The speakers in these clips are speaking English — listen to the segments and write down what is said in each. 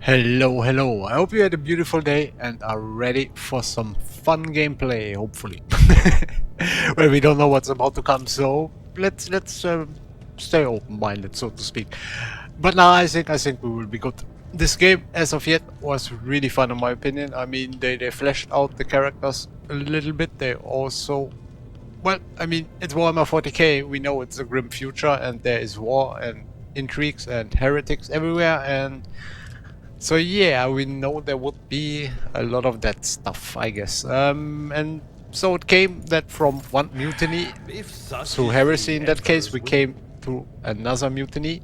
Hello, hello. I hope you had a beautiful day and are ready for some fun gameplay, hopefully. Well, we don't know what's about to come, so let's stay open-minded, so to speak. But now I think we will be good. This game, as of yet, was really fun in my opinion. I mean, they fleshed out the characters a little bit. They also, well, I mean, it's Warhammer 40K. We know it's a grim future, and there is war and intrigues and heretics everywhere, and so yeah, we know there would be a lot of that stuff, I guess. And so it came that from one mutiny through heresy, in that case, we came to another mutiny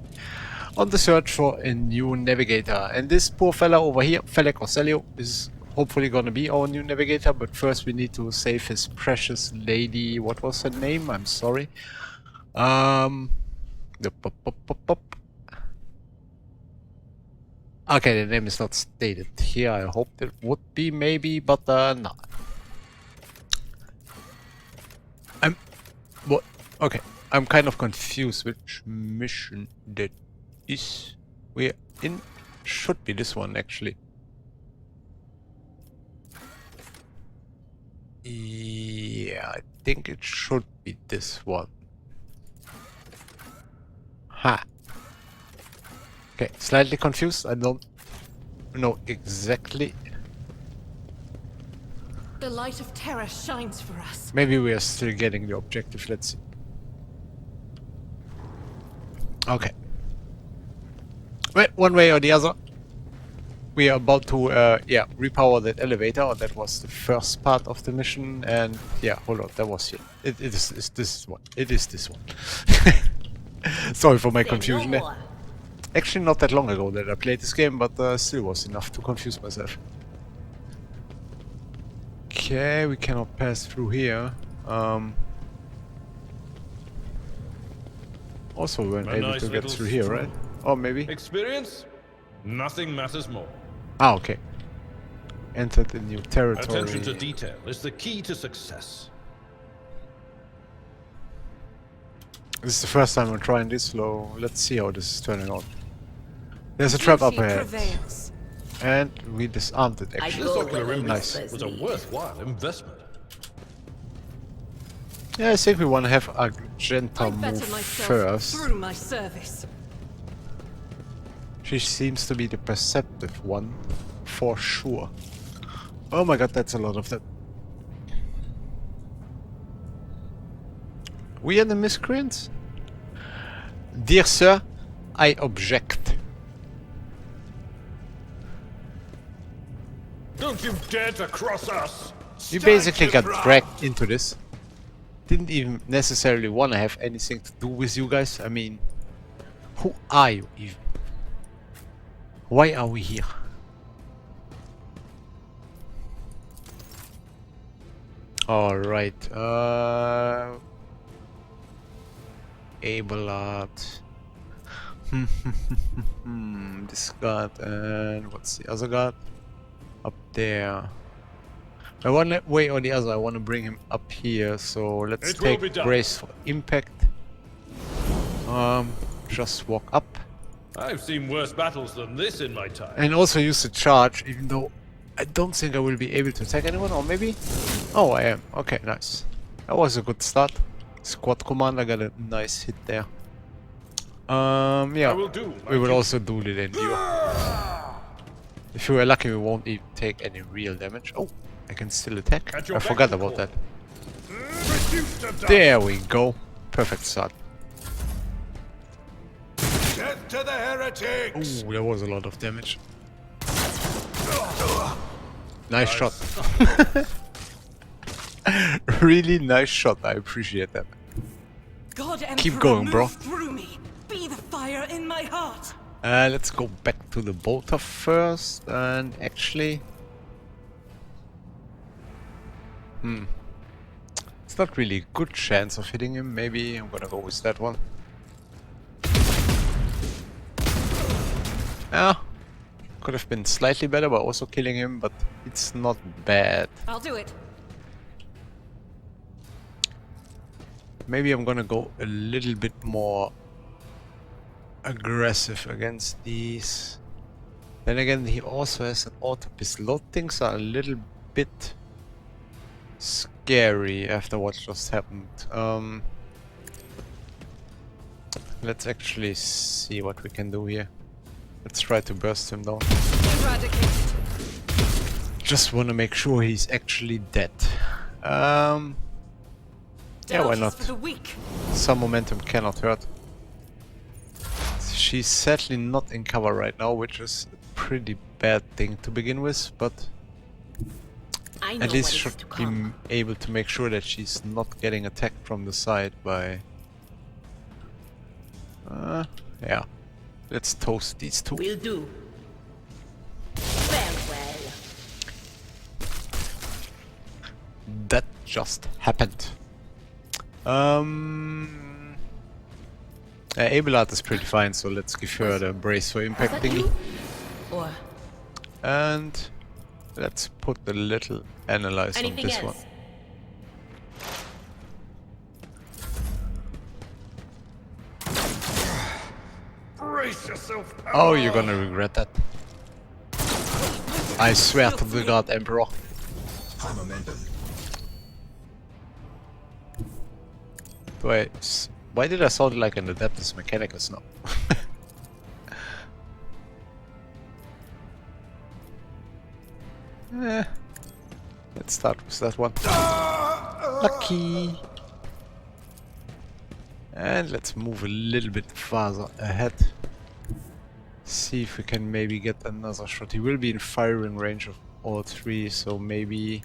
on the search for a new navigator. And this poor fella over here, Fele Corselio, is hopefully gonna be our new navigator, but first we need to save his precious lady. What was her name? I'm sorry. Okay, the name is not stated here. I hoped it would be, maybe, but no. What? Okay, I'm kind of confused which mission that is. We're in. Should be this one, actually. Yeah, I think it should be this one. Ha. Okay, slightly confused. I don't know exactly. The light of terror shines for us. Maybe we are still getting the objective. Let's see. Okay. Well, one way or the other, we are about to repower that elevator. That was the first part of the mission, and yeah, hold on, that was it. It is this one. It is this one. Sorry for my confusion there. Actually, not that long ago that I played this game, but still was enough to confuse myself. Okay, we cannot pass through here. Also, we weren't able to get through here, right? Or maybe? Experience? Nothing matters more. Ah, okay. Entered a new territory. Attention to detail is the key to success. This is the first time I'm trying this, so let's see how this is turning out. There's a trap up ahead. And we disarmed it, actually. This ocular Nice. was a worthwhile investment. Yeah, I think we want to have a gentle move first. Through my service. She seems to be the perceptive one, for sure. Oh my god, that's a lot of that. We are the miscreants? Dear sir, I object. Don't you dare to cross us! We basically got dragged into this. Didn't even necessarily want to have anything to do with you guys. I mean, who are you even? Why are we here? Alright, Abelard. This guard, and what's the other guard? Up there. I one way or the other, I want to bring him up here, so let's take brace for impact. Just walk up. I've seen worse battles than this in my time. And also use the charge, even though I don't think I will be able to attack anyone, or maybe? Oh, I am. Okay, nice. That was a good start. Squad commander got a nice hit there. Yeah, we will also duel it in you. If we are lucky, we won't even take any real damage. Oh, I can still attack. I forgot about that. There we go. Perfect start. Death to the heretics! Ooh, there was a lot of damage. Nice shot. Really nice shot. I appreciate that. God, keep going, bro. Through me. Be the fire in my heart. Let's go back to the bolter first, and actually... It's not really a good chance of hitting him. Maybe I'm gonna go with that one. Yeah, could have been slightly better by also killing him, but it's not bad. I'll do it. Maybe I'm gonna go a little bit more aggressive against these. Then again, he also has an auto pistol. Those things are a little bit scary after what just happened. Let's actually see what we can do here. Let's try to burst him down. Eradicated. Just want to make sure he's actually dead. Yeah, why Justice not? for the weak. Some momentum cannot hurt. She's sadly not in cover right now, which is a pretty bad thing to begin with, but I know at least what is should to be come. able to make sure that she's not getting attacked from the side by... yeah. Let's toast these two. Will do. Farewell. That just happened. Abelard is pretty fine, so let's give her the brace for Was impact that thingy. you? Or And let's put the little analyze on anything this else? one. Brace yourself. Oh, you're gonna regret that. I swear to the god, Emperor. High momentum. Why did I sound like an Adeptus Mechanicus now? Let's start with that one. Lucky! And let's move a little bit farther ahead. See if we can maybe get another shot. He will be in firing range of all three, so maybe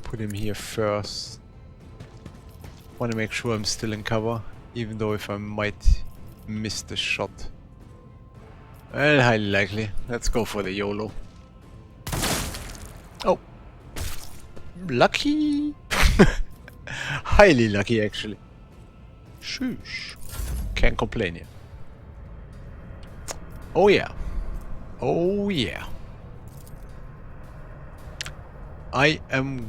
put him here first. Want to make sure I'm still in cover, even though if I might miss the shot. Well, highly likely. Let's go for the YOLO. Oh. Lucky! Highly lucky, actually. Shush. Can't complain here. Oh yeah. Oh yeah. I'm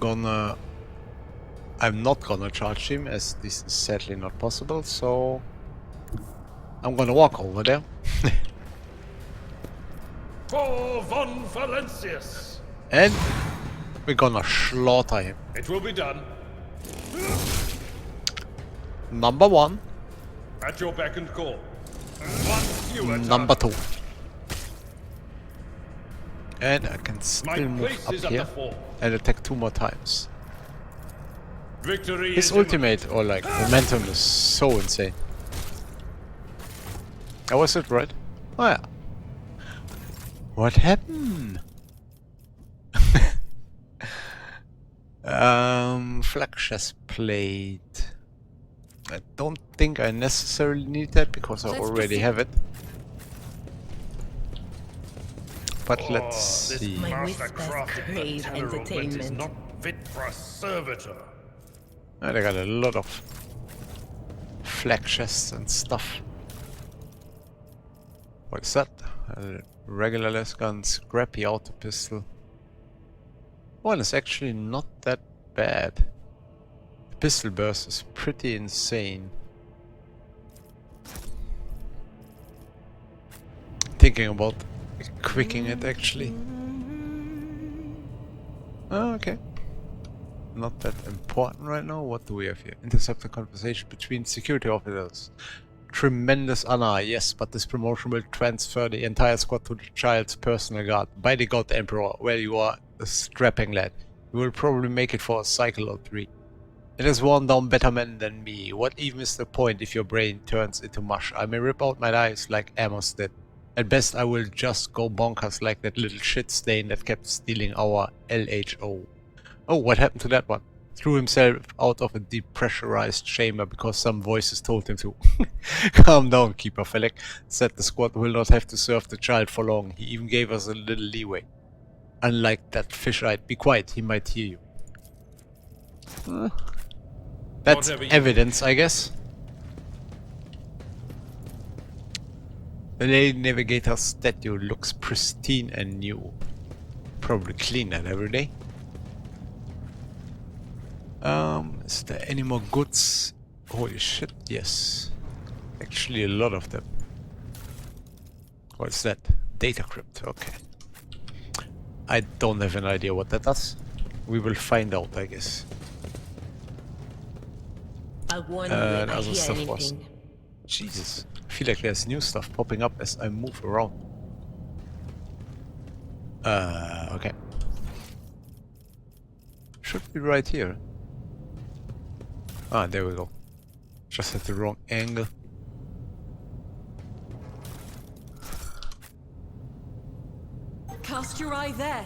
not gonna charge him, as this is sadly not possible, so I'm gonna walk over there. For von Valencius. And we're gonna slaughter him. It will be done. Number one, At your beck and call. One fewer number target. two. And I can My still move place up is at here the fore. and attack 2 more times. Victory His is ultimate, or like momentum, is so insane. Oh, was it right? Oh yeah. What happened? Flak chest plate. I don't think I necessarily need that because I Let's already proceed. have it. But Oh, let's this see. My master whispers crafted crave that tenor augment is entertainment. not fit for a servitor. Oh, they got a lot of flak chests and stuff. What is that? A regular less gun, scrappy auto pistol. One is actually not that bad. The pistol burst is pretty insane. Thinking about quicking it actually. Oh, okay. Not that important right now. What do we have here? Intercept a conversation between security officers. Tremendous honor, yes, but this promotion will transfer the entire squad to the child's personal guard. By the god Emperor, where you are a strapping lad. You will probably make it for a cycle or 3. It has worn down better men than me. What even is the point if your brain turns into mush? I may rip out my eyes like Amos did. At best I will just go bonkers like that little shit stain that kept stealing our LHO. Oh, what happened to that one? Threw himself out of a depressurized chamber because some voices told him to. Calm down, Keeper Felek. Said the squad will not have to serve the child for long. He even gave us a little leeway. Unlike that fish-eyed. Be quiet, he might hear you. That's Whatever you evidence, I guess. The Lady Navigator's statue looks pristine and new. Probably clean that every day. Is there any more goods? Holy shit, yes. Actually a lot of them. What's that? Data crypt, okay. I don't have an idea what that does. We will find out, I guess. I'll warn you And if I other hear stuff was... anything. Jesus. I feel like there's new stuff popping up as I move around. Okay. Should be right here. Ah, there we go. Just at the wrong angle. Cast your eye there.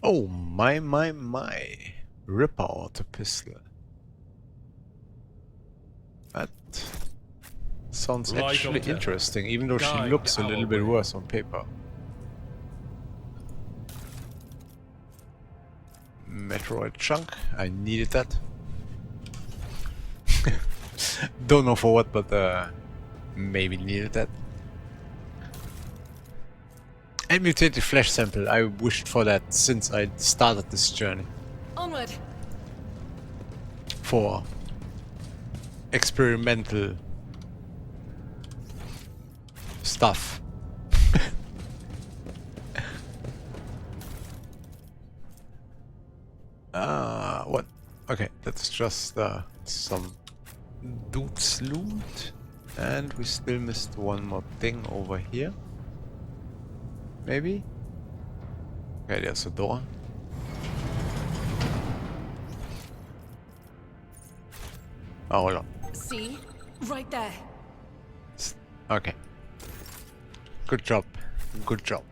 Oh my. Ripper auto pistol. That sounds Light actually on terror. interesting, even though she Guide looks a our little bit way. worse on paper. Metroid chunk, I needed that. Don't know for what, but maybe needed that. And mutated flesh sample, I wished for that since I started this journey. Onward. For experimental stuff. What? Okay, that's just some dude's loot. And we still missed one more thing over here. Maybe? Okay, there's a door. Oh, hold on. See? Right there. Okay. Good job. Good job.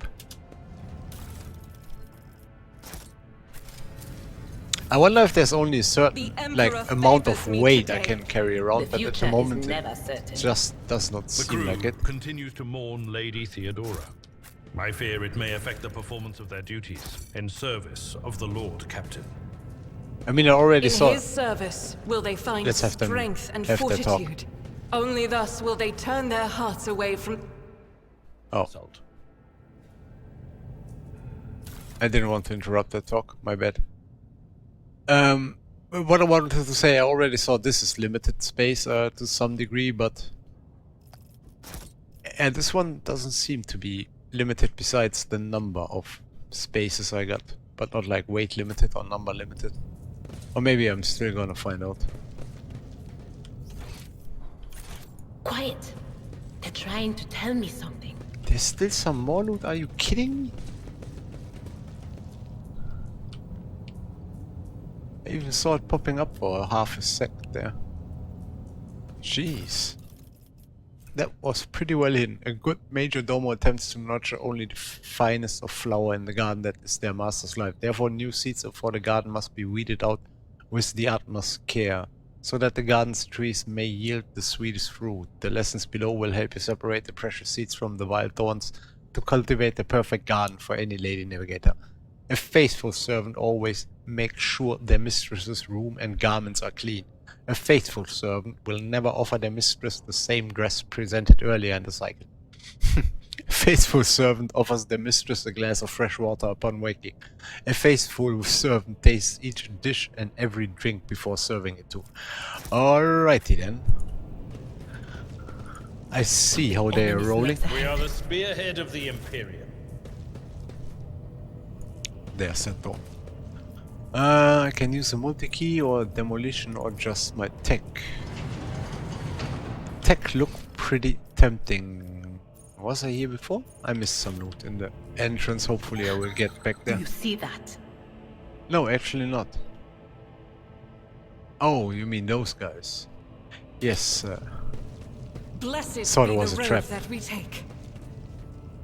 I wonder if there's only a certain like amount of weight I can carry around, but at the moment it just does not The seem crew like it. continues to mourn Lady Theodora. I fear it may affect the performance of their duties in service of the Lord Captain. I mean, I already In saw. his service, will they find Let's have them strength and have their talk. fortitude? Only thus will they turn their hearts away from... Oh, Salt. I didn't want to interrupt that talk. My bad. What I wanted to say, I already saw this is limited space to some degree, but and this one doesn't seem to be limited besides the number of spaces I got, but not like weight limited or number limited. Or maybe I'm still gonna find out. Quiet. They're trying to tell me something. There's still some more loot, are you kidding me? I even saw it popping up for half a sec there. Jeez. That was pretty well hidden. A good major domo attempts to nurture only the finest of flower in the garden that is their master's life. Therefore, new seeds for the garden must be weeded out with the utmost care, so that the garden's trees may yield the sweetest fruit. The lessons below will help you separate the precious seeds from the wild thorns to cultivate the perfect garden for any lady navigator. A faithful servant always makes sure their mistress's room and garments are clean. A faithful servant will never offer their mistress the same dress presented earlier in the cycle. A faithful servant offers their mistress a glass of fresh water upon waking. A faithful servant tastes each dish and every drink before serving it to her. Alrighty then. I see how they are Enemies rolling. left We are the spearhead of the Imperium. There's that door. I can use a multi-key or demolition or just my tech. Tech look pretty tempting. Was I here before? I missed some loot in the entrance. Hopefully I will get back Do there. you see that? No, actually not. Oh, you mean those guys? Yes. Blessed Thought it be was the a road trap. that we take.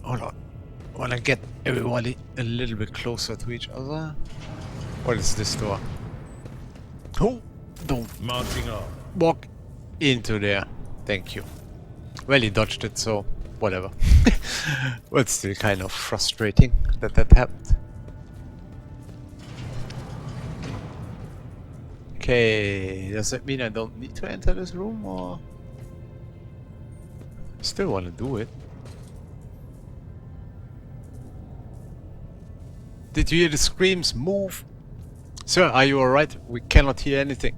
Hold on. Wanna get everybody a little bit closer to each other? What is this door? Oh, don't Marching on. walk into there. Thank you. Well, he dodged it, so whatever. But still kind of frustrating that that happened. Okay, does that mean I don't need to enter this room, or... Still want to do it. Did you hear the screams? Move! Sir, are you alright? We cannot hear anything.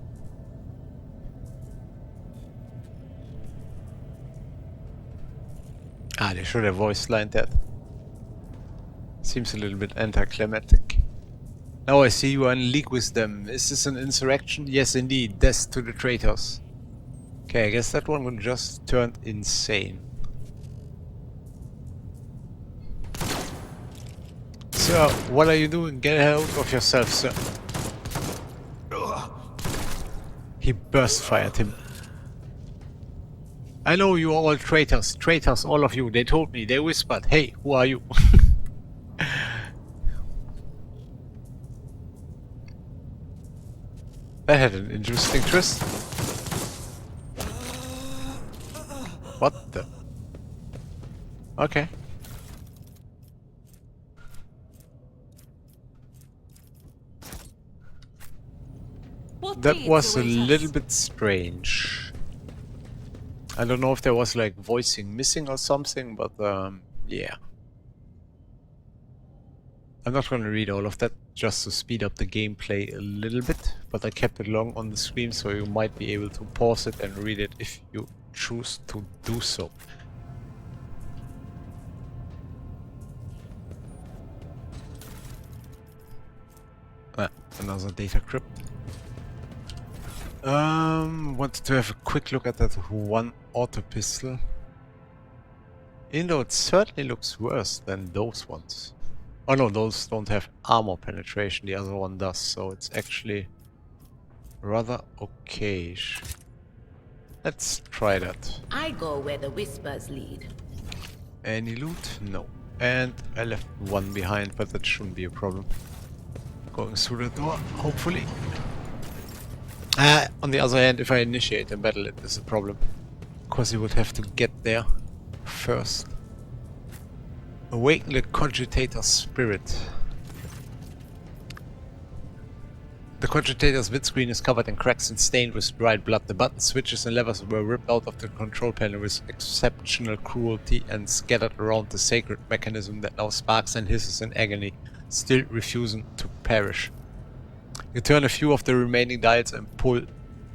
Ah, they should have voice lined that. Seems a little bit anticlimactic. Now I see you are in league with them. Is this an insurrection? Yes, indeed. Death to the traitors. Okay, I guess that one just turned insane. Sir, what are you doing? Get out of yourself, sir. He burst fired him. I know you are all traitors. Traitors, all of you. They told me. They whispered. Hey, who are you? That had an interesting twist. What the? Okay. What That deeds was a await us? little bit strange. I don't know if there was like voicing missing or something, but yeah. I'm not going to read all of that just to speed up the gameplay a little bit, but I kept it long on the screen so you might be able to pause it and read it if you choose to do so. Another data crypt. Wanted to have a quick look at that one auto pistol. Even though it certainly looks worse than those ones. Oh no, those don't have armor penetration, the other one does, so it's actually rather okay-ish. Let's try that. I go where the whispers lead. Any loot? No. And I left one behind, but that shouldn't be a problem. Going through the door, hopefully. On the other hand, if I initiate a battle, it is a problem. Because you would have to get there first. Awaken the cogitator's spirit. The cogitator's vidscreen is covered in cracks and stained with dried blood. The buttons, switches and levers were ripped out of the control panel with exceptional cruelty and scattered around the sacred mechanism that now sparks and hisses in agony, still refusing to perish. You turn a few of the remaining dials and pull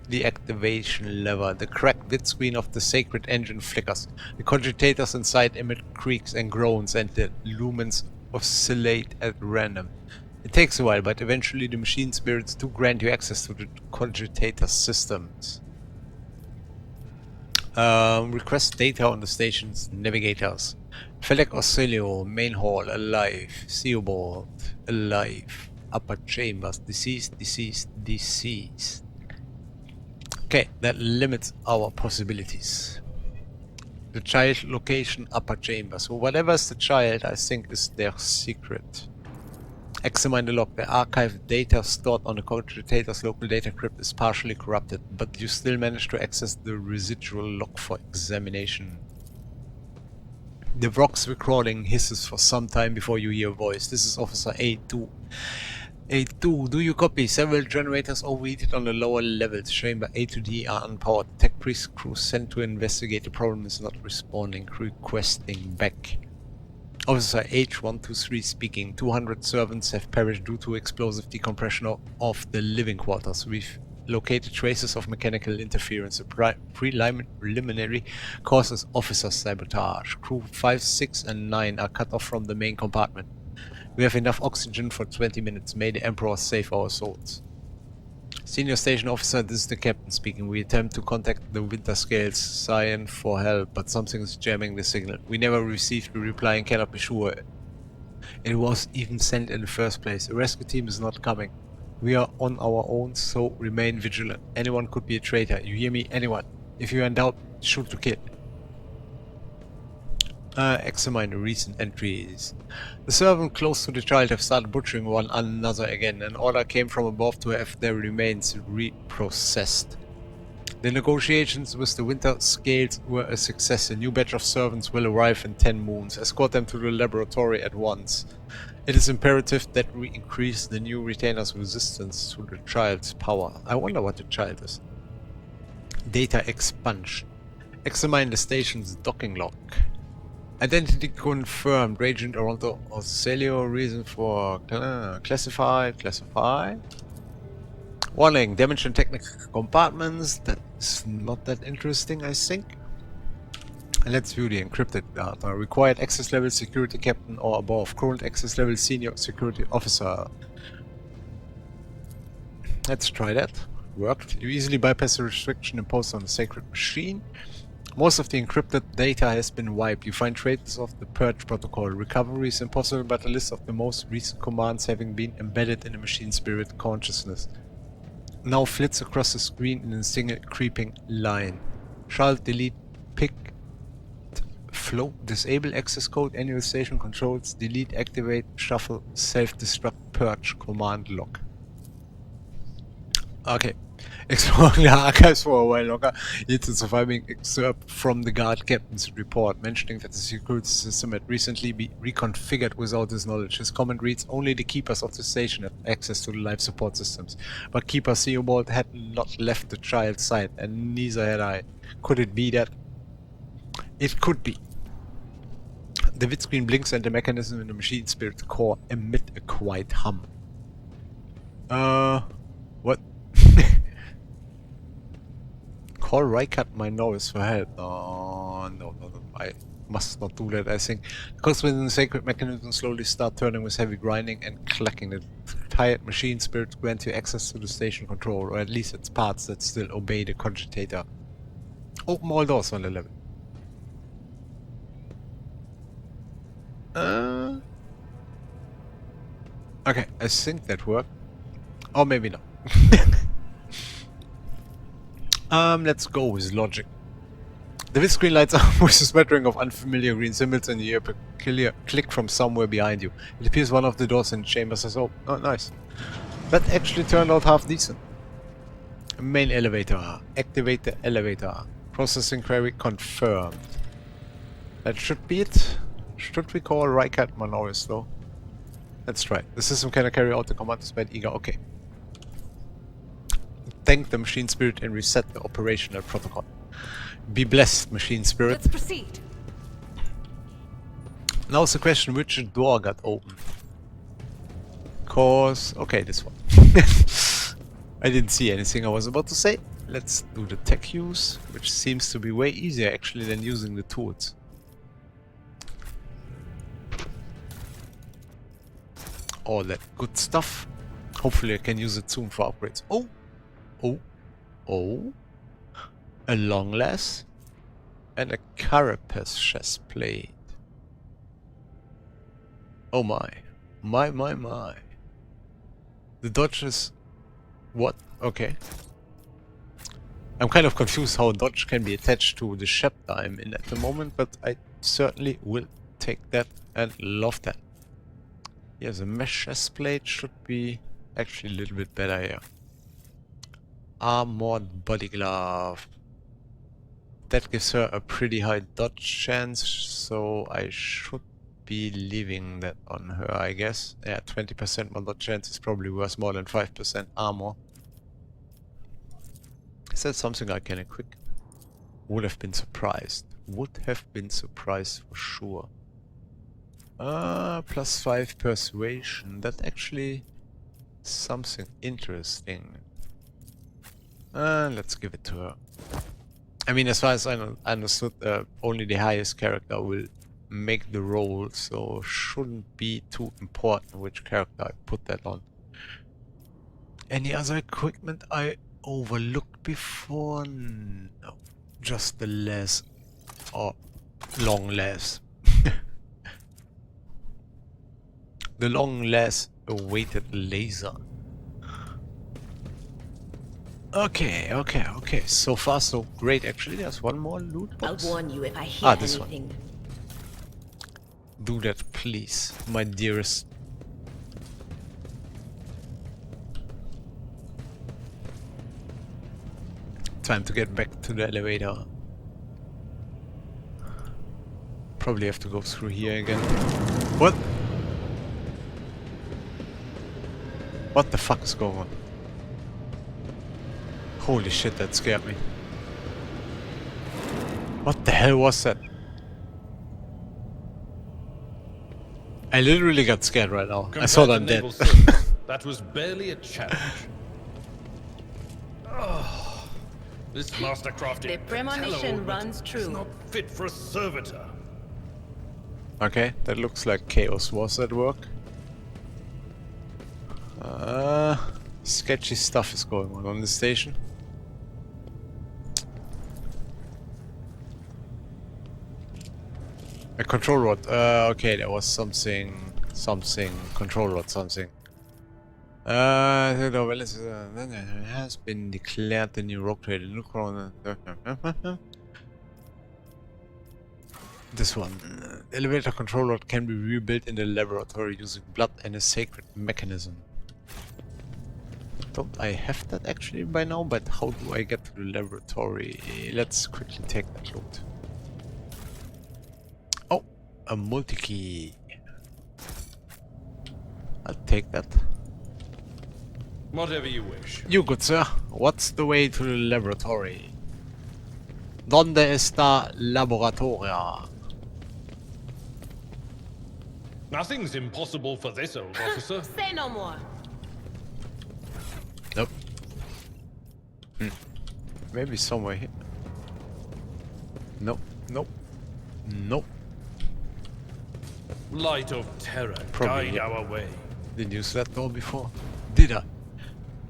the activation lever. The cracked vidscreen of the sacred engine flickers. The cogitators inside emit creaks and groans, and the lumens oscillate at random. It takes a while, but eventually the machine spirits do grant you access to the cogitator systems. Request data on the station's navigators. Felek Auxilio, main hall, alive. Theobald, alive. Upper chambers, deceased, deceased, deceased. Okay, that limits our possibilities. The child location, upper chamber. So whatever's the child, I think is their secret. Examine the log. The archived data stored on the cogitator's local data crypt is partially corrupted, but you still manage to access the residual log for examination. The Vox recording hisses for some time before you hear a voice. This is Officer A2. A2, do you copy? Several generators overheated on the lower levels. Chamber A to D are unpowered. Tech priest crew sent to investigate the problem is not responding. Requesting back. Officer H123 speaking. 200 servants have perished due to explosive decompression of the living quarters. We've located traces of mechanical interference. The preliminary causes officer sabotage. Crew 5, 6 and 9 are cut off from the main compartment. We have enough oxygen for 20 minutes. May the Emperor save our souls. Senior Station Officer, this is the Captain speaking. We attempt to contact the Winter Scales Scion for help, but something is jamming the signal. We never received a reply and cannot be sure it was even sent in the first place. The rescue team is not coming. We are on our own, so remain vigilant. Anyone could be a traitor. You hear me? Anyone. If you are in doubt, shoot to kill. Examine the recent entries. The servant close to the child have started butchering one another again. An order came from above to have their remains reprocessed. The negotiations with the Winter Scales were a success. A new batch of servants will arrive in 10 moons. Escort them to the laboratory at once. It is imperative that we increase the new retainer's resistance to the child's power. I wonder what the child is. Data expunge. Examine the station's docking log. Identity confirmed. Agent Oronto Auxilio. Reason for classified. Warning. Damage in technical compartments. That is not that interesting, I think. Let's view the encrypted data. Required access level security captain or above. Current access level senior security officer. Let's try that. Worked. You easily bypass the restriction imposed on the sacred machine. Most of the encrypted data has been wiped. You find traces of the purge protocol. Recovery is impossible, but a list of the most recent commands having been embedded in the machine spirit consciousness now flits across the screen in a single creeping line. Shall delete pick flow, disable access code, annual station controls, delete, activate, shuffle, self-destruct, purge, command lock. Okay. Exploring the archives for a while longer leads to surviving excerpt from the guard captain's report, mentioning that the security system had recently been reconfigured without his knowledge. His comment reads, only the keepers of the station had access to the life support systems, but Keeper Theobald had not left the child's side, and neither had I. Could it be that? It could be. The vid screen blinks and the mechanism in the machine spirit core emit a quiet hum. What? Call Rykat my nose for help. Oh, no, I must not do that, I think. Because within the sacred mechanism slowly start turning with heavy grinding and clacking. The tired machine spirits grant you access to the station control, or at least its parts that still obey the cogitator. Open all doors on the level. Okay, I think that worked. Or maybe not. Let's go with logic. The vid screen lights up with a smattering of unfamiliar green symbols and you hear a peculiar click from somewhere behind you. It appears one of the doors in the chamber says, oh, nice. That actually turned out half decent. Main elevator. Activate the elevator. Processing query confirmed. That should be it. Should we call Rykat Manoris though? Let's try. The system cannot carry out the command despite eager. Okay. Thank the machine spirit and reset the operational protocol. Be blessed, machine spirit. Let's proceed. Now's the question, which door got open? Cause... okay, this one. I didn't see anything I was about to say. Let's do the tech use, which seems to be way easier actually than using the tools. All that good stuff. Hopefully I can use it soon for upgrades. Oh! A long lass and a carapace chest plate. Oh my. My. The dodge is... what? Okay. I'm kind of confused how dodge can be attached to the chapter I'm in at the moment, but I certainly will take that and love that. Yeah, the mesh chest plate should be actually a little bit better here. Armored body glove. That gives her a pretty high dodge chance, so I should be leaving that on her, I guess. Yeah, 20% more dodge chance is probably worth more than 5% armor. Is that something I can equip? Would have been surprised. Would have been surprised for sure. +5 persuasion. That actually is something interesting. Let's give it to her. I mean, as far as I understood, only the highest character will make the role, so shouldn't be too important which character I put that on. Any other equipment I overlooked before? No. Just the less or long less. The long less awaited laser. Okay. So far, so great. Actually, there's one more loot box. I'll warn you if I hear this anything. one. Do that, please, my dearest. Time to get back to the elevator. Probably have to go through here again. What? What the fuck is going on? Holy shit, that scared me. What the hell was that? I literally got scared right now. I thought I'm dead. That was barely a challenge. This mastercrafted The premonition runs is true. not fit for a servitor. Okay, that looks like Chaos was at work. Sketchy stuff is going on the station. A control rod. Okay, there was something, control rod, something. It has been declared the new Rogue Trader. This one. The elevator control rod can be rebuilt in the laboratory using blood and a sacred mechanism. Don't I have that actually by now? But how do I get to the laboratory? Let's quickly take that loot. Oh, a multi-key. I'll take that. Whatever you wish. You good sir, what's the way to the laboratory? ¿Dónde está laboratoria? Nothing's impossible for this old officer. Say no more. Nope. Maybe somewhere here. Nope, nope, nope. Light of terror, Probably, guide yeah. our way. Didn't use that door before. Did I?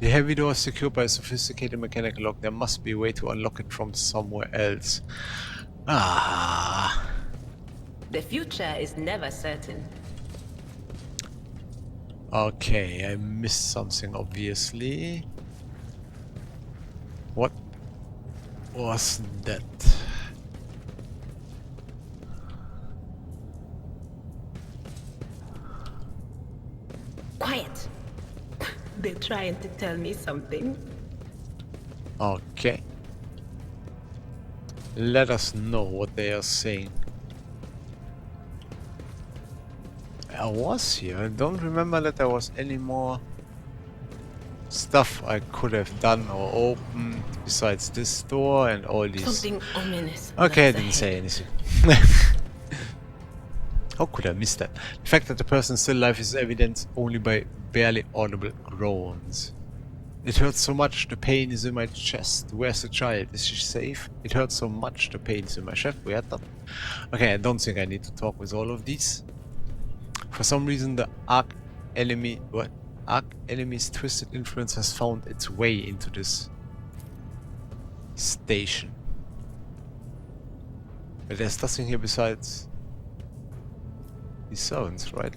The heavy door is secured by a sophisticated mechanical lock. There must be a way to unlock it from somewhere else. Ah. The future is never certain. Okay, I missed something obviously. What was that? Quiet. They're trying to tell me something. Okay. Let us know what they are saying. I was here. I don't remember that there was any more stuff I could have done or opened besides this door and all these. Something ominous. Okay, I lies didn't say ahead. anything. How could I miss that? The fact that the person is still alive is evidenced only by barely audible groans. It hurts so much, the pain is in my chest. Where's the child? Is she safe? It hurts so much, the pain is in my chest. We had that. Okay, I don't think I need to talk with all of these. For some reason the Arch enemy's twisted influence has found its way into this station. But there's nothing here besides these servants, right?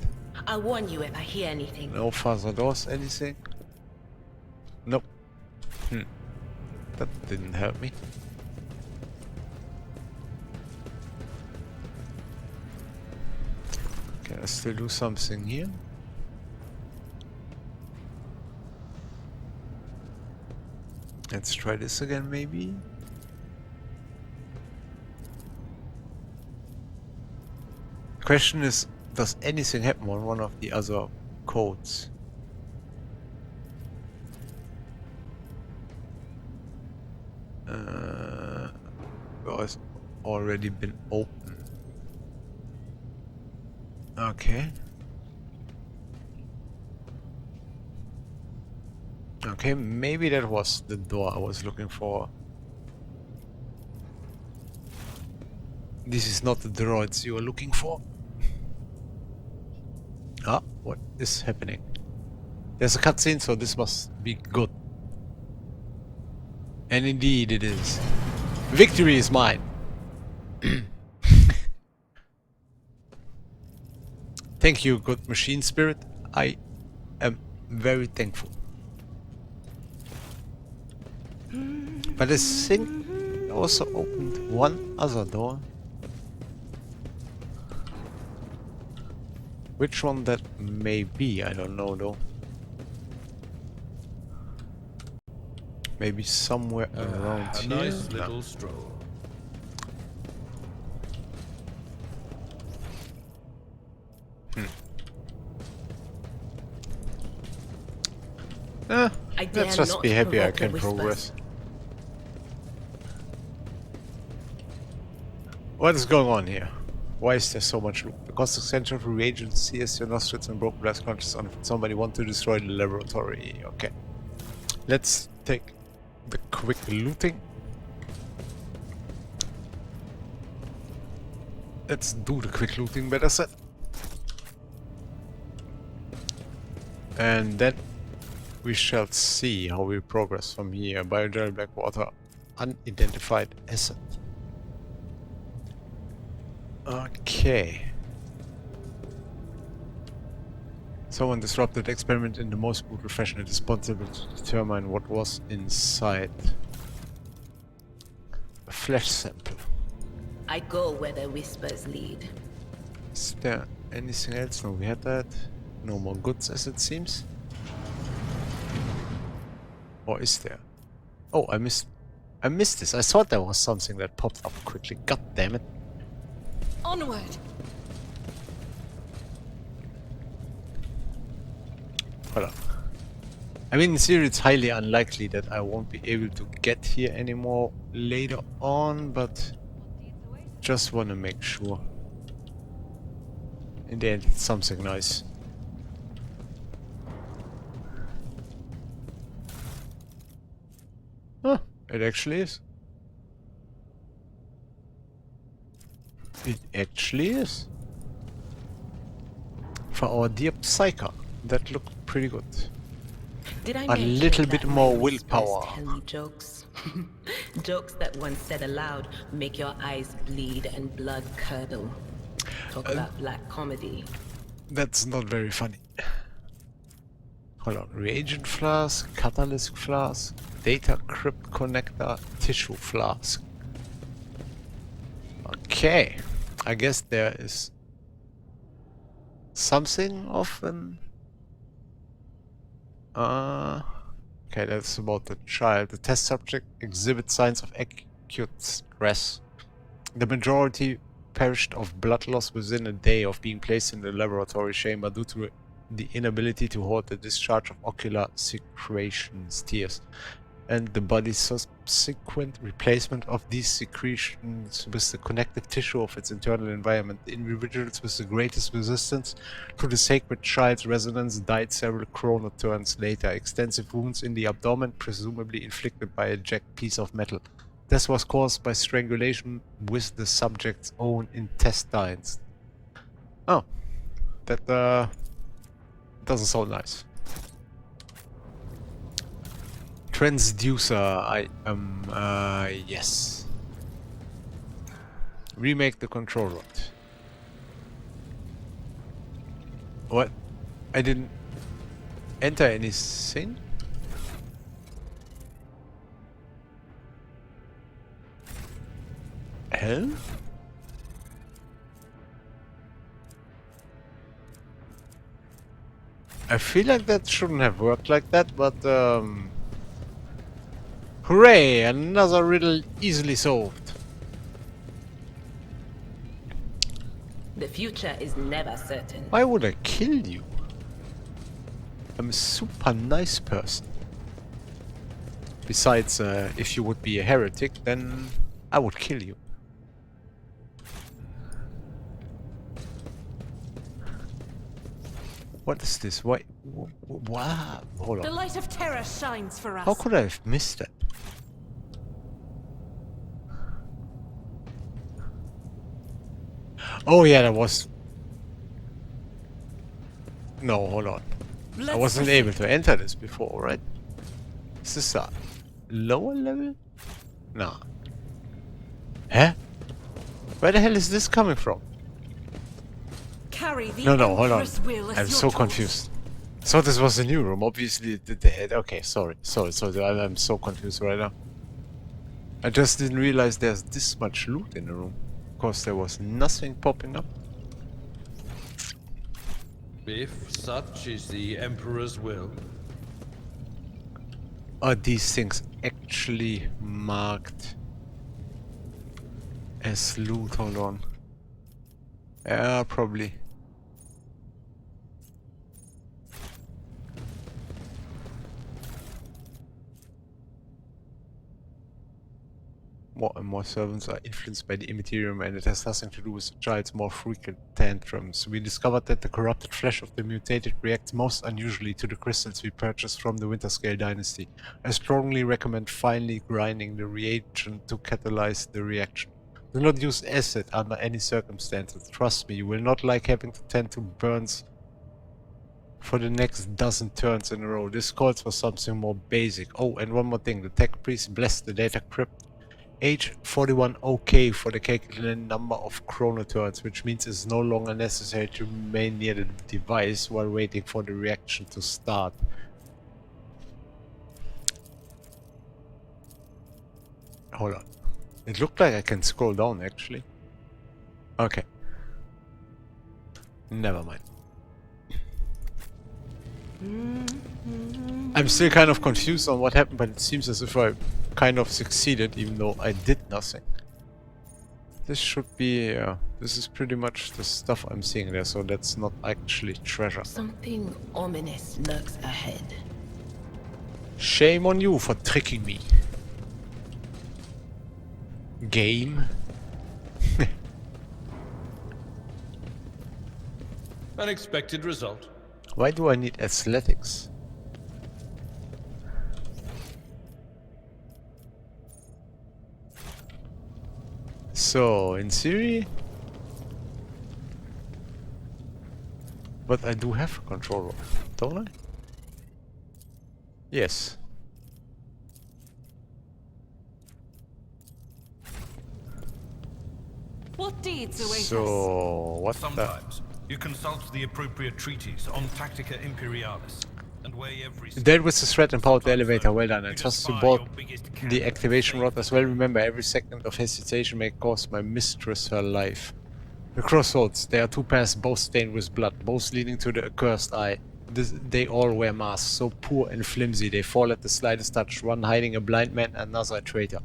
I'll warn you if I hear anything. No further doors, anything? Nope. That didn't help me. Can I still do something here? Let's try this again, maybe? Question is, does anything happen on one of the other codes? It's already been open. Okay. Okay, maybe that was the door I was looking for. This is not the droids you are looking for. Ah, what is happening? There's a cutscene, so this must be good. And indeed it is. Victory is mine! Thank you, good machine spirit. I am very thankful. But this thing also opened one other door. Which one that may be, I don't know though. Maybe somewhere around A here. nice No. little stroll. I dare Let's just not be happy I provoke the can whispers. progress. What is going on here? Why is there so much loot? Because the central reagents sears your nostrils and broken glass conscious on somebody want to destroy the laboratory. Okay. Let's take the quick looting. Let's do the quick looting better set. And then we shall see how we progress from here. Biogel Blackwater, unidentified asset. Okay. Someone disrupted the experiment in the most brutal fashion. It is possible to determine what was inside. A flesh sample. I go where the whispers lead. Is there anything else? No, we had that. No more goods as it seems. Or is there? Oh, I missed this. I thought there was something that popped up quickly. God damn it. Onward! Hold on. I mean, in theory, it's highly unlikely that I won't be able to get here anymore later on, but just want to make sure. In the end, it's something nice. Huh, it actually is. It actually is. For our dear Psyker, that looked pretty good. Did I A mention little that bit my more whispers willpower. Tell me jokes. Jokes that once said aloud make your eyes bleed and blood curdle. Talk about black comedy. That's not very funny. Hold on. Reagent flask, catalyst flask, data crypt connector, tissue flask. Okay. I guess there is something of an... okay, that's about the child. The test subject exhibits signs of acute stress. The majority perished of blood loss within a day of being placed in the laboratory chamber due to the inability to hold the discharge of ocular secretions, tears, and the body's subsequent replacement of these secretions with the connective tissue of its internal environment. The individuals with the greatest resistance to the sacred child's resonance died several chronoturns later. Extensive wounds in the abdomen, presumably inflicted by a jagged piece of metal. This was caused by strangulation with the subject's own intestines. Oh, that doesn't sound nice. Transducer, yes. Remake the control rod. What? I didn't enter anything? Hell? I feel like that shouldn't have worked like that, but hooray! Another riddle easily solved. The future is never certain. Why would I kill you? I'm a super nice person. Besides, if you would be a heretic, then I would kill you. What is this? Why? Wow! Hold The on. light of terror shines for us. How could I have missed that? Oh yeah, that was... No, hold on. I wasn't able to enter this before, right? Is this a lower level? Nah. Huh? Where the hell is this coming from? Carry the No, hold on. Emperor's will as I'm your so tools. confused. So this was a new room. Obviously the head. Okay, sorry. I'm so confused right now. I just didn't realize there's this much loot in the room. Of course, there was nothing popping up. If such is the Emperor's will, Are these things actually marked as loot? Hold on. Yeah, probably. More and more servants are influenced by the immaterium, and it has nothing to do with the child's more frequent tantrums. We discovered that the corrupted flesh of the mutated reacts most unusually to the crystals we purchased from the Winterscale dynasty. I strongly recommend finely grinding the reagent to catalyze the reaction. Do not use acid under any circumstances. Trust me, you will not like having to tend to burns for the next dozen turns in a row. This calls for something more basic. Oh, and one more thing. The tech priest blessed the data crypt WH40K for the calculated number of chrono turns, which means it's no longer necessary to remain near the device while waiting for the reaction to start. Hold on. It looked like I can scroll down actually. Okay. Never mind. I'm still kind of confused on what happened, but it seems as if I kind of succeeded even though I did nothing. This should be... this is pretty much the stuff I'm seeing there, so that's not actually treasure. Something ominous lurks ahead. Shame on you for tricking me. Game? Unexpected result. Why do I need athletics? So, in theory... But I do have a controller, don't I? Yes. What deeds await us? So, what the... Sometimes you consult the appropriate treatise on Tactica Imperialis and weigh every... Dealt with the threat and powered the elevator, well done. I You trust you spy bought your biggest the candidate activation safe. rod as well. Remember, every second of hesitation may cost my mistress her life. The crossroads, there are two paths, both stained with blood, both leading to the accursed eye. They all wear masks, so poor and flimsy, they fall at the slightest touch, one hiding a blind man, another a traitor.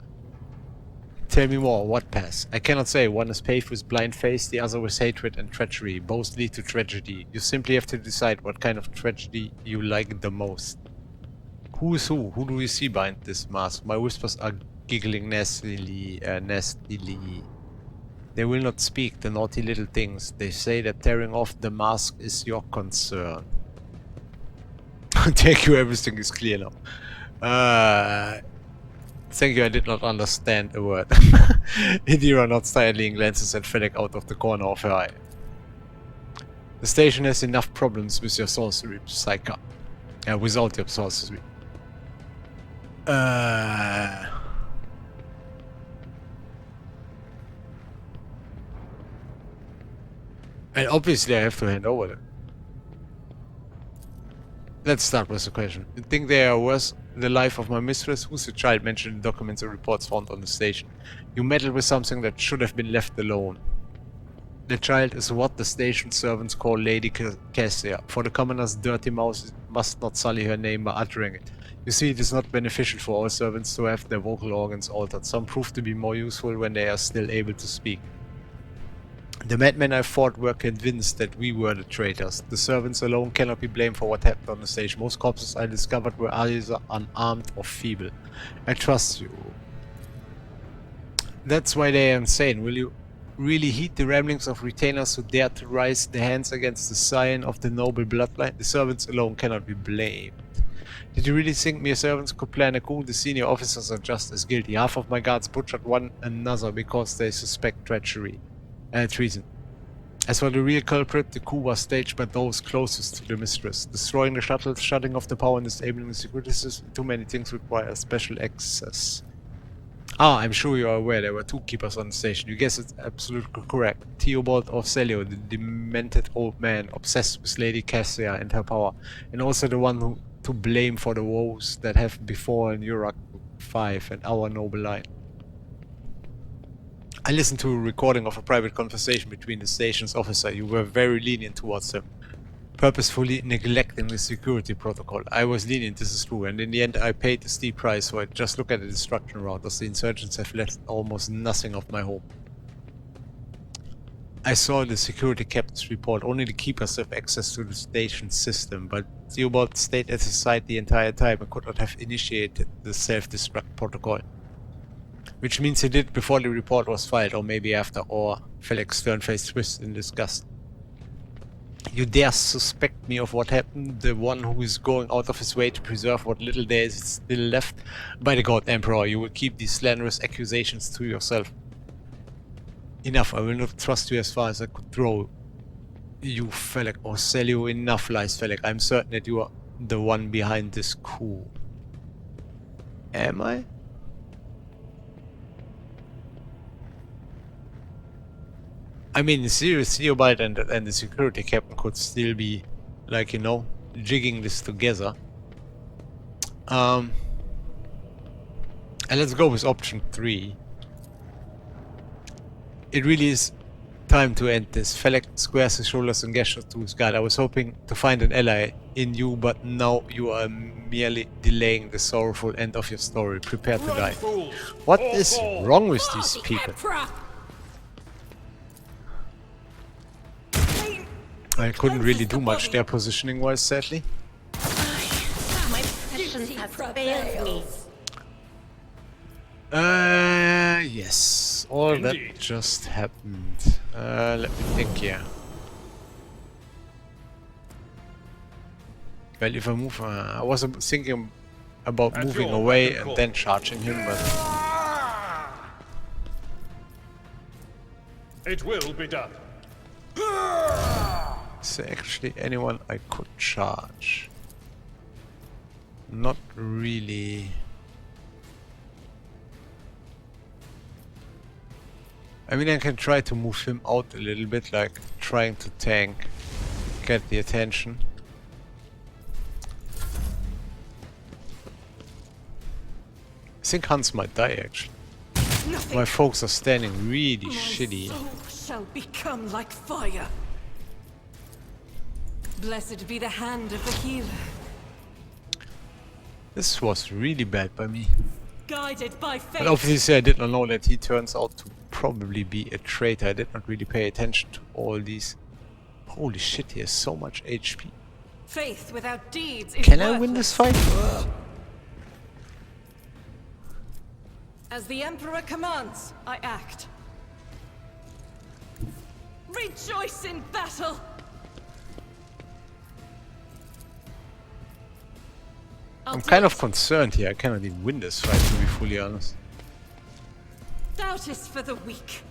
Tell me more, what path? I cannot say, one is paved with blind faith, the other with hatred and treachery, both lead to tragedy. You simply have to decide what kind of tragedy you like the most. Who is who? Who do we see behind this mask? My whispers are giggling nastily. They will not speak, the naughty little things. They say that tearing off the mask is your concern. Thank you, everything is clear now. Thank you, I did not understand a word. Indira nods tightly and glances at Fennec out of the corner of her eye. The station has enough problems with your sorcery, Psycha. Without your sorcery. And obviously I have to hand over them. Let's start with the question. You think they are worth the life of my mistress? Who's the child mentioned in documents and reports found on the station? You meddled with something that should have been left alone. The child is what the station servants call Lady Cassia. For the commoners, dirty mouth must not sully her name by uttering it. You see, it is not beneficial for all servants to have their vocal organs altered. Some prove to be more useful when they are still able to speak. The madmen I fought were convinced that we were the traitors. The servants alone cannot be blamed for what happened on the stage. Most corpses I discovered were either unarmed or feeble. I trust you. That's why they are insane. Will you really heed the ramblings of retainers who dare to raise their hands against the scion of the noble bloodline? The servants alone cannot be blamed. Did you really think mere servants could plan a coup? The senior officers are just as guilty. Half of my guards butchered one another because they suspect treachery. Treason. As for the real culprit, the coup was staged by those closest to the mistress. Destroying the shuttles, shutting off the power and disabling the security system, too many things require special access. I'm sure you are aware there were two keepers on the station. You guess it's absolutely correct. Theobald of Celio, the demented old man, obsessed with Lady Cassia and her power, and also the one to blame for the woes that have befallen Eurac V and our noble line. I listened to a recording of a private conversation between the station's officer. You were very lenient towards him, purposefully neglecting the security protocol. I was lenient, this is true, and in the end I paid the steep price for it. Just look at the destruction routers. The insurgents have left almost nothing of my home. I saw the security captain's report. Only the keepers have access to the station's system, but Theobald stayed at his side the entire time and could not have initiated the self-destruct protocol. Which means he did before the report was filed, or maybe after, or Felix stern-faced twist in disgust. You dare suspect me of what happened? The one who is going out of his way to preserve what little there is still left? By the god, Emperor, you will keep these slanderous accusations to yourself. Enough, I will not trust you as far as I could throw you, Felek, or sell you enough lies, Felek. I'm certain that you are the one behind this coup. Am I? I mean, serious Theobald and the security captain could still be, like, you know, jigging this together. And let's go with option 3. It really is time to end this. Felek squares his shoulders and gestures to his guard. I was hoping to find an ally in you, but now you are merely delaying the sorrowful end of your story. Prepare to die. What is wrong with these people? I couldn't really do much there positioning-wise, sadly. My patience has failed me. Yes. All that just happened. Let me think here. Well, if I move... I was thinking about moving away and then charging him, but... It will be done. Is there actually anyone I could charge? Not really. I mean, I can try to move him out a little bit, like trying to tank, get the attention. I think Hans might die actually. Nothing. My folks are standing really shitty. My soul shall become like fire. Blessed be the hand of the healer. This was really bad by me. Guided by fate. But obviously I did not know that he turns out to probably be a traitor. I did not really pay attention to all these. Holy shit, he has so much HP. Faith without deeds is Can I win this fight? As the Emperor commands, I act. Rejoice in battle! I'm kind of concerned here. I cannot even win this fight, to be fully honest. Doubt is for the weak.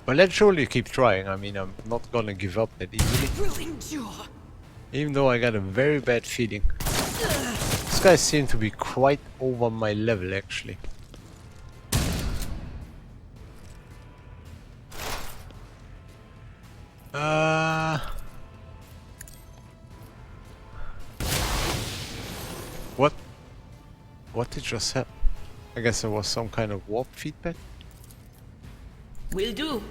But let's surely keep trying. I mean, I'm not gonna give up that easily. Will endure. Even though I got a very bad feeling. These guys seem to be quite over my level, actually. What? What did just happen? I guess there was some kind of warp feedback. Will do.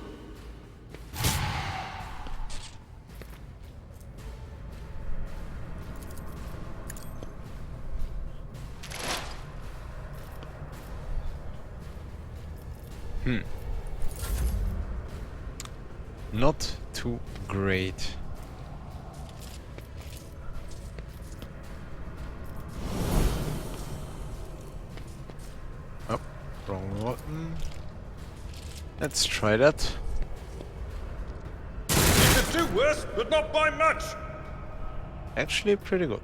Not too great. Oh, wrong button. Let's try that. You could do worse, but not by much. Actually, pretty good.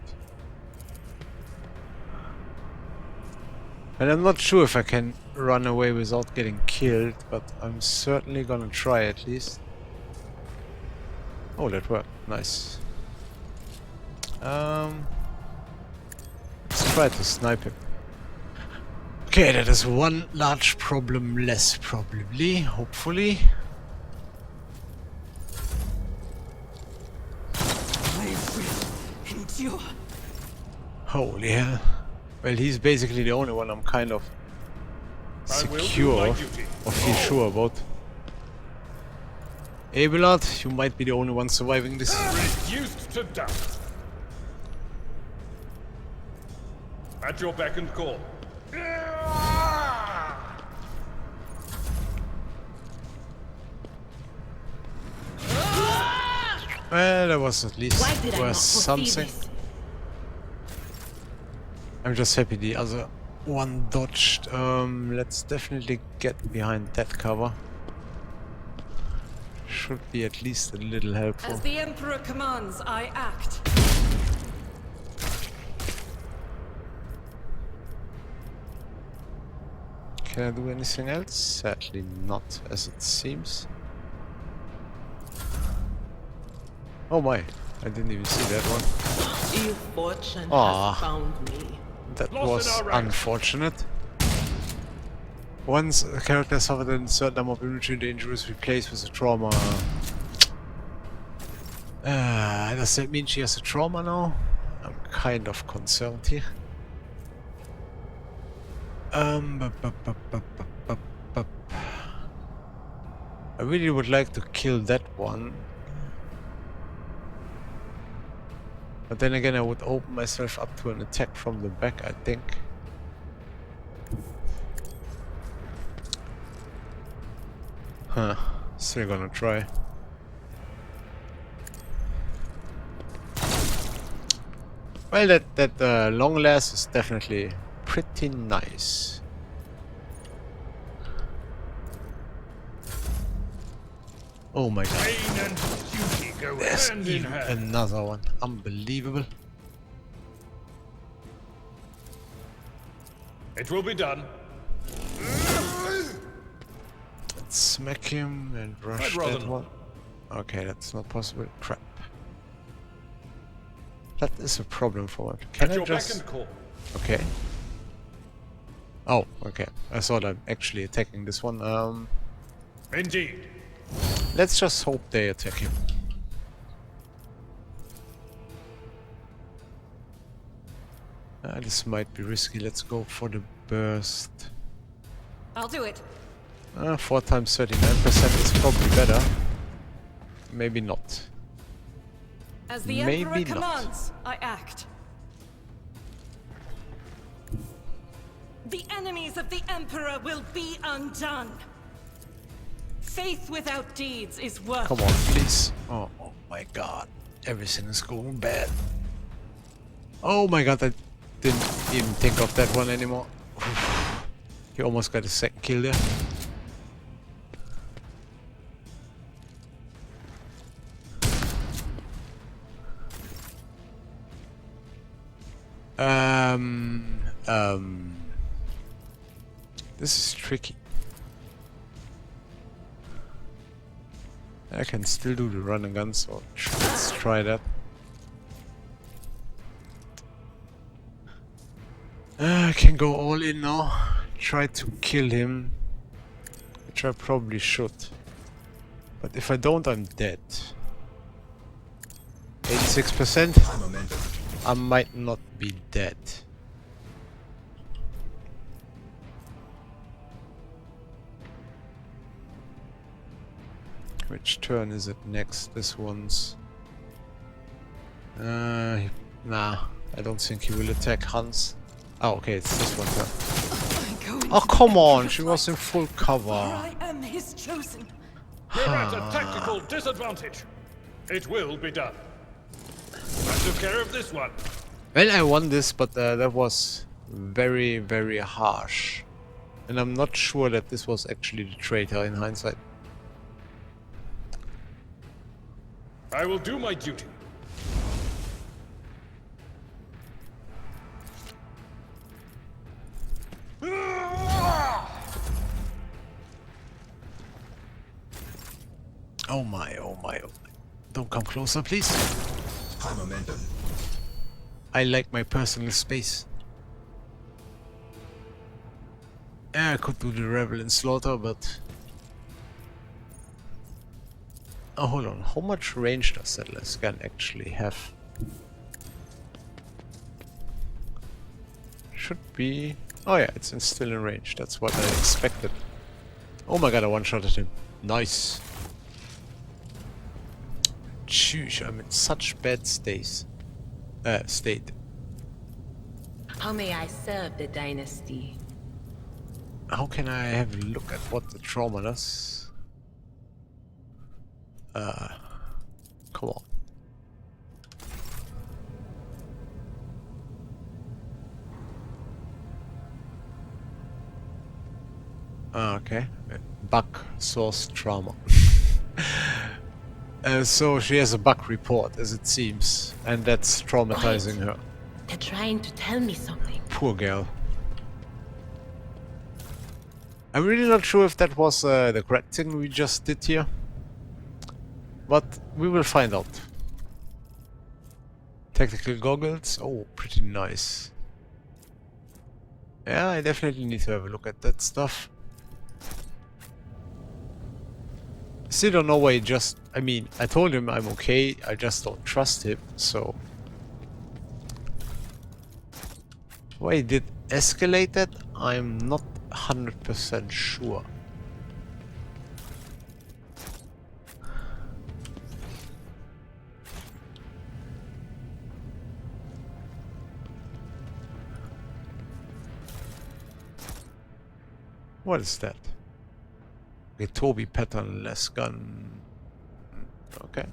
And I'm not sure if I can run away without getting killed, but I'm certainly gonna try at least. Oh, that worked. Nice. Let's try to snipe him. Okay, that is one large problem less, probably. Hopefully. I will endure. Holy hell. Well, he's basically the only one I'm kind of secure or feel sure about. Abelard, you might be the only one surviving this. Reduced to dust. At your beck and call. Well, there was at least Why did I not was foresee something. this? I'm just happy the other one dodged. Let's definitely get behind that cover. Should be at least a little helpful. As the Emperor commands, I act. Can I do anything else? Sadly not, as it seems. Oh my, I didn't even see that one. Ill fortune Aw. has found me. That Lost in was our ranks. unfortunate. Once a character suffered a certain number of injury, the injury is replaced with a trauma. Does that mean she has a trauma now? I'm kind of concerned here. I really would like to kill that one. But then again, I would open myself up to an attack from the back, I think. Huh. Still gonna try. Well, that long last is definitely pretty nice. Oh my god. Pain and duty go There's hand in even hand. another one. Unbelievable. It will be done. Let's smack him and rush I'd rather that not. one. Okay, that's not possible. Crap. That is a problem for it. Can At I your beck just... and call. Okay. Oh, okay. I thought I'm actually attacking this one. Indeed. Let's just hope they attack him. This might be risky. Let's go for the burst. I'll do it. 4 times 39% is probably better. Maybe not. As the Maybe Emperor not. commands, I act. The enemies of the Emperor will be undone. Faith without deeds is worthless. Come on, please. Oh my god. Everything is going bad. Oh my god, I didn't even think of that one anymore. He almost got a second kill there. This is tricky. I can still do the run and gun, so let's try that. I can go all in now. Try to kill him, which I probably should. But if I don't, I'm dead. 86%. High momentum. I might not be dead. Which turn is it next? This one's... nah, I don't think he will attack Hans. Oh, okay, it's this one turn. Oh, come on, she was in full cover. I am his chosen. We're at a tactical disadvantage. It will be done. I took care of this one. Well, I won this, but that was very, very harsh. And I'm not sure that this was actually the traitor in hindsight. I will do my duty. Oh my, oh my, oh my. Don't come closer, please. High momentum. I like my personal space. I could do the Rebel and Slaughter, but... Oh, hold on. How much range does that last gun actually have? Should be... Oh yeah, it's still in range. That's what I expected. Oh my god, I one-shotted him. Nice. Sheesh, I'm in such bad state. How may I serve the dynasty? How can I have a look at what the trauma does? Come on. Okay. Bug source trauma. So she has a bug report, as it seems, and that's traumatizing her. They're trying to tell me something. Poor girl. I'm really not sure if that was the correct thing we just did here. But we will find out. Tactical goggles. Oh, pretty nice. Yeah, I definitely need to have a look at that stuff. Still don't know why he just... I mean, I told him I'm okay, I just don't trust him, so... Why he did escalate that, I'm not 100% sure. What is that? Okay, Toby pattern, less gun. Okay.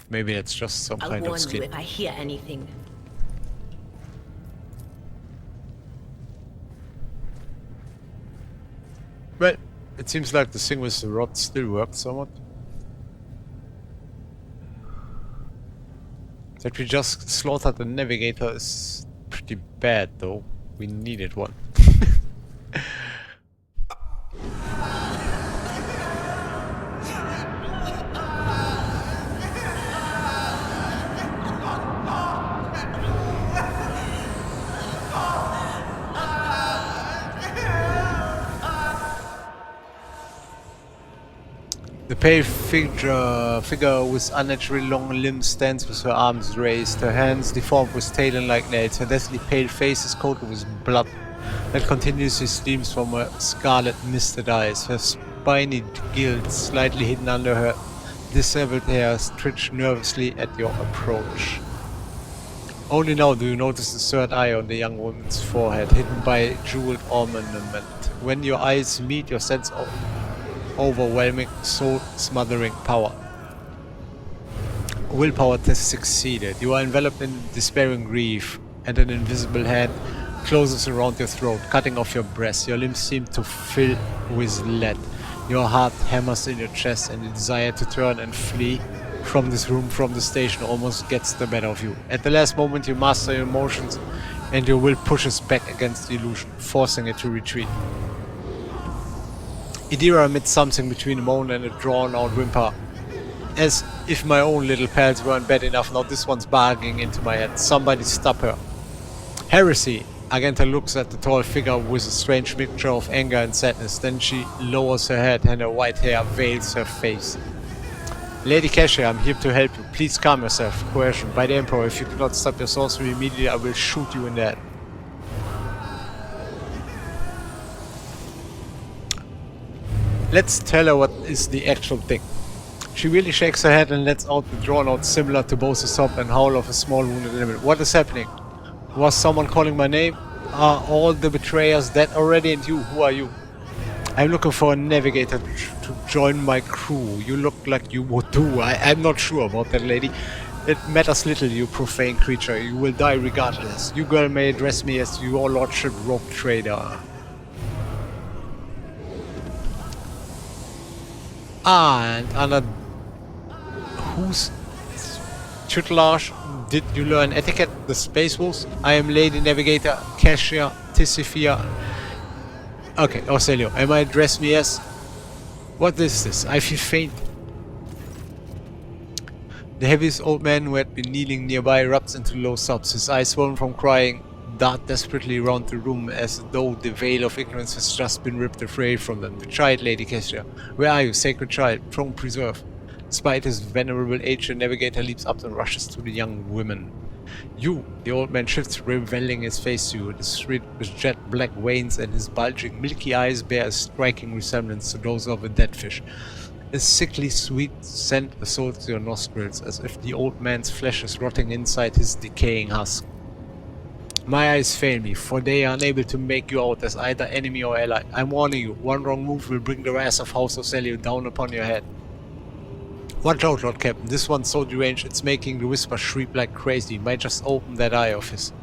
Maybe it's just some I'll kind of warn you skin. if I hear anything. Well, it seems like the thing with the rod still worked somewhat. That we just slaughtered the navigator is pretty bad though. We needed one. The pale figure with unnaturally long limbs stands with her arms raised, her hands deformed with talon-like nails, her deathly pale face is coated with blood that continuously streams from her scarlet misted eyes. Her spiny gills, slightly hidden under her disheveled hair, twitch nervously at your approach. Only now do you notice the third eye on the young woman's forehead, hidden by jeweled ornament. When your eyes meet, your sense of overwhelming, soul-smothering power. Willpower test succeeded. You are enveloped in despairing grief, and an invisible hand closes around your throat, cutting off your breath. Your limbs seem to fill with lead. Your heart hammers in your chest, and the desire to turn and flee from this room, from the station, almost gets the better of you. At the last moment, you master your emotions, and your will pushes back against the illusion, forcing it to retreat. Idira emits something between a moan and a drawn-out whimper. As if my own little pals weren't bad enough, now this one's barging into my head. Somebody stop her. Heresy! Agenta looks at the tall figure with a strange mixture of anger and sadness. Then she lowers her head and her white hair veils her face. Lady Cassia, I'm here to help you. Please calm yourself. Coercion. By the Emperor, if you do not stop your sorcery immediately, I will shoot you in the head. Let's tell her what is the actual thing. She really shakes her head and lets out the drawn-out similar to both the sob and howl of a small wounded animal. What is happening? Was someone calling my name? Are all the betrayers dead already, and you? Who are you? I'm looking for a navigator to join my crew. You look like you would do. I'm not sure about that, lady. It matters little, you profane creature. You will die regardless. You girl may address me as your lordship Rogue Trader. And under whose tutelage did you learn etiquette? The Space Wolves? I am Lady Navigator Cassia Tissifia. Okay, Orselio. Am I address me as? What is this? I feel faint. The heaviest old man who had been kneeling nearby erupts into low sobs, his eyes swollen from crying, dart desperately around the room as though the veil of ignorance has just been ripped away from them. The child, Lady Cassia. Where are you, sacred child? Throne preserve. Despite his venerable age, the navigator leaps up and rushes to the young woman. You! The old man shifts, revealing his face to you. The street with jet black veins and his bulging, milky eyes bear a striking resemblance to those of a dead fish. A sickly sweet scent assaults your nostrils, as if the old man's flesh is rotting inside his decaying husk. My eyes fail me, for they are unable to make you out as either enemy or ally. I'm warning you, one wrong move will bring the wrath of House Orselio down upon your head. Watch out, Lord Captain, this one's so deranged it's making the whisper shriek like crazy. Might just open that eye of his.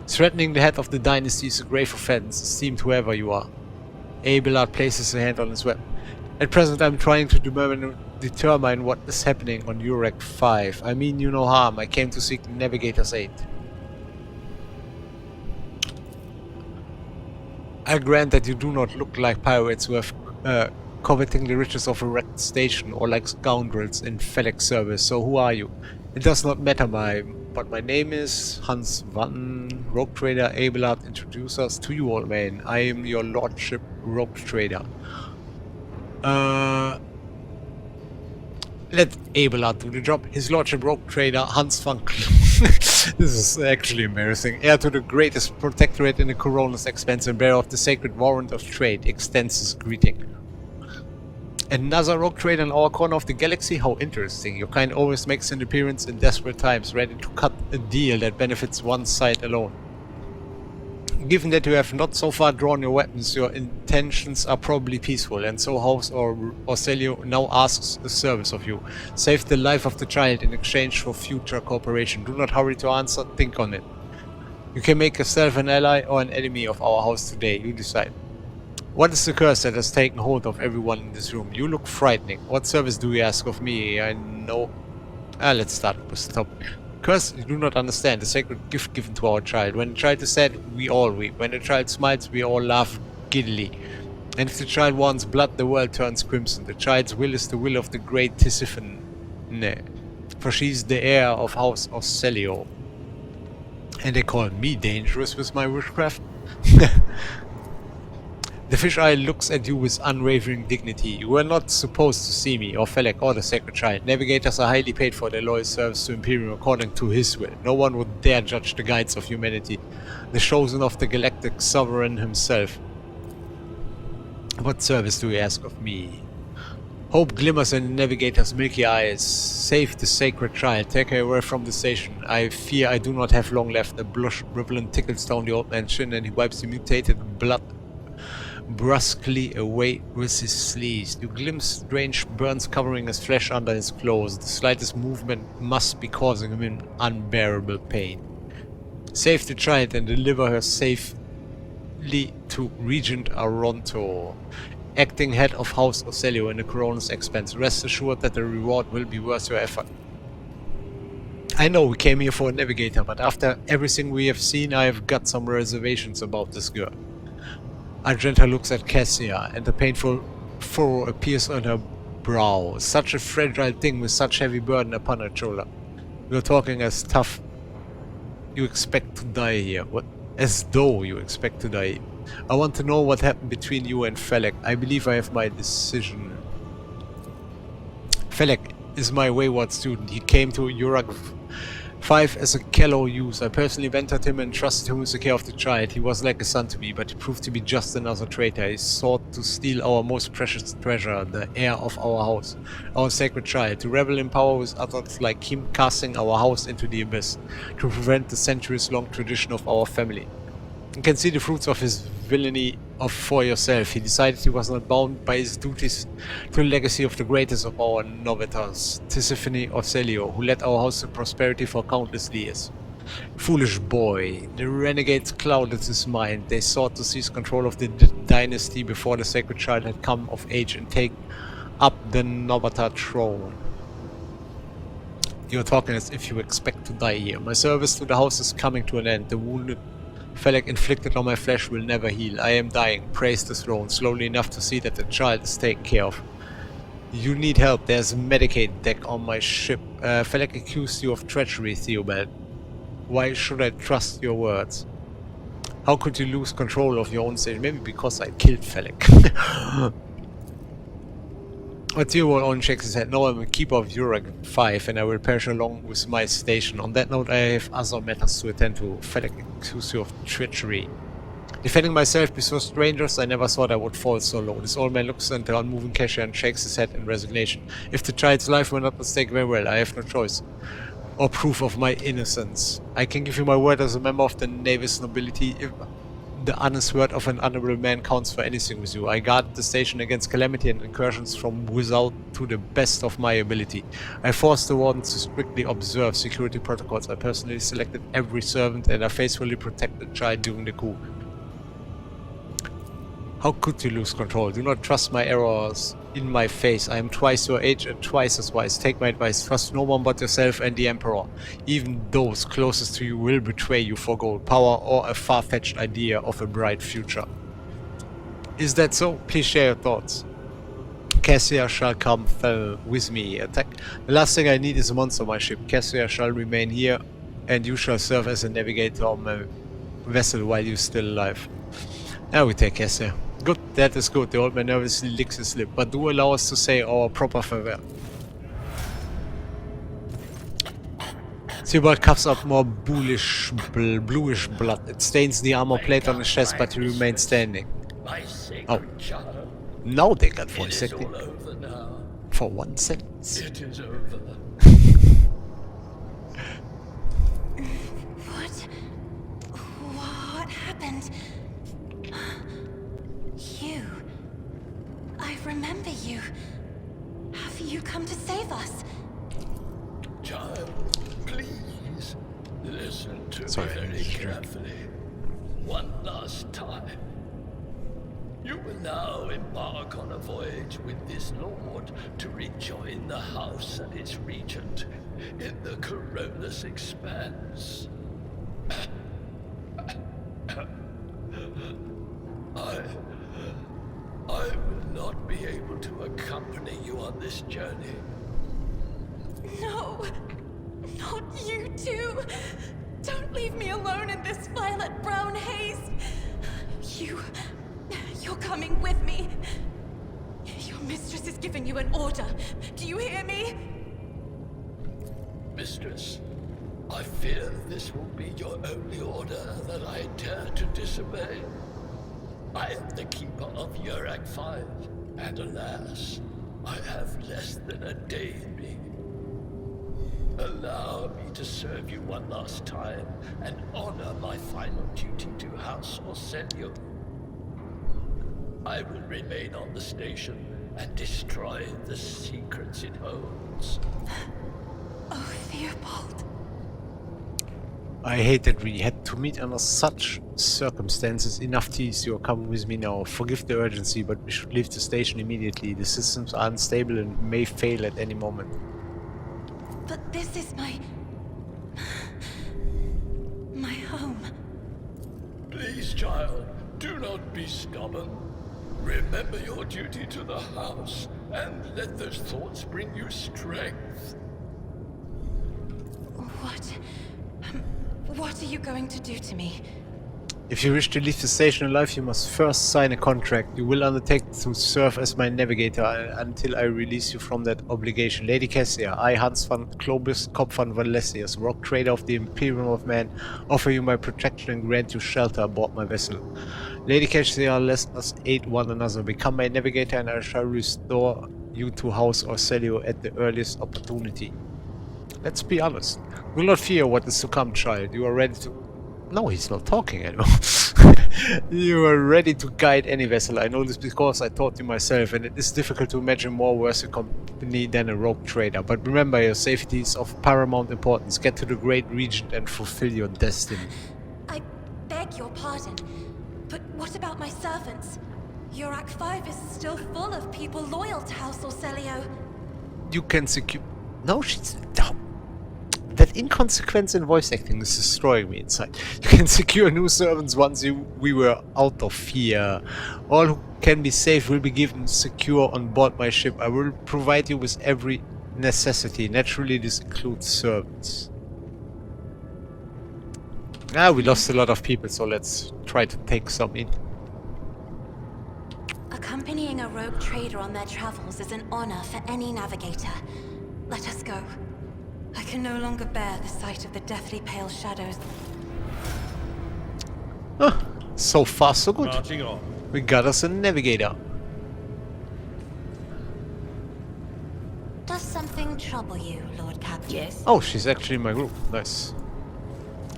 Threatening the head of the dynasty is a grave offense, esteemed whoever you are. Abelard places a hand on his weapon. At present I'm trying to determine what is happening on Eurac V. I mean you no harm, I came to seek the Navigator's aid. I grant that you do not look like pirates who have coveting the riches of a wrecked station, or like scoundrels in FedEx service, so who are you? It does not matter, but my name is Hans Van, Rogue Trader. Abelard introduce us to you, old man. I am your lordship Rogue Trader. Let Abelard do the job. His lordship Rogue Trader, Hans Van This is actually embarrassing. Heir to the greatest protectorate in the Corona's expense and bearer of the sacred warrant of trade, extends his greeting. Another rogue trader in our corner of the galaxy? How interesting. Your kind always makes an appearance in desperate times, ready to cut a deal that benefits one side alone. Given that you have not so far drawn your weapons, your intentions are probably peaceful, and so House Orcelio now asks a service of you. Save the life of the child in exchange for future cooperation. Do not hurry to answer, think on it. You can make yourself an ally or an enemy of our house today, you decide. What is the curse that has taken hold of everyone in this room? You look frightening. What service do you ask of me? I know... let's start with the top. Curse, you do not understand. The sacred gift given to our child. When the child is sad, we all weep. When the child smiles, we all laugh giddily. And if the child wants blood, the world turns crimson. The child's will is the will of the great Tisiphone. For she is the heir of House Orcelio. And they call me dangerous with my witchcraft? The fish-eye looks at you with unwavering dignity. You were not supposed to see me, or Felek, or the Sacred Child. Navigators are highly paid for their loyal service to Imperium according to his will. No one would dare judge the guides of humanity, the chosen of the galactic sovereign himself. What service do you ask of me? Hope glimmers in the navigator's milky eyes. Save the Sacred Child. Take her away from the station. I fear I do not have long left. A blush rippling tickles down the old man's chin, and he wipes the mutated blood brusquely away with his sleeves. You glimpse strange burns covering his flesh under his clothes. The slightest movement must be causing him an unbearable pain. Save the child and deliver her safely to Regent Aronto, acting head of House Orcelio in the Corona's expense. Rest assured that the reward will be worth your effort. I know we came here for a navigator, but after everything we have seen, I have got some reservations about this girl. Argenta looks at Cassia, and a painful furrow appears on her brow. Such a fragile thing with such heavy burden upon her shoulder. You're talking as tough. You expect to die here. What? As though you expect to die. I want to know what happened between you and Felek. I believe I have my decision. Felek is my wayward student. He came to Eurac V as a callow youth. I personally mentored him and trusted him with the care of the child. He was like a son to me, but he proved to be just another traitor. He sought to steal our most precious treasure, the heir of our house, our sacred child, to revel in power with others like him, casting our house into the abyss, to prevent the centuries-long tradition of our family. You can see the fruits of his villainy for yourself. He decided he was not bound by his duties to the legacy of the greatest of our novators, Tisiphone Orcelio, who led our house to prosperity for countless years. Foolish boy. The renegades clouded his mind. They sought to seize control of the dynasty before the sacred child had come of age and take up the Novatar throne. You're talking as if you expect to die here. My service to the house is coming to an end. The wounded Felek inflicted on my flesh will never heal. I am dying. Praise the throne. Slowly enough to see that the child is taken care of. You need help. There's a Medicaid deck on my ship. Felek accused you of treachery, Theobald. Why should I trust your words? How could you lose control of your own station? Maybe because I killed Felek. Theobald only shakes his head. No, I'm a keeper of Eurac V, and I will perish along with my station. On that note, I have other matters to attend to. Felek accused you of treachery. Defending myself before strangers, I never thought I would fall so low. This old man looks at the unmoving cashier and shakes his head in resignation. If the child's life were not at stake, very well, I have no choice. Or proof of my innocence. I can give you my word as a member of the Navis nobility. If the honest word of an honorable man counts for anything with you. I guard the station against calamity and incursions from without to the best of my ability. I forced the wardens to strictly observe security protocols. I personally selected every servant and I faithfully protected the child during the coup. How could you lose control? Do not trust my errors in my face. I am twice your age and twice as wise. Take my advice. Trust no one but yourself and the Emperor. Even those closest to you will betray you for gold, power, or a far-fetched idea of a bright future. Is that so? Please share your thoughts. Cassia shall come with me. Attack. The last thing I need is a monster on my ship. Cassia shall remain here, and you shall serve as a navigator on my vessel while you're still alive. Now we take Cassia. Good, that is good. The old man nervously licks his lip, but do allow us to say our proper farewell. Theobald coughs up more bluish blood. It stains the armor plate on his chest, but he remains standing. Oh. Now they got voice acting. For 1 sentence. It is over. What happened? You. I remember you. Have you come to save us? Child, please listen to Sorry, me very carefully. One last time. You will now embark on a voyage with this lord to rejoin the house and its regent in the Corollas Expanse. I will not be able to accompany you on this journey. No! Not you too! Don't leave me alone in this violet-brown haze! You're coming with me! Your mistress is giving you an order. Do you hear me? Mistress, I fear this will be your only order that I dare to disobey. I am the keeper of Eurac V, and alas, I have less than a day in me. Allow me to serve you one last time and honor my final duty to House Orselio. I will remain on the station and destroy the secrets it holds. Oh, Theobald. I hate that we had to meet under such circumstances. Enough tease, you are coming with me now. Forgive the urgency, but we should leave the station immediately. The systems are unstable and may fail at any moment. But this is my home. Please, child, do not be stubborn. Remember your duty to the house, and let those thoughts bring you strength. What are you going to do to me? If you wish to leave the station alive, you must first sign a contract. You will undertake to serve as my navigator until I release you from that obligation. Lady Cassia, I, Hans van Clovis, Kopf van Valesius, Rogue Trader of the Imperium of Man, offer you my protection and grant you shelter aboard my vessel. Lady Cassia, let us aid one another. Become my navigator and I shall restore you to House Orselio at the earliest opportunity. Let's be honest. Do not fear what is to come, child. You are ready to... No, he's not talking anymore. You are ready to guide any vessel. I know this because I taught you myself, and it is difficult to imagine more worthy company than a rogue trader. But remember, your safety is of paramount importance. Get to the great regent and fulfill your destiny. I beg your pardon, but what about my servants? Eurac V is still full of people loyal to House Orselio. You can secure... No, she's... No. That inconsequence in voice acting is destroying me inside. You can secure new servants once we were out of here. All who can be safe will be given secure on board my ship. I will provide you with every necessity. Naturally, this includes servants. We lost a lot of people, so let's try to take some in. Accompanying a rogue trader on their travels is an honor for any navigator. Let us go. I can no longer bear the sight of the deathly pale shadows. So far, so good. Marching on. We got us a navigator. Does something trouble you, Lord Captain? Yes. Oh, she's actually in my group. Nice.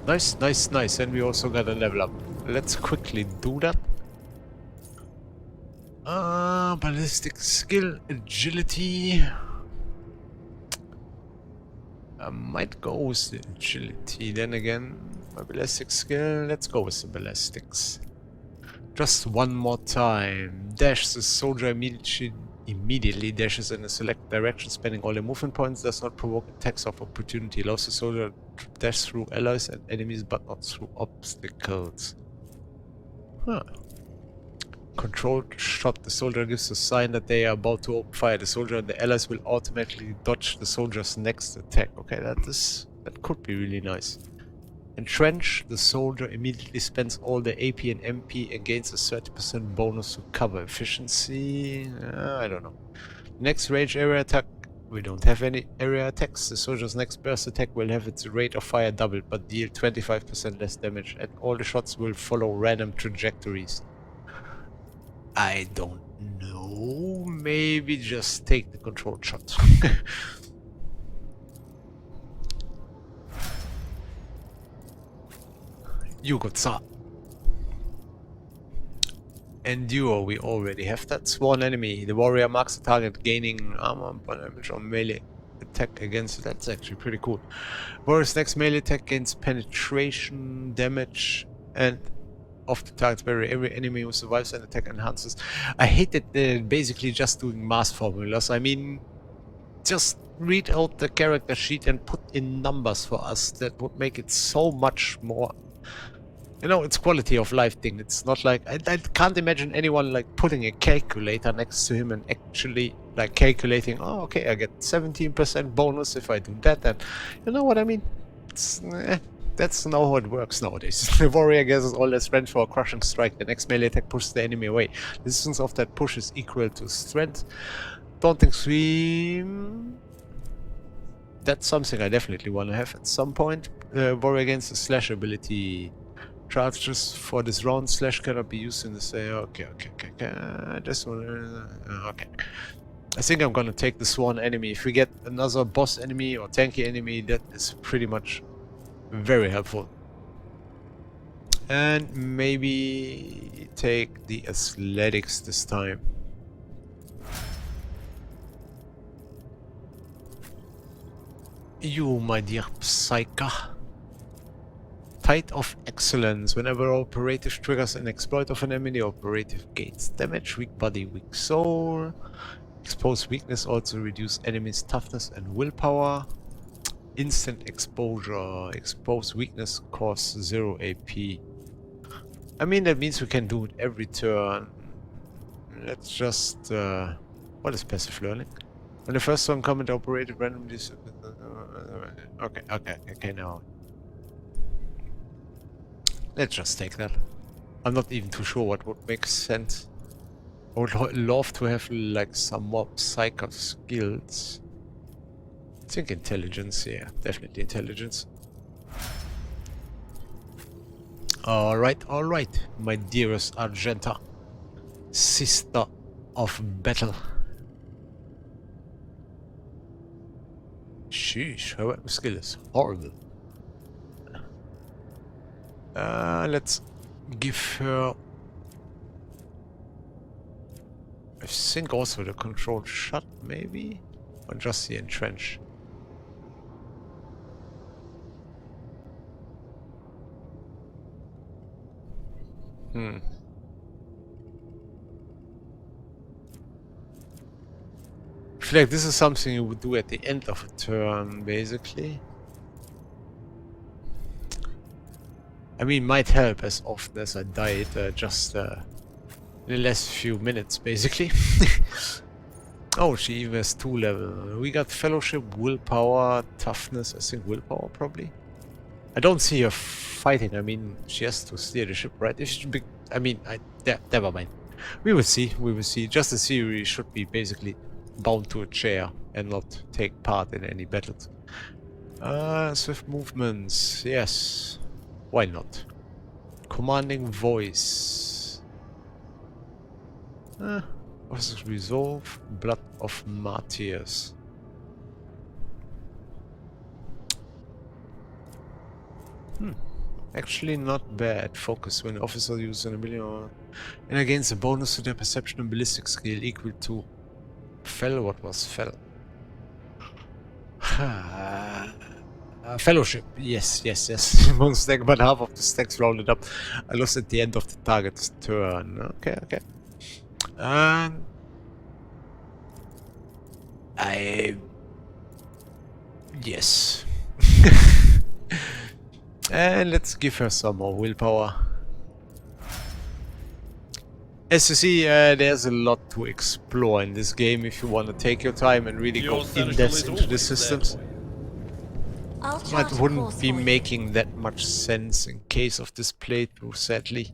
Nice, nice, nice. And we also got a level up. Let's quickly do that. Ballistic skill, agility. I might go with the agility. Then again, my ballistic skill. Let's go with the ballistics. Just one more time. Dash. The soldier immediately dashes in a select direction, spending all their movement points. Does not provoke attacks of opportunity. Allows the soldier to dash through allies and enemies, but not through obstacles. Huh. Controlled shot. The soldier gives a sign that they are about to open fire. The soldier and the allies will automatically dodge the soldier's next attack. Okay, that could be really nice. Entrench. The soldier immediately spends all the AP and MP and gains a 30% bonus to cover efficiency. I don't know. Next range area attack. We don't have any area attacks. The soldier's next burst attack will have its rate of fire doubled, but deal 25% less damage, and all the shots will follow random trajectories. I don't know. Maybe just take the controlled shot. You got Tsar. Endure, we already have that. Sworn enemy. The warrior marks the target, gaining armor damage on melee attack against it. That's actually pretty cool. Warrior's next melee attack gains penetration damage and of the target's barrier. Every enemy who survives an attack enhances. I hate that they're basically just doing mass formulas. I mean, just read out the character sheet and put in numbers for us. That would make it so much more. You know, it's quality of life thing. It's not like I can't imagine anyone like putting a calculator next to him and actually like calculating. Oh, okay, I get 17% bonus if I do that. And you know what I mean? That's not how it works nowadays. The warrior gathers all their strength for a crushing strike. The next melee attack pushes the enemy away. The distance of that push is equal to strength. Daunting Scream. That's something I definitely want to have at some point. Warrior gains the slash ability. Charges for this round. Slash cannot be used in this area. Okay. This one. Okay. I think I'm gonna take the Sworn enemy. If we get another boss enemy or tanky enemy, that is pretty much very helpful. And maybe take the athletics this time. You, my dear Psycha. Tide of Excellence. Whenever operative triggers an exploit of an enemy, operative gains damage. Weak body, weak soul. Exposed weakness also reduce enemies' toughness and willpower. Instant exposure. Exposed weakness costs 0 AP. I mean, that means we can do it every turn. Let's just... what is passive learning? When the first one comment operated randomly... Okay, now. Let's just take that. I'm not even too sure what would make sense. I would love to have like some more psycho skills. I think intelligence, yeah, definitely intelligence. Alright, my dearest Argenta. Sister of battle. Sheesh, her weapon skill is horrible. Let's give her... I think also the controlled shot, maybe? Or just the entrench? I feel like this is something you would do at the end of a turn, basically. I mean, might help as often as I died, just in the last few minutes, basically. Oh, she even has 2 level. We got Fellowship, Willpower, Toughness. I think Willpower, probably. I don't see her fighting. I mean, she has to steer the ship, right? If she be, I mean, never mind. We will see. Just the theory should be basically bound to a chair and not take part in any battles. Swift movements. Yes. Why not? Commanding voice. Officer's Resolve. Blood of Martyrs. Actually not bad. Focus. When officer uses an ability and against a bonus to their perception and ballistic skill equal to Fell. What was Fell? Fellowship. Yes. One stack, but half of the stacks rounded up. I lost at the end of the target's turn. Okay. And yes. And let's give her some more willpower. As you see, there's a lot to explore in this game if you want to take your time and really go in depth into the systems. I'll But chart a wouldn't course be for you. making that much sense in case of this playthrough, sadly.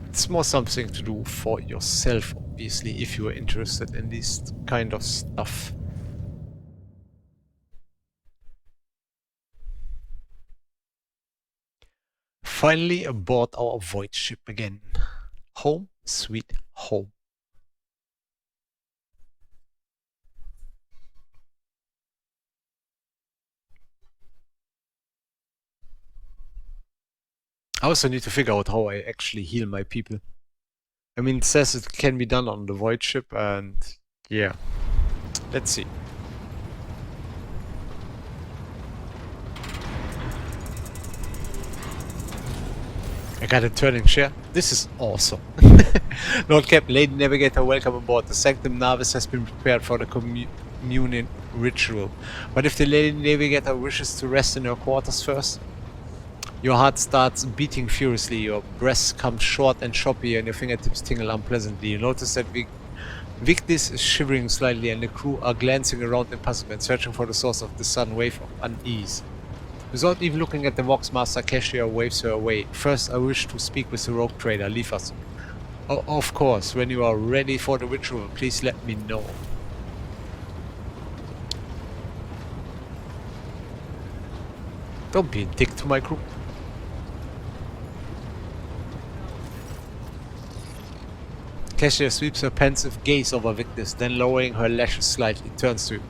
It's more something to do for yourself, obviously, if you are interested in this kind of stuff. Finally aboard our void ship again. Home, sweet home. I also need to figure out how I actually heal my people. I mean, it says it can be done on the void ship, and yeah. Let's see. I got a turning chair. This is awesome. Lord Captain, Lady Navigator, welcome aboard. The Sanctum Navis has been prepared for the communion ritual. But if the Lady Navigator wishes to rest in her quarters first? Your heart starts beating furiously, your breath comes short and choppy, and your fingertips tingle unpleasantly. You notice that Victis is shivering slightly, and the crew are glancing around in puzzlement, searching for the source of the sudden wave of unease. Without even looking at the Voxmaster, Cashier waves her away. First, I wish to speak with the Rogue Trader. Leave us. Oh, of course, when you are ready for the ritual, please let me know. Don't be a dick to my crew. Cashier sweeps her pensive gaze over Victus, then lowering her lashes slightly, turns to you.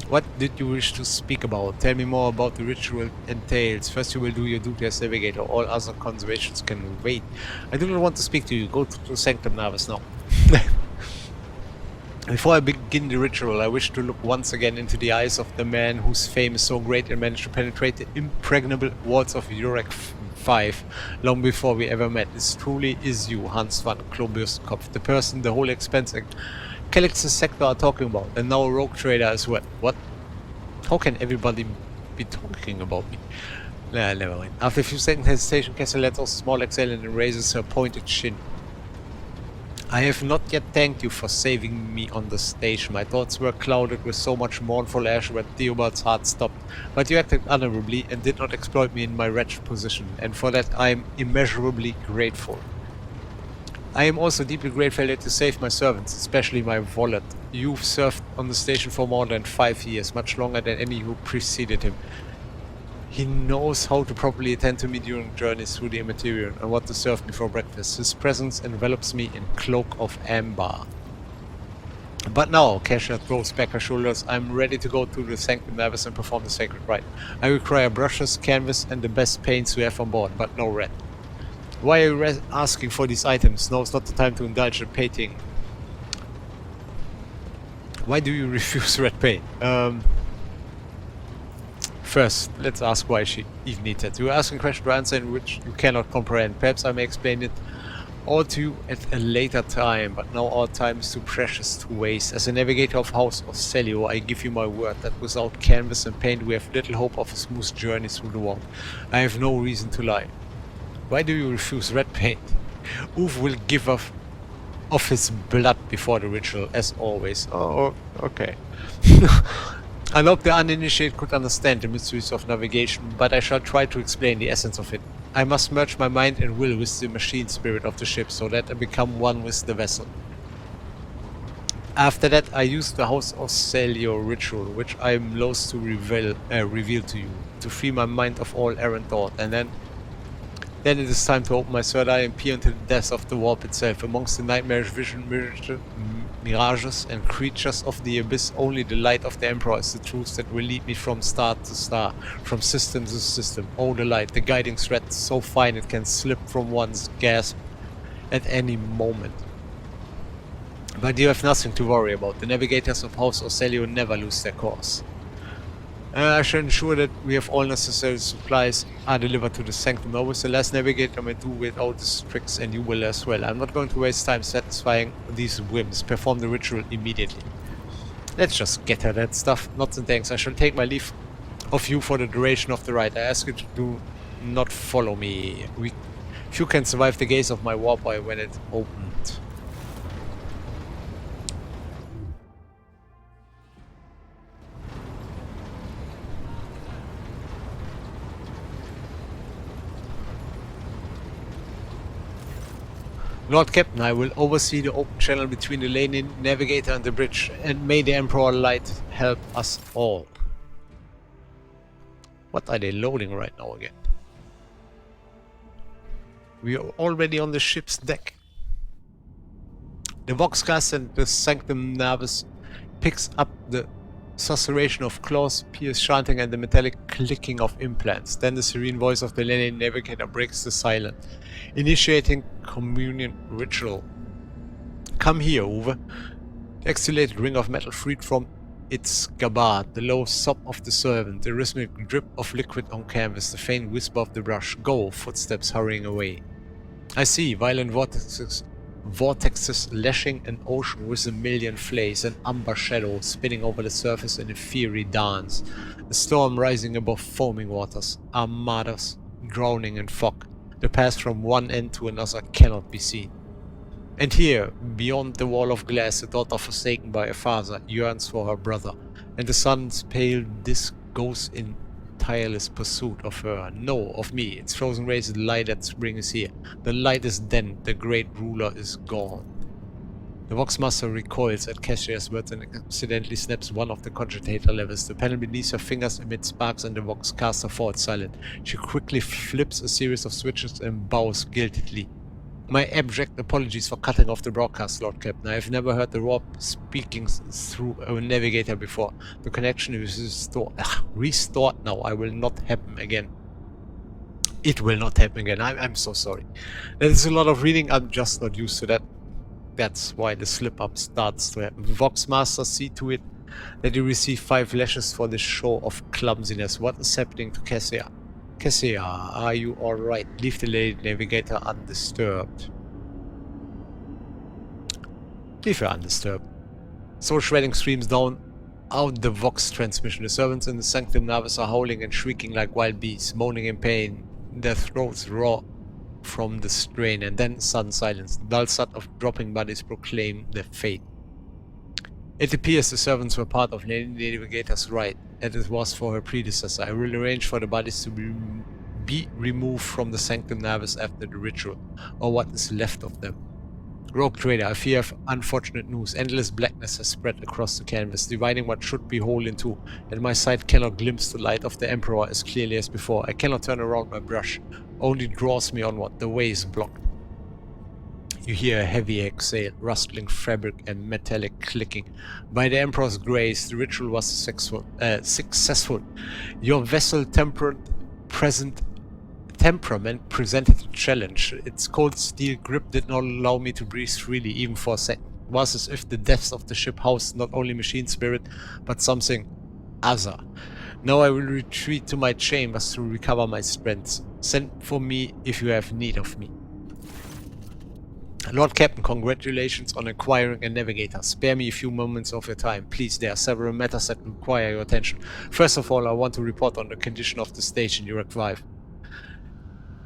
What did you wish to speak about? Tell me more about the ritual entails. First you will do your duty as navigator. All other conservations can wait. I do not want to speak to you. Go to the Sanctum Navis now. Before I begin the ritual, I wish to look once again into the eyes of the man whose fame is so great and managed to penetrate the impregnable walls of Eurac V long before we ever met. This truly is you, Hans van Klobuskopf, the person the whole expense and Calix's sector are talking about, and now a Rogue Trader as well. What? How can everybody be talking about me? Nah, never mind. After a few seconds hesitation, Cassie lets off a small exhale and raises her pointed chin. I have not yet thanked you for saving me on the station. My thoughts were clouded with so much mournful ash when Theobald's heart stopped. But you acted honorably and did not exploit me in my wretched position, and for that I am immeasurably grateful. I am also deeply grateful that you saved my servants, especially my valet. You've served on the station for more than 5 years, much longer than any who preceded him. He knows how to properly attend to me during journeys through the immaterial and what to serve me for breakfast. His presence envelops me in cloak of amber. But now, Kesha throws back her shoulders. I'm ready to go to the Sanctum Navis and perform the sacred rite. I require brushes, canvas, and the best paints we have on board, but no red. Why are you asking for these items? Now is not the time to indulge in painting. Why do you refuse red paint? First, let's ask why she even needs it. You are asking a question to answer in which you cannot comprehend. Perhaps I may explain it all to you at a later time, but now our time is too precious to waste. As a navigator of House of Celio, I give you my word that without canvas and paint we have little hope of a smooth journey through the world. I have no reason to lie. Why do you refuse red paint? Uwe will give of his blood before the ritual, as always. Oh, okay. I hope the uninitiated could understand the mysteries of navigation, but I shall try to explain the essence of it. I must merge my mind and will with the machine spirit of the ship, so that I become one with the vessel. After that, I use the House of Celio ritual, which I am loath to reveal to you, to free my mind of all errant thought, and then it is time to open my third eye and peer into the depths of the warp itself. Amongst the nightmarish mirages and creatures of the abyss, only the light of the Emperor is the truth that will lead me from star to star, from system to system. Oh, the light, the guiding thread so fine it can slip from one's grasp at any moment. But you have nothing to worry about. The navigators of House of Celio never lose their course. I shall ensure that we have all necessary supplies are delivered to the Sanctum Navis. The last navigator may do without his tricks, and you will as well. I'm not going to waste time satisfying these whims. Perform the ritual immediately. Let's just get her that stuff. Nots and thanks. I shall take my leave of you for the duration of the ride. I ask you to do not follow me. If you can survive the gaze of my warp eye when it opens, Lord Captain, I will oversee the open channel between the lane navigator and the bridge, and may the Emperor Light help us all. What are they loading right now again? We are already on the ship's deck. The Voxcast and the Sanctum Navis picks up the susurration of claws, pierced chanting, and the metallic clicking of implants. Then the serene voice of the lane navigator breaks the silence, initiating communion ritual. Come here, Uwe. The exhalated ring of metal freed from its scabbard, the low sob of the servant, the rhythmic drip of liquid on canvas, the faint whisper of the brush. Go, footsteps hurrying away. I see violent vortexes lashing an ocean with a million flays, an amber shadow spinning over the surface in a fiery dance, a storm rising above foaming waters, armadas drowning in fog. The path from one end to another cannot be seen. And here, beyond the wall of glass, a daughter forsaken by a father yearns for her brother, and the sun's pale disk goes in tireless pursuit of her. No, of me. Its frozen rays, the light that spring is here. The light is then, the great ruler is gone. The Voxmaster recoils at Cassia's words and accidentally snaps one of the cogitator levers. The panel beneath her fingers emits sparks and the Voxcaster falls silent. She quickly flips a series of switches and bows guiltily. My abject apologies for cutting off the broadcast, Lord Captain. I have never heard the warp speaking through a navigator before. The connection is restored now. I will not happen again. It will not happen again. I'm so sorry. There is a lot of reading. I'm just not used to that. That's why the slip-up starts to happen. Voxmaster, see to it that you receive 5 lashes for this show of clumsiness. What is happening to Cassia? Cassia, are you alright? Leave the lady navigator undisturbed. Leave her undisturbed. Soul shredding streams down out the Vox transmission. The servants in the Sanctum Navis are howling and shrieking like wild beasts, moaning in pain. Their throats raw from the strain, and then sudden silence. The dull thud of dropping bodies proclaim their fate. It appears the servants were part of Lady Navigator's rite, as it was for her predecessor. I will arrange for the bodies to be removed from the Sanctum Navis after the ritual, or what is left of them. Rogue Trader, I fear unfortunate news. Endless blackness has spread across the canvas, dividing what should be whole in two, and my sight cannot glimpse the light of the Emperor as clearly as before. I cannot turn around my brush, only draws me onward. The way is blocked. You hear a heavy exhale, rustling fabric and metallic clicking. By the Emperor's grace, the ritual was successful. Your vessel temperament presented a challenge. Its cold steel grip did not allow me to breathe freely, even for a second. It was as if the depths of the ship housed not only machine spirit, but something other. Now I will retreat to my chambers to recover my strength. Send for me if you have need of me. Lord Captain, congratulations on acquiring a navigator. Spare me a few moments of your time. Please, there are several matters that require your attention. First of all, I want to report on the condition of the station, Eurac V.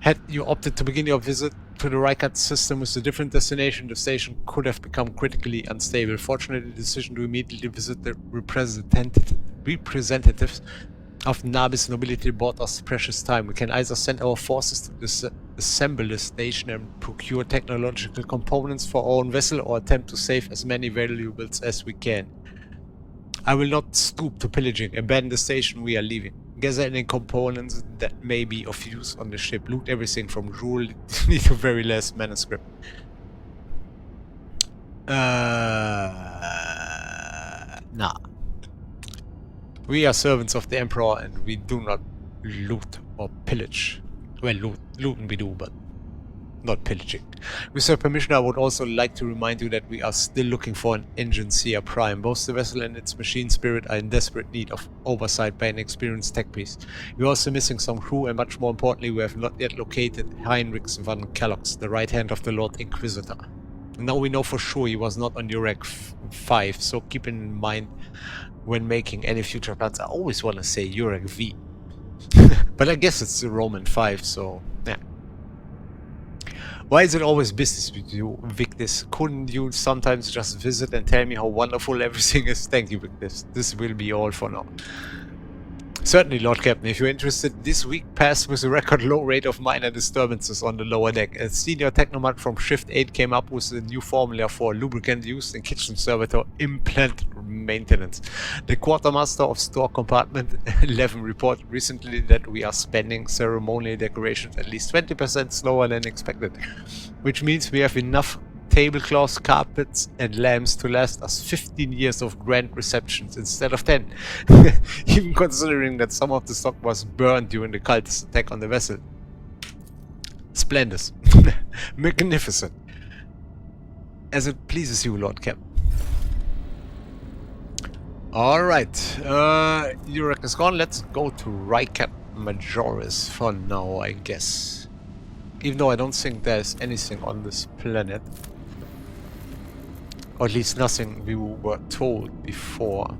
Had you opted to begin your visit to the Rykard system with a different destination, the station could have become critically unstable. Fortunately, the decision to immediately visit the representatives of the Nabis nobility bought us precious time. We can either send our forces to disassemble the station and procure technological components for our own vessel, or attempt to save as many valuables as we can. I will not stoop to pillaging. Abandon the station, we are leaving. Gather any components that may be of use on the ship. Loot everything from jewelry to very last manuscript. Nah. We are servants of the Emperor and we do not loot or pillage. Well, looting we do, but not pillaging. With your permission, I would also like to remind you that we are still looking for an Engine Seer Prime. Both the vessel and its machine spirit are in desperate need of oversight by an experienced tech priest. We are also missing some crew, and much more importantly, we have not yet located Heinrichs von Kellogg's, the right hand of the Lord Inquisitor. Now we know for sure he was not on Eurac V, so keep in mind when making any future plans. I always want to say Eurac V. But I guess it's the Roman 5, so yeah. Why is it always business with you, Victus? Couldn't you sometimes just visit and tell me how wonderful everything is? Thank you, Victus. This will be all for now. Certainly, Lord Captain, if you're interested, this week passed with a record low rate of minor disturbances on the lower deck. A senior technomat from Shift 8 came up with a new formula for lubricant used in kitchen servitor implant maintenance. The quartermaster of store compartment 11 reported recently that we are spending ceremonial decorations at least 20% slower than expected, which means we have enough tablecloths, carpets and lamps to last us 15 years of grand receptions instead of 10. Even considering that some of the stock was burned during the cultist attack on the vessel. Splendid. Magnificent. As it pleases you, Lord Cap. Alright, Eurac is gone. Let's go to Rycat Majoris for now, I guess. Even though I don't think there's anything on this planet. Or at least nothing we were told before.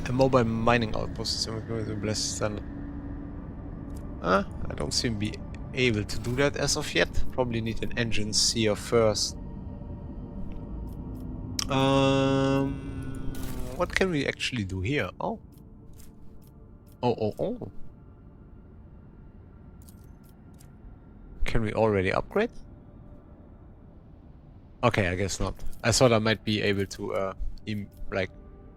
A mobile mining outpost is blessed. I don't seem to be able to do that as of yet. Probably need an engine seer first. What can we actually do here? Oh. Oh. Can we already upgrade? Okay, I guess not. I thought I might be able to like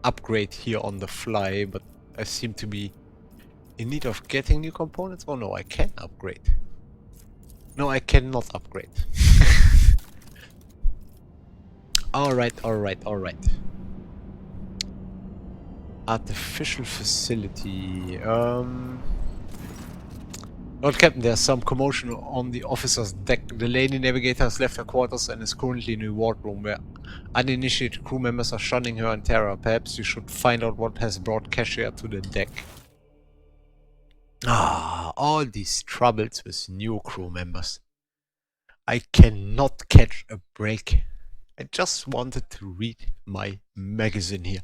upgrade here on the fly, but I seem to be in need of getting new components. Oh no, I can upgrade. No, I cannot upgrade. Alright. Artificial facility. Lord Captain, there's some commotion on the officer's deck. The lady navigator has left her quarters and is currently in the wardroom where uninitiated crew members are shunning her in terror. Perhaps you should find out what has brought Cashier to the deck. All these troubles with new crew members. I cannot catch a break. I just wanted to read my magazine here.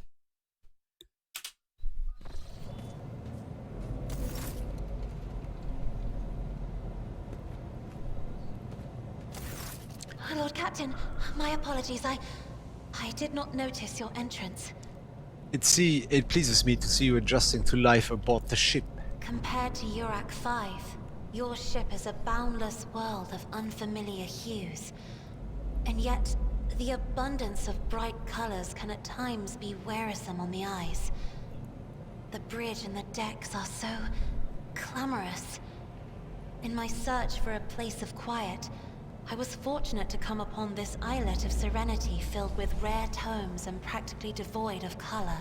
Lord Captain, my apologies. I did not notice your entrance. It pleases me to see you adjusting to life aboard the ship. Compared to Eurac V, your ship is a boundless world of unfamiliar hues. And yet, the abundance of bright colors can at times be wearisome on the eyes. The bridge and the decks are so clamorous. In my search for a place of quiet, I was fortunate to come upon this islet of serenity filled with rare tomes and practically devoid of color.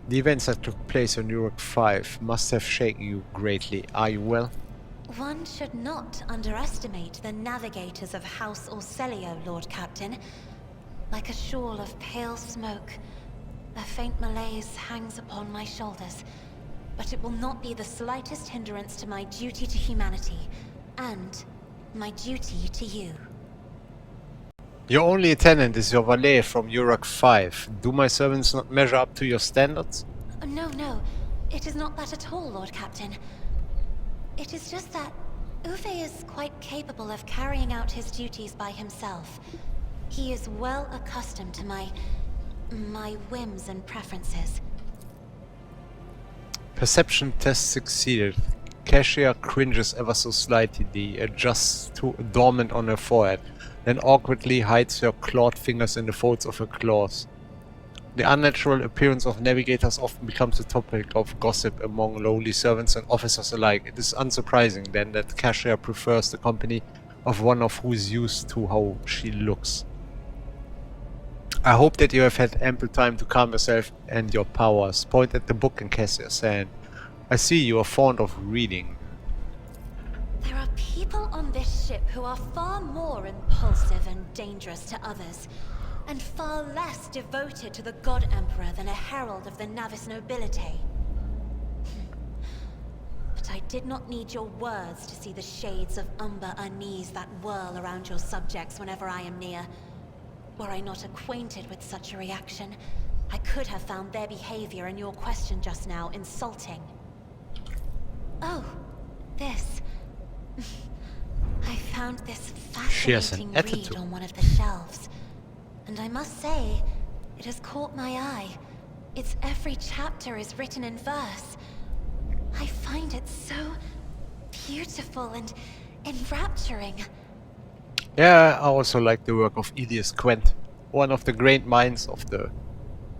The events that took place on Eurac V must have shaken you greatly. Are you well? One should not underestimate the navigators of House Orselio, Lord Captain. Like a shawl of pale smoke, a faint malaise hangs upon my shoulders, but it will not be the slightest hindrance to my duty to humanity, and my duty to you. Your only attendant is your valet from Eurac V. Do my servants not measure up to your standards? No. It is not that at all, Lord Captain. It is just that Uwe is quite capable of carrying out his duties by himself. He is well accustomed to my whims and preferences. Perception test succeeded. Cashier cringes ever so slightly, adjusts to adornment on her forehead, then awkwardly hides her clawed fingers in the folds of her claws. The unnatural appearance of navigators often becomes a topic of gossip among lowly servants and officers alike. It is unsurprising then that Cashier prefers the company of one of who is used to how she looks. I hope that you have had ample time to calm yourself and your powers. Point at the book in Cassier's hand. I see you are fond of reading. There are people on this ship who are far more impulsive and dangerous to others, and far less devoted to the God Emperor than a herald of the Navis nobility. But I did not need your words to see the shades of umber unease that whirl around your subjects whenever I am near. Were I not acquainted with such a reaction, I could have found their behavior in your question just now insulting. Oh, this. I found this fascinating read on one of the shelves. And I must say, it has caught my eye. Its every chapter is written in verse, I find it so beautiful and enrapturing. Yeah, I also like the work of Elias Quent, one of the great minds of the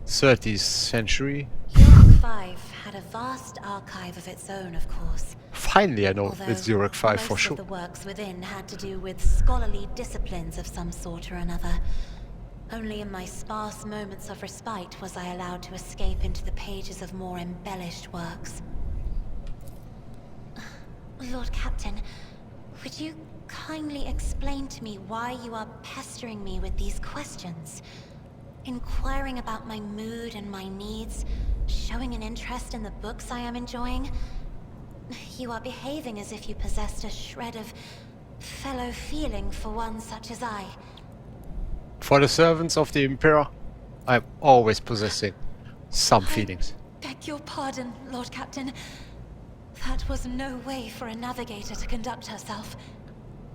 30th century. Eurac V had a vast archive of its own, of course. Finally, I know Although it's Eurac V for most sure. of the works within had to do with scholarly disciplines of some sort or another. Only in my sparse moments of respite was I allowed to escape into the pages of more embellished works. Lord Captain, would you kindly explain to me why you are pestering me with these questions? Inquiring about my mood and my needs, showing an interest in the books I am enjoying? You are behaving as if you possessed a shred of fellow feeling for one such as I. For the servants of the Emperor, I'm always possessing some feelings. Beg your pardon, Lord Captain. That was no way for a navigator to conduct herself.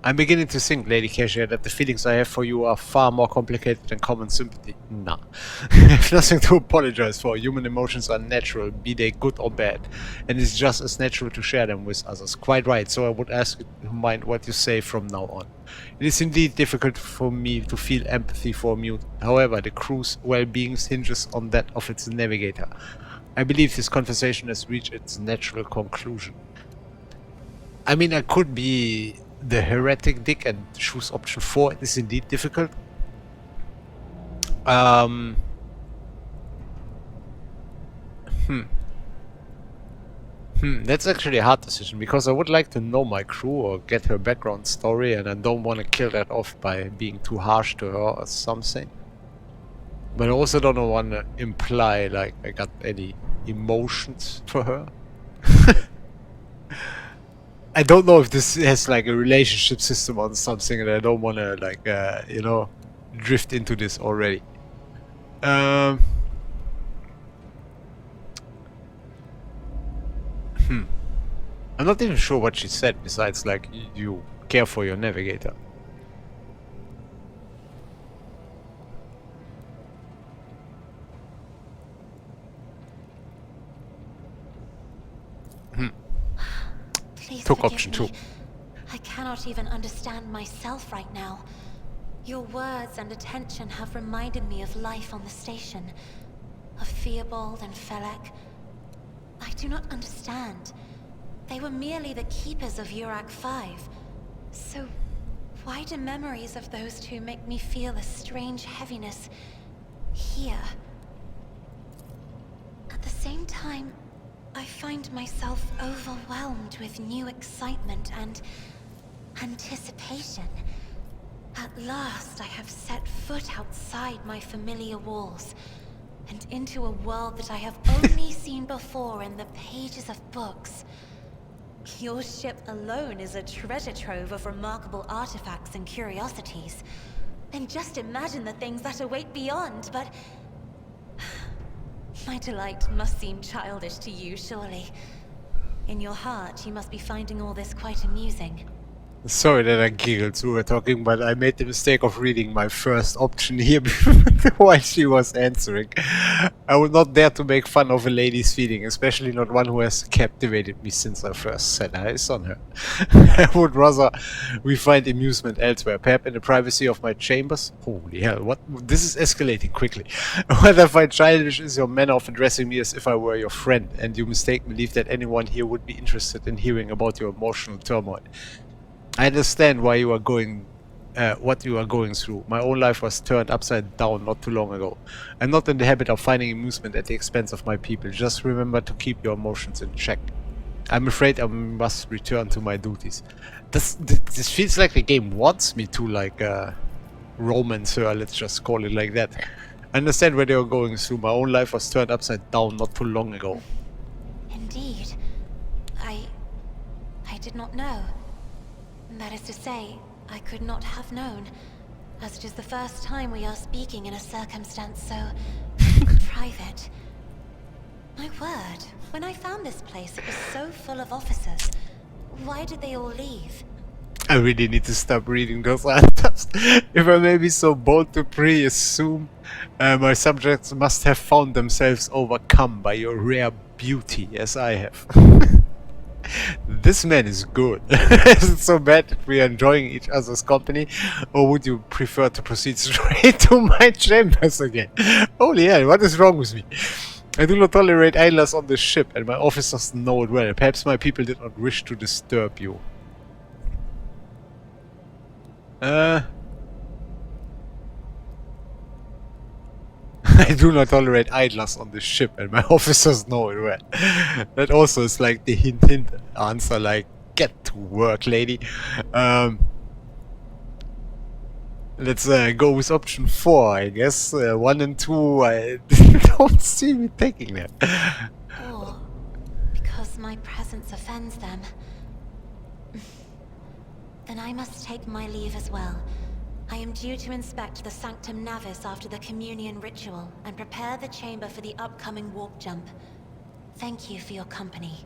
I'm beginning to think, Lady Cassia, that the feelings I have for you are far more complicated than common sympathy. Nah. I have nothing to apologize for. Human emotions are natural, be they good or bad. And it's just as natural to share them with others. Quite right, so I would ask you to mind what you say from now on. It is indeed difficult for me to feel empathy for a mute. However, the crew's well-being hinges on that of its navigator. I believe this conversation has reached its natural conclusion. I mean, I could be the heretic dick and choose option 4. It is indeed difficult. That's actually a hard decision, because I would like to know my crew or get her background story, and I don't want to kill that off by being too harsh to her or something. But I also don't want to imply like I got any emotions for her. I don't know if this has like a relationship system or something, and I don't want to like you know, drift into this already. I'm not even sure what she said besides like you care for your navigator. Please Took forgive option me. 2. I cannot even understand myself right now. Your words and attention have reminded me of life on the station, of Theobald and Felek. I do not understand. They were merely the keepers of Eurac V. So, why do memories of those two make me feel a strange heaviness here? At the same time, I find myself overwhelmed with new excitement and anticipation. At last, I have set foot outside my familiar walls and into a world that I have only seen before in the pages of books. Your ship alone is a treasure trove of remarkable artifacts and curiosities. And just imagine the things that await beyond, but my delight must seem childish to you, surely. In your heart, you must be finding all this quite amusing. Sorry that I giggled through her talking, but I made the mistake of reading my first option here while she was answering. I would not dare to make fun of a lady's feeling, especially not one who has captivated me since I first set eyes on her. I would rather we find amusement elsewhere, perhaps in the privacy of my chambers. Holy hell, what? This is escalating quickly. What I find childish is your manner of addressing me as if I were your friend, and you mistake believe that anyone here would be interested in hearing about your emotional turmoil. I understand why you are going, what you are going through. My own life was turned upside down not too long ago. I'm not in the habit of finding amusement at the expense of my people. Just remember to keep your emotions in check. I'm afraid I must return to my duties. This feels like the game wants me to like romance her, let's just call it like that. I understand where they are going through. My own life was turned upside down not too long ago. Indeed. I did not know. That is to say, I could not have known, as it is the first time we are speaking in a circumstance so private. My word, when I found this place, it was so full of officers. Why did they all leave? I really need to stop reading those answers. If I may be so bold to pre-assume, my subjects must have found themselves overcome by your rare beauty, as I have. This man is good. Is it so bad that we are enjoying each other's company? Or would you prefer to proceed straight to my chambers again? Holy hell, what is wrong with me? I do not tolerate idlers on the ship, and my officers know it well. Perhaps my people did not wish to disturb you. I do not tolerate idlers on the ship, and my officers know it well. That also is like the hint answer, like, get to work, lady. Let's go with option 4, I guess. 1 and 2, I don't see me taking that. Or because my presence offends them. Then I must take my leave as well. I am due to inspect the Sanctum Navis after the communion ritual and prepare the chamber for the upcoming warp jump. Thank you for your company.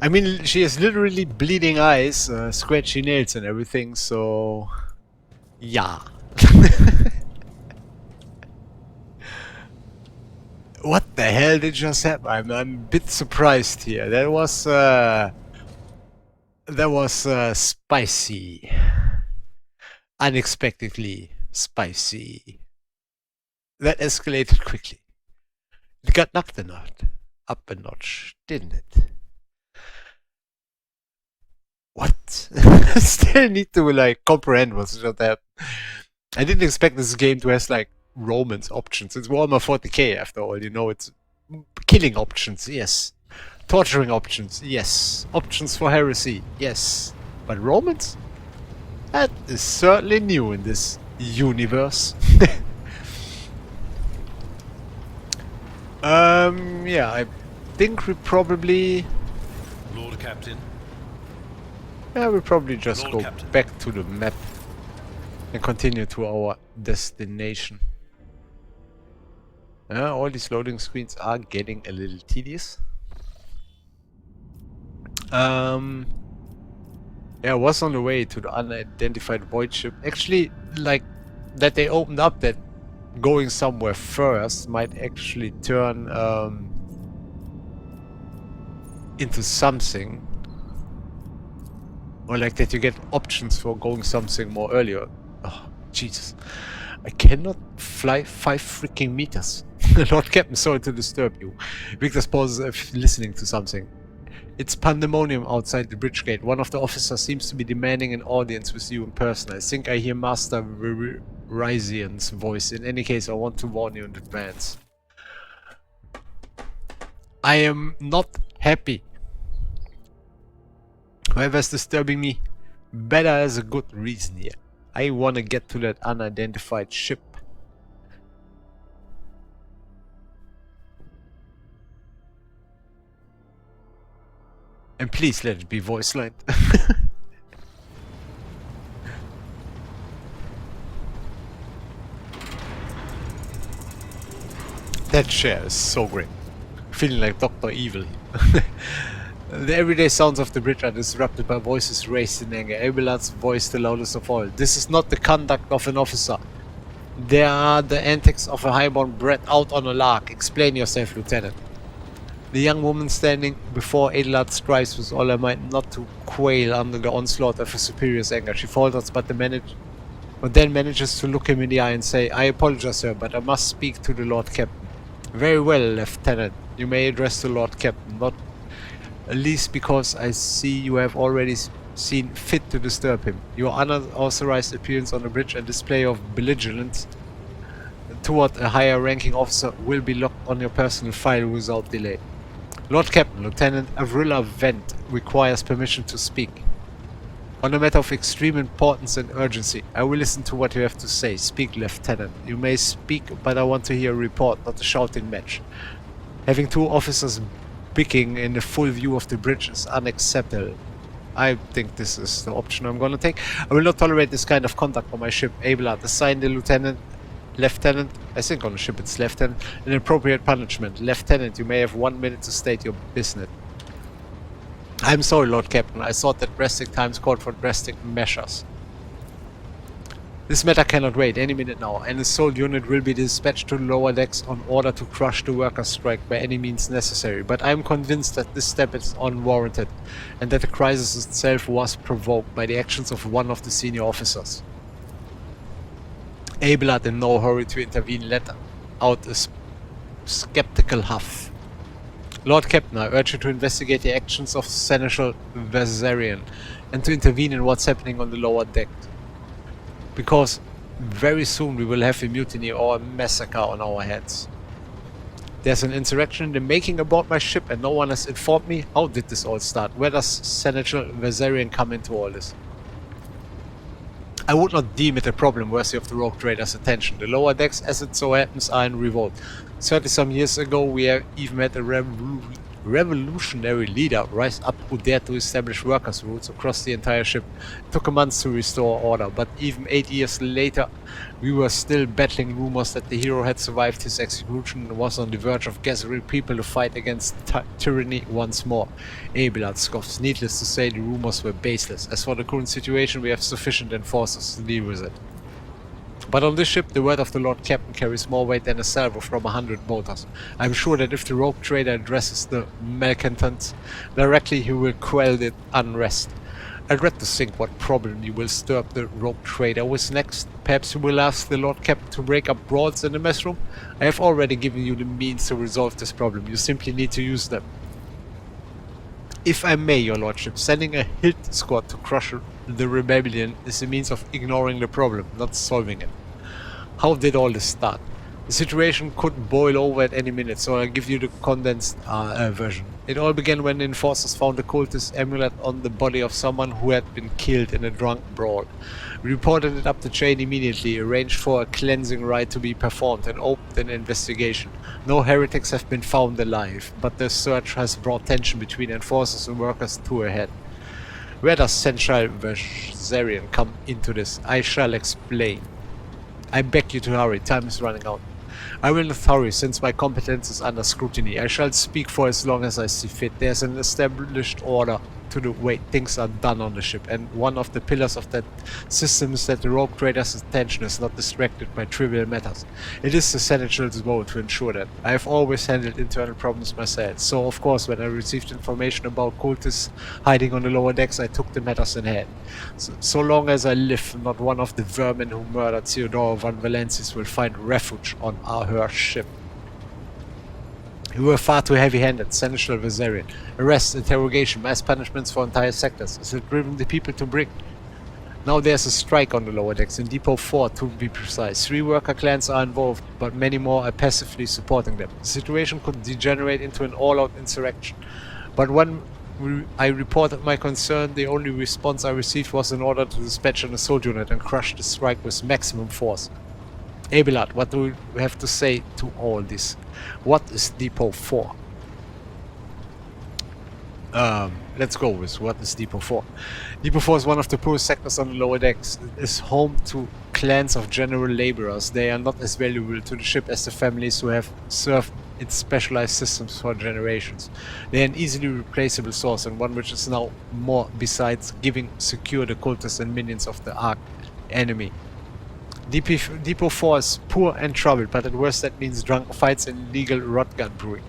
I mean, she has literally bleeding eyes, scratchy nails and everything, so... yeah. What the hell did just happen? I'm a bit surprised here. That was spicy. Unexpectedly spicy. That escalated quickly. It got knocked up a notch, didn't it? What? Still need to like comprehend what's just happened. I didn't expect this game to have like romance options. It's WH40K after all, you know, it's killing options, yes. Torturing options, yes. Options for heresy, yes. But romance? That is certainly new in this universe. Yeah, I think we probably... Lord Captain. Yeah, we'll probably just Lord go Captain. back to the map and continue to our destination. All these loading screens are getting a little tedious. Yeah, I was on the way to the unidentified void ship. Actually, like, that they opened up that going somewhere first might actually turn into something. Or like that you get options for going something more earlier. Oh, Jesus. I cannot fly 5 freaking meters. Lord Captain, sorry to disturb you. Victor's pauses listening to something. It's pandemonium outside the bridge gate. One of the officers seems to be demanding an audience with you in person. I think I hear Master Ryzian's voice. In any case, I want to warn you in advance. I am not happy. Whoever's disturbing me better has a good reason here. I want to get to that unidentified ship. And please let it be voice lined. That chair is so great. Feeling like Dr. Evil here. The everyday sounds of the bridge are disrupted by voices raised in anger. Abelard's voice the loudest of all. This is not the conduct of an officer. They are the antics of a highborn bred out on a lark. Explain yourself, Lieutenant. The young woman standing before Adelard strives with all her might not to quail under the onslaught of her superior's anger. She falters, but then manages to look him in the eye and say, I apologize, sir, but I must speak to the Lord Captain. Very well, Lieutenant. You may address the Lord Captain, not least because I see you have already seen fit to disturb him. Your unauthorized appearance on the bridge and display of belligerence toward a higher ranking officer will be locked on your personal file without delay. Lord Captain, Lieutenant Avrilla Vent requires permission to speak. On a matter of extreme importance and urgency, I will listen to what you have to say. Speak, Lieutenant. You may speak, but I want to hear a report, not a shouting match. Having 2 officers bickering in the full view of the bridge is unacceptable. I think this is the option I'm gonna take. I will not tolerate this kind of conduct on my ship. Abelard, assign the Lieutenant, I think on the ship it's Lieutenant, an appropriate punishment. Lieutenant, you may have 1 minute to state your business. I'm sorry, Lord Captain. I thought that drastic times called for drastic measures. This matter cannot wait any minute now. An assault unit will be dispatched to the lower decks on order to crush the workers' strike by any means necessary, but I am convinced that this step is unwarranted, and that the crisis itself was provoked by the actions of one of the senior officers. Abelard, in no hurry to intervene, let out a skeptical huff. Lord Captain, I urge you to investigate the actions of Seneschal Versarian and to intervene in what's happening on the lower deck. Because very soon we will have a mutiny or a massacre on our heads. There's an insurrection in the making aboard my ship and no one has informed me. How did this all start? Where does Seneschal Versarian come into all this? I would not deem it a problem worthy of the Rogue Trader's attention. The lower decks, as it so happens, are in revolt. 30 some years ago we have even had a revolutionary leader rise up who dared to establish workers' routes across the entire ship. It took a month to restore order, but even 8 years later we were still battling rumors that the hero had survived his execution and was on the verge of gathering people to fight against tyranny once more. Abelard scoffs. Needless to say, the rumors were baseless. As for the current situation, we have sufficient enforcers to deal with it. But on this ship, the word of the Lord Captain carries more weight than a salvo from 100 mortars. I'm sure that if the Rogue Trader addresses the malcontents directly, he will quell the unrest. I dread to think what problem you will stir up the Rogue Trader with next. Perhaps you will ask the Lord Captain to break up brawls in the mess room? I have already given you the means to resolve this problem. You simply need to use them. If I may, your lordship, sending a hit squad to crush the rebellion is a means of ignoring the problem, not solving it. How did all this start? The situation could boil over at any minute, so I'll give you the condensed version. It all began when the enforcers found a cultist amulet on the body of someone who had been killed in a drunk brawl. We reported it up the chain immediately, arranged for a cleansing rite to be performed, and opened an investigation. No heretics have been found alive, but the search has brought tension between enforcers and workers to a head. Where does Seneschal Versarian come into this? I shall explain. I beg you to hurry, time is running out. I will not hurry, since my competence is under scrutiny. I shall speak for as long as I see fit. There's an established order to the way things are done on the ship, and one of the pillars of that system is that the Rogue Trader's attention is not distracted by trivial matters. It is the Seneschal's role to ensure that. I have always handled internal problems myself, so of course when I received information about cultists hiding on the lower decks, I took the matters in hand. So long as I live, not one of the vermin who murdered Theodora van Valensis will find refuge on her ship. You were far too heavy-handed, Seneschal Versarian. Arrest, interrogation, mass punishments for entire sectors. Is it driven the people to bring? Now there's a strike on the lower decks, in Depot 4 to be precise. 3 worker clans are involved, but many more are passively supporting them. The situation could degenerate into an all-out insurrection. But when I reported my concern, the only response I received was an order to dispatch an assault unit and crush the strike with maximum force. Abelard, what do we have to say to all this? What is Depot 4? Let's go with what is Depot 4. Depot 4 is one of the poorest sectors on the lower decks. It is home to clans of general laborers. They are not as valuable to the ship as the families who have served its specialized systems for generations. They are an easily replaceable source, and one which is now more besides giving secure the cultists and minions of the arch enemy. Depot 4 is poor and troubled, but at worst that means drunk fights and illegal rotgun brewing.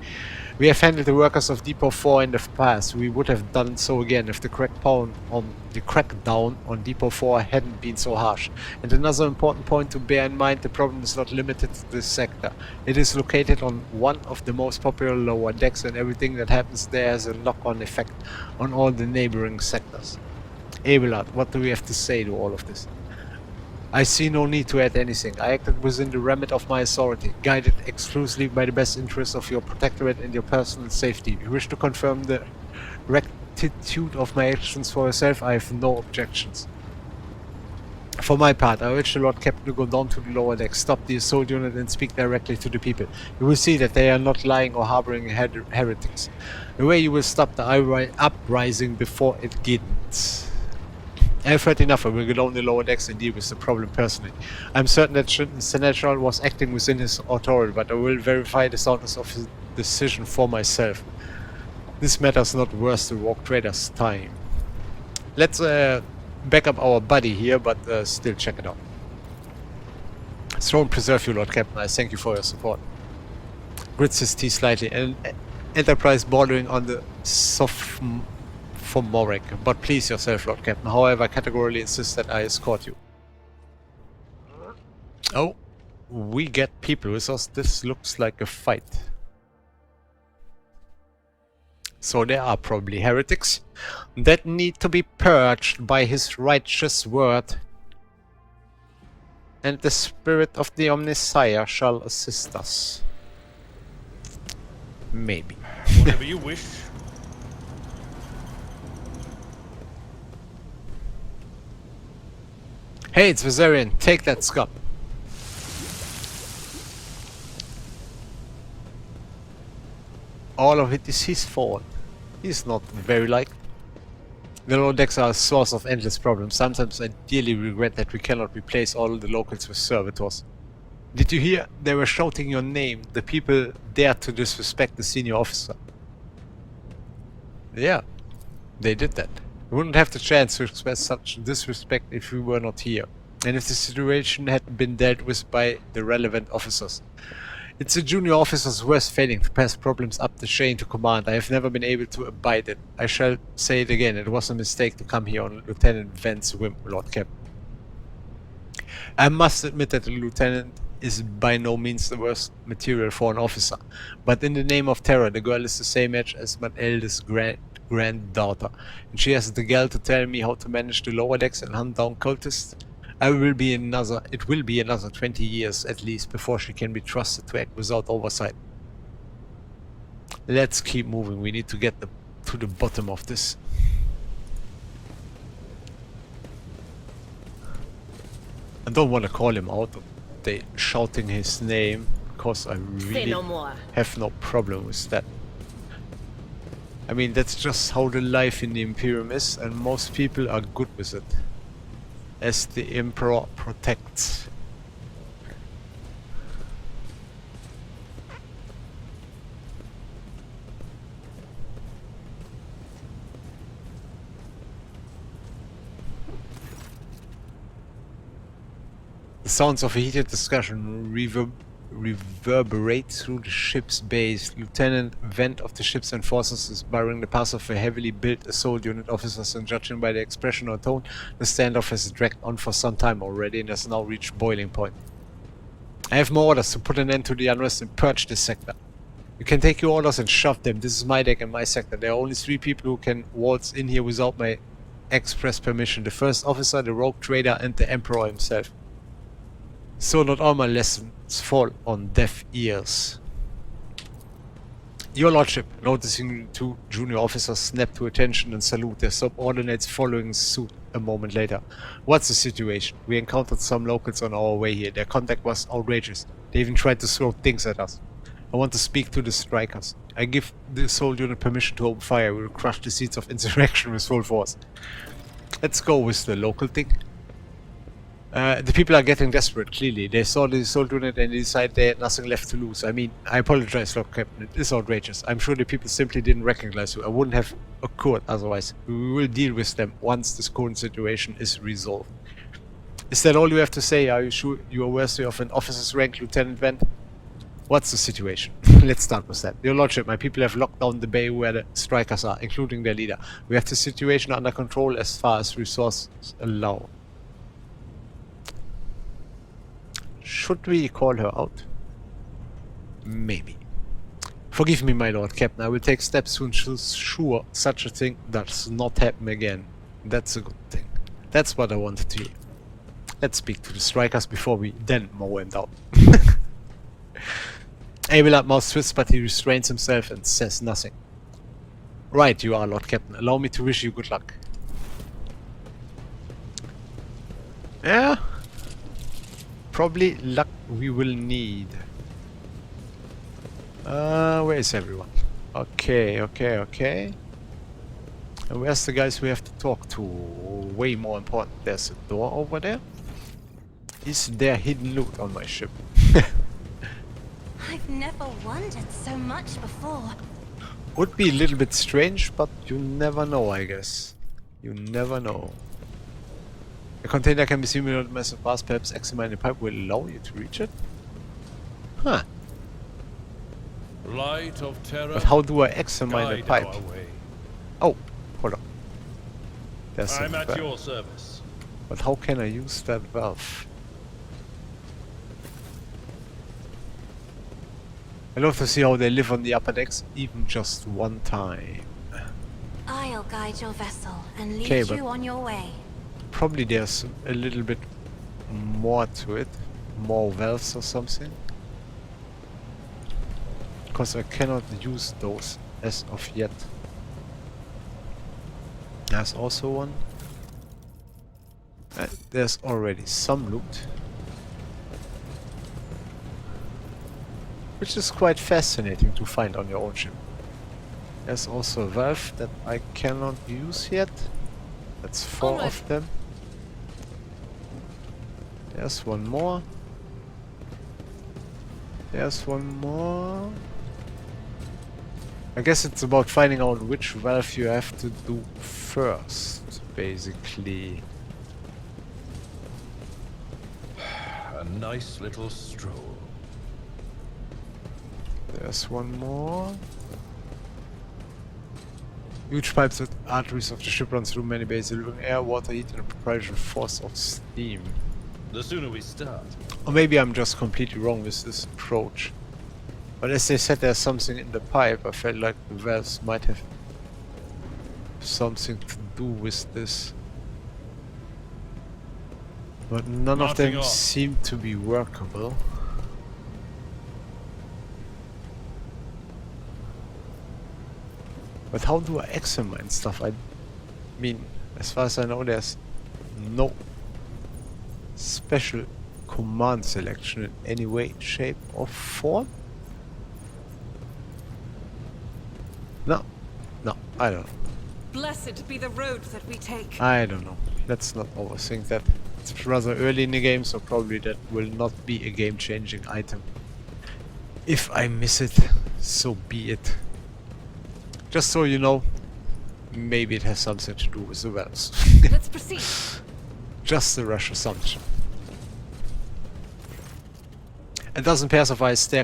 We have handled the workers of Depot 4 in the past. We would have done so again if the crackdown on Depot 4 hadn't been so harsh. And another important point to bear in mind, the problem is not limited to this sector. It is located on one of the most popular lower decks, and everything that happens there has a knock-on effect on all the neighboring sectors. Abelard, what do we have to say to all of this? I see no need to add anything. I acted within the remit of my authority, guided exclusively by the best interests of your protectorate and your personal safety. You wish to confirm the rectitude of my actions for yourself? I have no objections. For my part, I urge the Lord Captain to go down to the lower deck, stop the assault unit and speak directly to the people. You will see that they are not lying or harboring heretics. The way you will stop the uprising before it begins. I have heard enough. I will go down the lower decks and deal with the problem personally. I am certain that Seneschal was acting within his authority, but I will verify the soundness of his decision for myself. This matter is not worth the Rogue Trader's time. Let's back up our buddy here, but still check it out. Throne preserve you, Lord Captain. I thank you for your support. Grits his teeth slightly. An enterprise bordering on the sophomoric. But please yourself, Lord Captain. However, I categorically insist that I escort you. Oh, we get people with us. This looks like a fight. So there are probably heretics that need to be purged by his righteous word. And the spirit of the Omnisire shall assist us. Maybe. Whatever you wish. Hey, it's Viserion. Take that scum. All of it is his fault. He's not very liked. The low decks are a source of endless problems. Sometimes I dearly regret that we cannot replace all the locals with servitors. Did you hear? They were shouting your name. The people dared to disrespect the senior officer. Yeah, they did that. We wouldn't have the chance to express such disrespect if we were not here. And if the situation had been dealt with by the relevant officers. It's the junior officer's worst failing to pass problems up the chain to command. I have never been able to abide it. I shall say it again. It was a mistake to come here on Lieutenant Vent's whim, Lord Captain. I must admit that the lieutenant is by no means the worst material for an officer. But in the name of terror, the girl is the same age as my eldest granddaughter. And she has the gall to tell me how to manage the lower decks and hunt down cultists. It will be another 20 years at least before she can be trusted to act without oversight. Let's keep moving. We need to get to the bottom of this. I don't want to call him out. They shouting his name because I really have no problem with that. I mean, that's just how the life in the Imperium is, and most people are good with it. As the Emperor protects. The sounds of a heated discussion reverberate through the ship's base. Lieutenant Vent of the ship's enforcers is barring the path of a heavily built assault unit officers, and judging by the expression or tone, the standoff has dragged on for some time already and has now reached boiling point. I have more orders to put an end to the unrest and purge this sector. You can take your orders and shove them. This is my deck and my sector. There are only 3 people who can waltz in here without my express permission. The first officer, the Rogue Trader, and the Emperor himself. So not all my lessons fall on deaf ears. Your Lordship, noticing 2 junior officers snap to attention and salute their subordinates following suit a moment later. What's the situation? We encountered some locals on our way here. Their conduct was outrageous. They even tried to throw things at us. I want to speak to the strikers. I give the assault unit permission to open fire. We will crush the seeds of insurrection with full force. Let's go with the local thing. The people are getting desperate, clearly. They saw the assault unit and they decided they had nothing left to lose. I mean, I apologize, Lord Captain. It is outrageous. I'm sure the people simply didn't recognize you. I wouldn't have occurred otherwise. We will deal with them once this current situation is resolved. Is that all you have to say? Are you sure you are worthy of an officer's rank, Lieutenant Vent? What's the situation? Let's start with that. Your Lordship, my people have locked down the bay where the strikers are, including their leader. We have the situation under control as far as resources allow. Should we call her out? Maybe. Forgive me, my Lord Captain. I will take steps to ensure such a thing does not happen again. That's a good thing. That's what I wanted to hear. Let's speak to the strikers before we then mow them down. Abelard mouths twists, but he restrains himself and says nothing. Right, you are, Lord Captain. Allow me to wish you good luck. Yeah. Probably luck we will need. Where is everyone? Okay. And where's the guys we have to talk to? Way more important. There's a door over there. Is there hidden loot on my ship? I've never wondered so much before. Would be a little bit strange, but you never know, I guess. You never know. A container can be simulated massive mass, perhaps examining the pipe will allow you to reach it? Huh. Light of terror, But how do I examine the guide pipe? our way. Oh, hold on. There's I'm a at valve. your service. But how can I use that valve? I love to see how they live on the upper decks, even just one time. I'll guide your vessel and Okay, lead but- you on your way. Probably there's a little bit more to it. More valves or something. Because I cannot use those as of yet. There's also one. There's already some loot. Which is quite fascinating to find on your own ship. There's also a valve that I cannot use yet. That's 4 Onward. of them. There's one more. There's one more. I guess it's about finding out which valve you have to do first, basically. A nice little stroll. There's one more. Huge pipes with arteries of the ship runs through many bays, delivering air, water, heat, and a propulsion force of steam. The sooner we start. Or maybe I'm just completely wrong with this approach. But as they said there's something in the pipe, I felt like the valves might have something to do with this. But none of Marching them on. seem to be workable. But how do I examine stuff? I mean, as far as I know, there's no special command selection in any way, shape, or form. No, I don't know. Blessed be the road that we take. I don't know. Let's not overthink that. It's rather early in the game, so probably that will not be a game-changing item. If I miss it, so be it. Just so you know, maybe it has something to do with the valves. Let's proceed. Just a rash assumption. A dozen pairs of eyes stare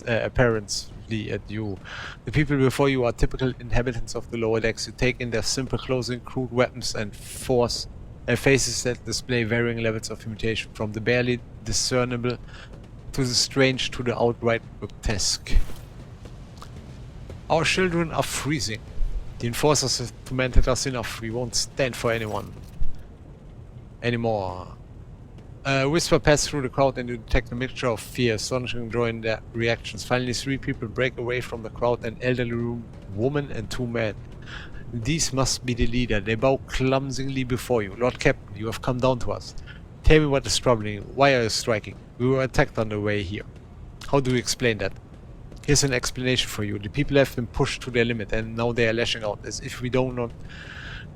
apparently at you. The people before you are typical inhabitants of the lower decks. You take in their simple clothing, crude weapons, and faces that display varying levels of imitation, from the barely discernible to the strange to the outright grotesque. Our children are freezing. The enforcers have tormented us enough. We won't stand for anyone anymore. A whisper passes through the crowd and you detect a mixture of fear, astonishing joy in their reactions. Finally, 3 people break away from the crowd, an elderly woman and 2 men. These must be the leader. They bow clumsily before you. Lord Captain, you have come down to us. Tell me what is troubling you. Why are you striking? We were attacked on the way here. How do you explain that? Here's an explanation for you. The people have been pushed to their limit and now they are lashing out, as if we do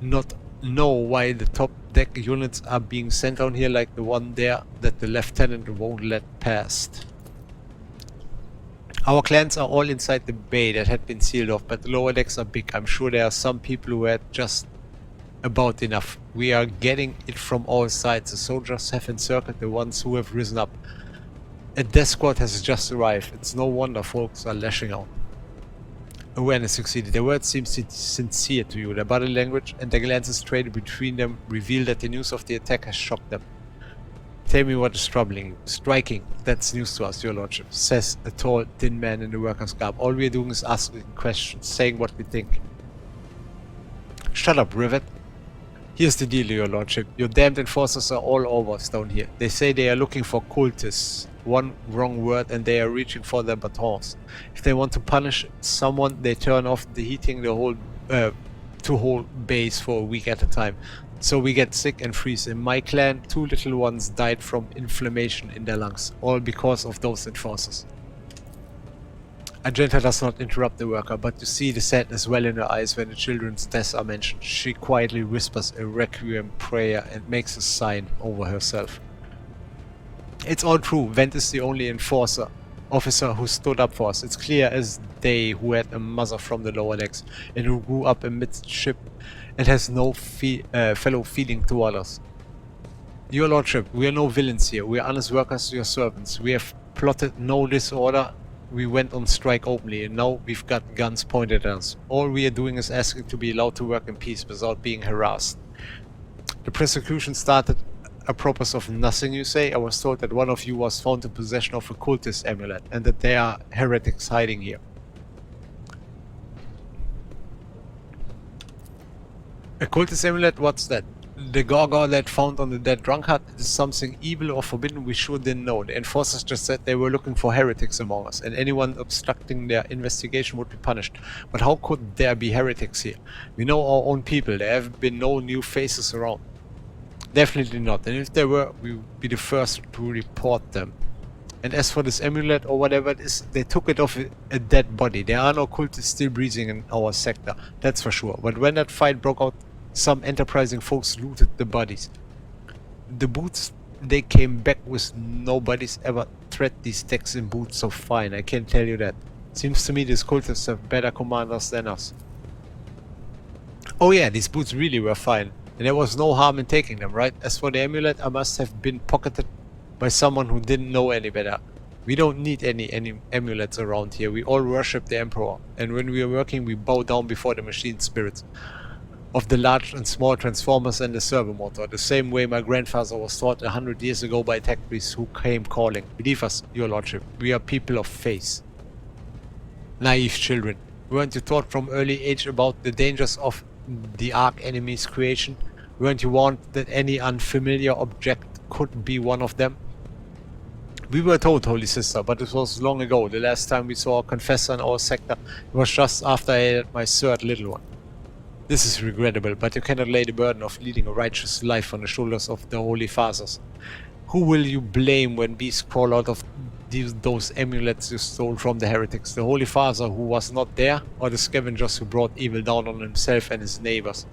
not know why the top deck units are being sent down here, like the one there that the lieutenant won't let past. Our clans are all inside the bay that had been sealed off, but the lower decks are big. I'm sure there are some people who had just about enough. We are getting it from all sides. The soldiers have encircled the ones who have risen up. A death squad has just arrived. It's no wonder folks are lashing out. Awareness succeeded. Their words seem sincere to you. Their body language and their glances traded between them reveal that the news of the attack has shocked them. Tell me what is troubling you. Striking. That's news to us, your lordship, says a tall, thin man in the worker's garb. All we are doing is asking questions, saying what we think. Shut up, Rivet. Here's the deal, your lordship. Your damned enforcers are all over us down here. They say they are looking for cultists. One wrong word and they are reaching for their batons. If they want to punish someone, they turn off the heating the whole base for a week at a time. So we get sick and freeze. In my clan, 2 little ones died from inflammation in their lungs, all because of those enforcers. Argenta does not interrupt the worker, but you see the sadness well in her eyes when the children's deaths are mentioned. She quietly whispers a requiem prayer and makes a sign over herself. It's all true. Vent is the only officer who stood up for us. It's clear as day who had a mother from the lower decks and who grew up amidst ship and has no fellow feeling to others. Your Lordship, we are no villains here. We are honest workers, your servants. We have plotted no disorder. We went on strike openly, and now we've got guns pointed at us. All we are doing is asking to be allowed to work in peace without being harassed. The persecution started apropos of nothing, you say? I was told that one of you was found in possession of a cultist amulet, and that there are heretics hiding here. A cultist amulet? What's that? The gargoyle that found on the dead drunkard is something evil or forbidden we sure didn't know. The enforcers just said they were looking for heretics among us, and anyone obstructing their investigation would be punished. But how could there be heretics here? We know our own people. There have been no new faces around. Definitely not, and if there were, we would be the first to report them. And as for this amulet or whatever it is, they took it off a dead body. There are no cultists still breathing in our sector, that's for sure. But when that fight broke out, some enterprising folks looted the bodies. The boots they came back with, nobody's ever tread these decks in boots so fine, I can tell you that. Seems to me these cultists have better commanders than us. Oh yeah, these boots really were fine, and there was no harm in taking them, right? As for the amulet, I must have been pocketed by someone who didn't know any better. We don't need any amulets around here. We all worship the Emperor, and when we are working we bow down before the machine spirits of the large and small transformers and the servo motor, the same way my grandfather was taught 100 years ago by tech priests who came calling. Believe us, your lordship, we are people of faith. Naive children, weren't you taught from early age about the dangers of the Arch enemy's creation? Weren't you warned that any unfamiliar object could be one of them? We were told, Holy Sister, but it was long ago. The last time we saw a confessor in our sector, it was just after I had my third little one. This is regrettable, but you cannot lay the burden of leading a righteous life on the shoulders of the Holy Fathers. Who will you blame when beasts crawl out of those amulets you stole from the heretics? The Holy Father who was not there, or the scavengers who brought evil down on himself and his neighbors?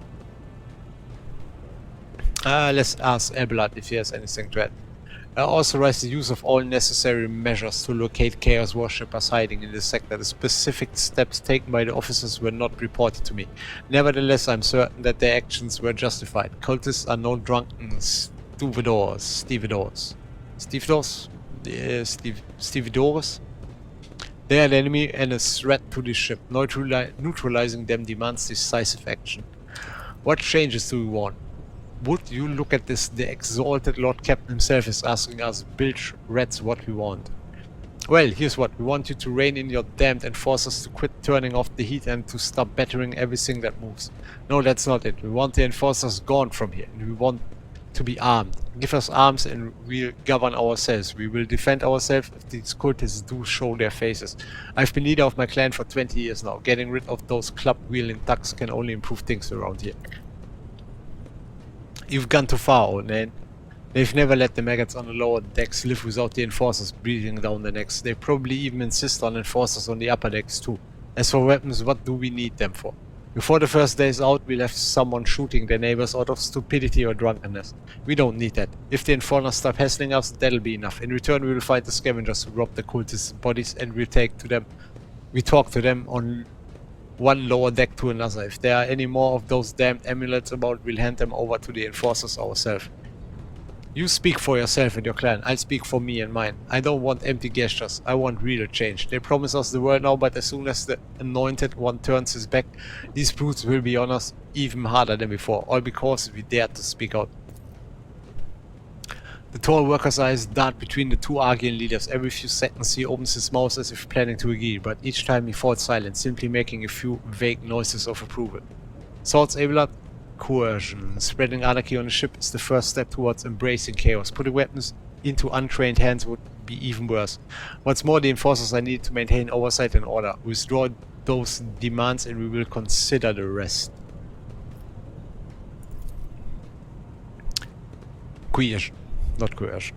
Let's ask Abelard if he has anything to add. I authorize the use of all necessary measures to locate Chaos worshippers hiding in this sector. The specific steps taken by the officers were not reported to me. Nevertheless, I'm certain that their actions were justified. Cultists are no drunken stevedores. They are the enemy and a threat to the ship. Neutralizing them demands decisive action. What changes do we want? Would you look at this? The exalted Lord Captain himself is asking us bilge rats what we want. Well, here's what. We want you to rein in your damned enforcers, to quit turning off the heat and to stop battering everything that moves. No, that's not it. We want the enforcers gone from here, and we want to be armed. Give us arms and we'll govern ourselves. We will defend ourselves if these cultists do show their faces. I've been leader of my clan for 20 years now. Getting rid of those club-wielding thugs can only improve things around here. You've gone too far, old man. They've never let the maggots on the lower decks live without the enforcers breathing down their necks. They probably even insist on enforcers on the upper decks too. As for weapons, what do we need them for? Before the first day is out, we'll have someone shooting their neighbors out of stupidity or drunkenness. We don't need that. If the enforcers stop hassling us, that'll be enough. In return, we will fight the scavengers who robbed the cultists' bodies, and we talk to them on one lower deck to another. If there are any more of those damned amulets about, we'll hand them over to the enforcers ourselves. You speak for yourself and your clan. I'll speak for me and mine. I don't want empty gestures. I want real change. They promise us the world now, but as soon as the anointed one turns his back, these brutes will be on us even harder than before, all because we dared to speak out. The tall worker's eyes dart between the two Argian leaders. Every few seconds he opens his mouth as if planning to agree, but each time he falls silent, simply making a few vague noises of approval. Thoughts, Abelard? Coercion. Spreading anarchy on the ship is the first step towards embracing chaos. Putting weapons into untrained hands would be even worse. What's more, the enforcers are needed to maintain oversight and order. Withdraw those demands and we will consider the rest. Coercion. Not coercion.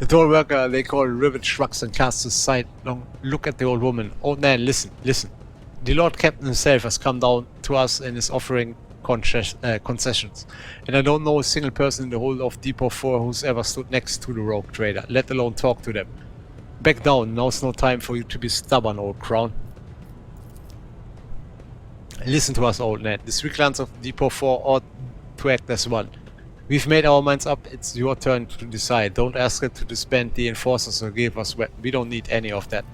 The tall worker they call Rivet shrugs and casts a sidelong look at the old woman. Old man, listen. The Lord Captain himself has come down to us and is offering concessions. And I don't know a single person in the whole of Depot 4 who's ever stood next to the Rogue Trader, let alone talk to them. Back down, now's no time for you to be stubborn, old crown. Listen to us, old man. The three clans of Depot 4 ought to act as one. We've made our minds up, it's your turn to decide. Don't ask her to disband the enforcers or give us weapons. We don't need any of that.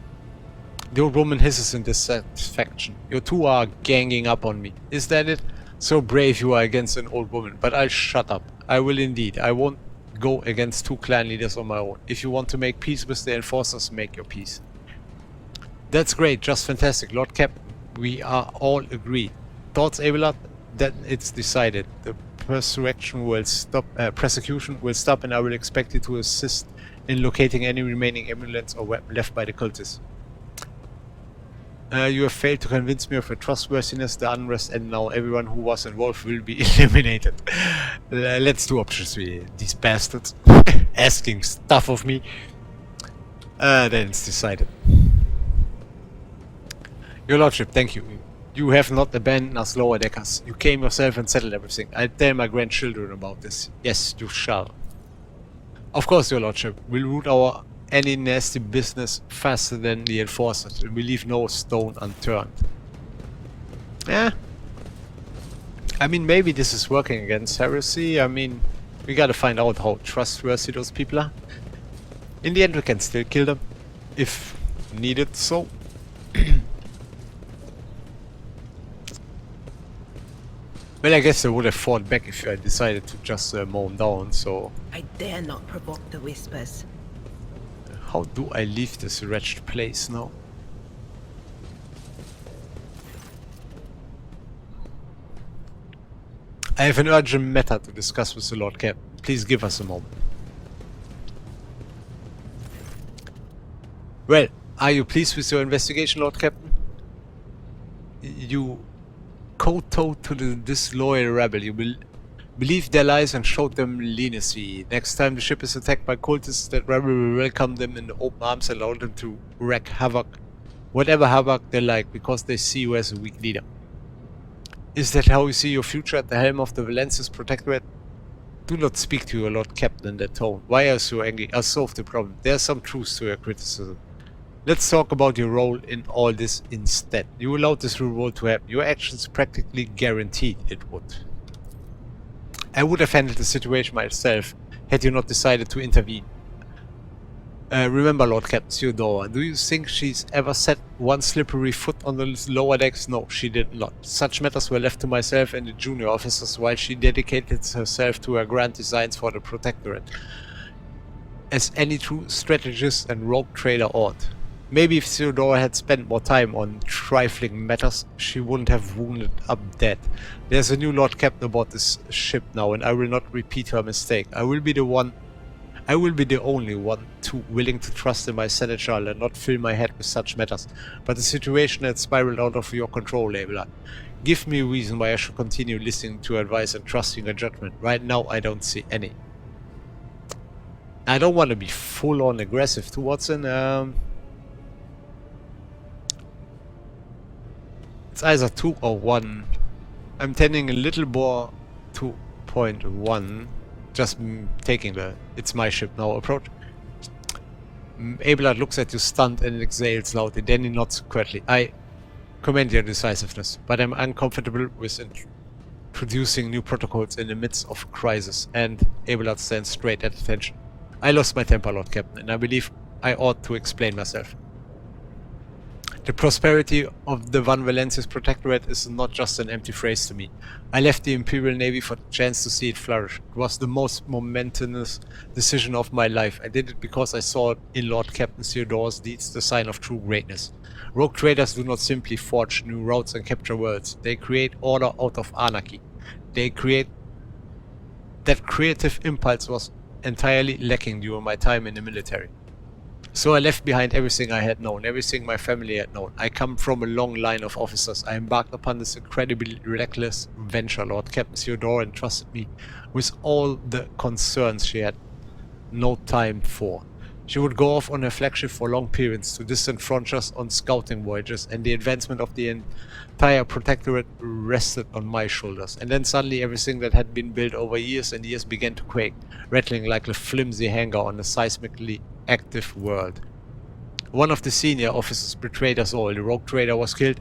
The old woman hisses in dissatisfaction. You two are ganging up on me. Is that it? So brave you are against an old woman, but I'll shut up. I will indeed. I won't go against 2 clan leaders on my own. If you want to make peace with the enforcers, make your peace. That's great, just fantastic. Lord Captain, we are all agreed. Thoughts, Abelard? Then it's decided. The persecution will stop, and I will expect you to assist in locating any remaining amulets or weapon left by the cultists. You have failed to convince me of your trustworthiness, the unrest, and now everyone who was involved will be eliminated. Let's do option 3. These bastards asking stuff of me. Then it's decided. Your Lordship, thank you. You have not abandoned us lower deckers. You came yourself and settled everything. I'll tell my grandchildren about this. Yes, you shall. Of course, Your Lordship. We'll root our any nasty business faster than the enforcers, and we leave no stone unturned. Yeah. I mean, maybe this is working against heresy. I mean, we gotta find out how trustworthy those people are. In the end, we can still kill them, if needed so. Well, I guess I would have fought back if I decided to just mow them down, so... I dare not provoke the whispers. How do I leave this wretched place now? I have an urgent matter to discuss with the Lord Captain. Please give us a moment. Well, are you pleased with your investigation, Lord Captain? You kowtowed to the disloyal rebel. You believed their lies and showed them leniency. Next time the ship is attacked by cultists, that rebel will welcome them in open arms and allow them to wreak havoc. Whatever havoc they like, because they see you as a weak leader. Is that how you see your future at the helm of the Valencia's Protectorate? Do not speak to your Lord Captain in that tone. Why are you so angry? I'll solve the problem. There's some truth to your criticism. Let's talk about your role in all this instead. You allowed this revolt to happen. Your actions practically guaranteed it would. I would have handled the situation myself had you not decided to intervene. Remember, Lord Captain Theodora, do you think she's ever set one slippery foot on the lower decks? No, she did not. Such matters were left to myself and the junior officers while she dedicated herself to her grand designs for the Protectorate. As any true strategist and rogue trader ought. Maybe if Theodora had spent more time on trifling matters, she wouldn't have wounded up dead. There's a new Lord Captain aboard this ship now, and I will not repeat her mistake. I will be the only one willing to trust in my seneschal and not fill my head with such matters. But the situation had spiraled out of your control, Abelard. Give me a reason why I should continue listening to your advice and trusting your judgment. Right now, I don't see any. I don't want to be full-on aggressive towards him. It's either 2 or 1. I'm tending a little more 2.1. Just taking the "it's my ship now" approach. Abelard looks at you stunned and exhales loudly. Then he nods quietly. I commend your decisiveness, but I'm uncomfortable with introducing new protocols in the midst of a crisis. And Abelard stands straight at attention. I lost my temper, Lord Captain, and I believe I ought to explain myself. The prosperity of the Van Valencia's Protectorate is not just an empty phrase to me. I left the Imperial Navy for the chance to see it flourish. It was the most momentous decision of my life. I did it because I saw in Lord Captain Theodore's deeds the sign of true greatness. Rogue traders do not simply forge new routes and capture worlds. They create order out of anarchy. That creative impulse was entirely lacking during my time in the military. So I left behind everything I had known, everything my family had known. I come from a long line of officers. I embarked upon this incredibly reckless venture. Lord Captain Theodora entrusted me with all the concerns she had no time for. She would go off on her flagship for long periods to distant frontiers on scouting voyages, and the advancement of the entire Protectorate rested on my shoulders. And then suddenly everything that had been built over years and years began to quake, rattling like a flimsy hangar on a seismically active world. One of the senior officers betrayed us all. The Rogue Trader was killed,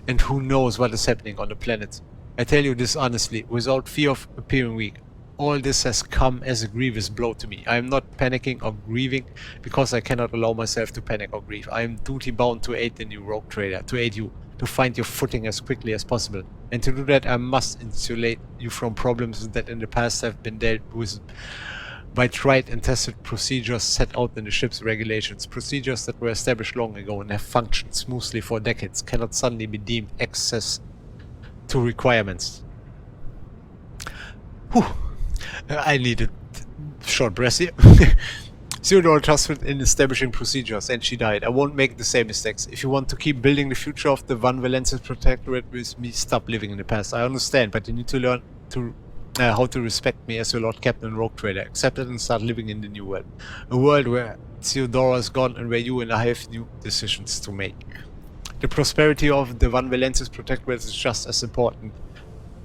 and who knows what is happening on the planet. I tell you this honestly, without fear of appearing weak. All this has come as a grievous blow to me. I am not panicking or grieving because I cannot allow myself to panic or grieve. I am duty bound to aid the new Rogue Trader, to aid you, to find your footing as quickly as possible. And to do that I must insulate you from problems that in the past have been dealt with by tried and tested procedures set out in the ship's regulations. Procedures that were established long ago and have functioned smoothly for decades cannot suddenly be deemed access to requirements. Whew. I needed short breath here. Theodora trusted in establishing procedures, and she died. I won't make the same mistakes. If you want to keep building the future of the Van Valence's protectorate with me, stop living in the past. I understand, but you need to learn to how to respect me as your Lord Captain and Rogue Trader. Accept it and start living in the new world. A world where Theodora is gone and where you and I have new decisions to make. The prosperity of the Van Valence's protectorate is just as important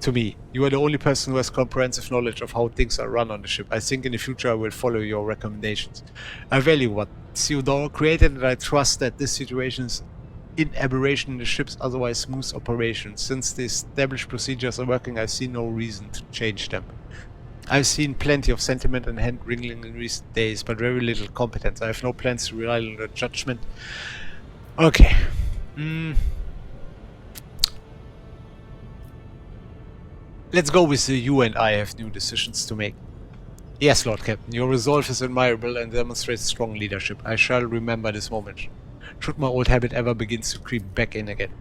to me. You are the only person who has comprehensive knowledge of how things are run on the ship. I think in the future I will follow your recommendations. I value what Theodora created, and I trust that this situation is in aberration in the ship's otherwise smooth operation. Since the established procedures are working, I see no reason to change them. I've seen plenty of sentiment and hand-wringing in recent days, but very little competence. I have no plans to rely on their judgment. Okay. Let's go with the you and I have new decisions to make. Yes, Lord Captain, your resolve is admirable and demonstrates strong leadership. I shall remember this moment, should my old habit ever begin to creep back in again.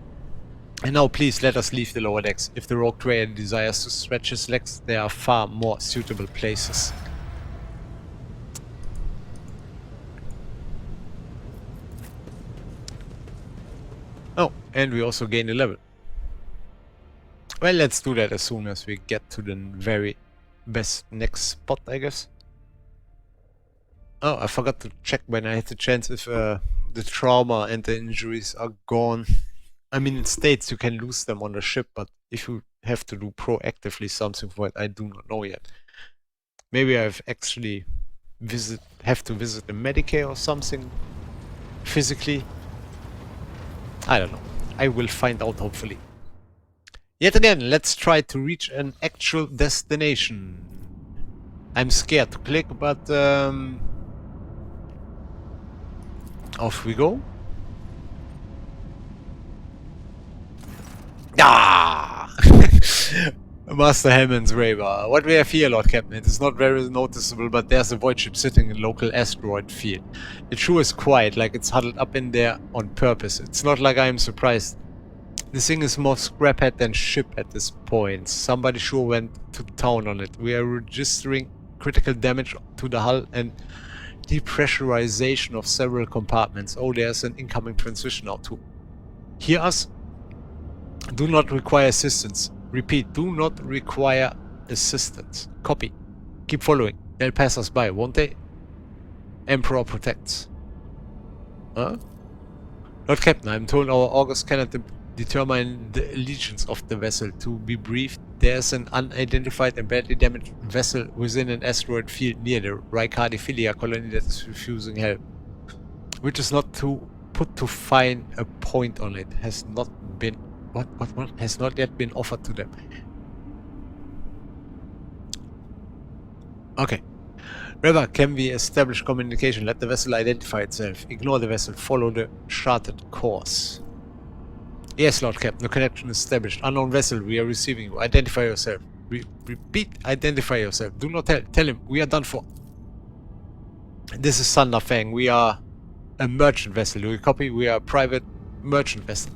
And now please let us leave the lower decks. If the Rogue Trader desires to stretch his legs, there are far more suitable places. Oh, and we also gain a level. Well, let's do that as soon as we get to the very best next spot, I guess. Oh, I forgot to check when I had the chance if the trauma and the injuries are gone. I mean, in states you can lose them on the ship, but if you have to do proactively something for it, I do not know yet. Maybe I've actually have to visit the Medicare or something physically. I don't know. I will find out hopefully. Yet again, let's try to reach an actual destination. I'm scared to click, but off we go. Ah! Master Hammond's Raver. What we have here, Lord Captain, it is not very noticeable, but there's a void ship sitting in a local asteroid field. It sure is quiet, like it's huddled up in there on purpose. It's not like I am surprised. This thing is more scraphead than ship at this point. Somebody sure went to town on it. We are registering critical damage to the hull and depressurization of several compartments. Oh, there's an incoming transmission now too. Hear us? Do not require assistance. Repeat, do not require assistance. Copy. Keep following. They'll pass us by, won't they? Emperor protects. Huh? Lord Captain, I'm told our august cannot determine the allegiance of the vessel. To be brief, there's an unidentified and badly damaged vessel within an asteroid field near the WH40K colony that is refusing help. Which is not to put to find a point on it. Has not been... What? Has not yet been offered to them. Okay. River, can we establish communication? Let the vessel identify itself. Ignore the vessel. Follow the charted course. Yes, Lord Captain. The connection is established. Unknown vessel, we are receiving you. Identify yourself. Repeat, identify yourself. Do not tell him. We are done for. This is Thunder Fang. We are a merchant vessel. Do you copy? We are a private merchant vessel.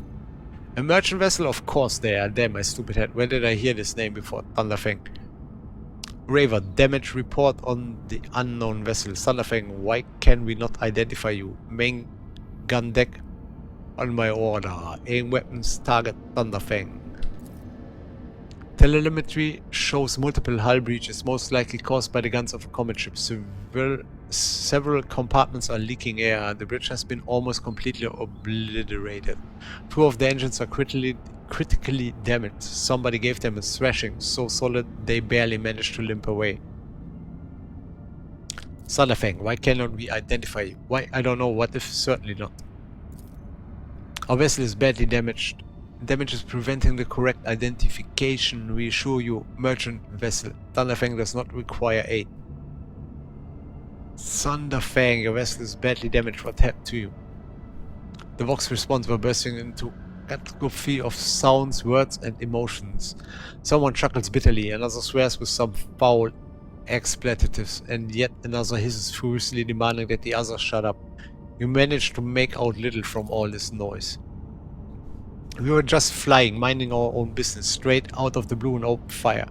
A merchant vessel? Of course they are. Damn, my stupid head. Where did I hear this name before? Thunderfang. Raver, damage report on the unknown vessel. Thunderfang, why can we not identify you? Main gun deck on my order. Aim weapons, target Thunderfang. Telemetry shows multiple hull breaches, most likely caused by the guns of a comet ship. Several compartments are leaking air. The bridge has been almost completely obliterated. 2 of the engines are critically damaged. Somebody gave them a thrashing, so solid they barely managed to limp away. Thunderfang, why cannot we identify you? Why? I don't know. What if? Certainly not. Our vessel is badly damaged Damage is preventing the correct identification. We assure you, merchant vessel. Thunderfang does not require aid. Thunderfang, your vessel is badly damaged. What happened to you? The Vox responds by bursting into cacophony of sounds, words, and emotions. Someone chuckles bitterly, another swears with some foul expletives, and yet another hisses furiously, demanding that the other shut up. You manage to make out little from all this noise. We were just flying, minding our own business, straight out of the blue and open fire.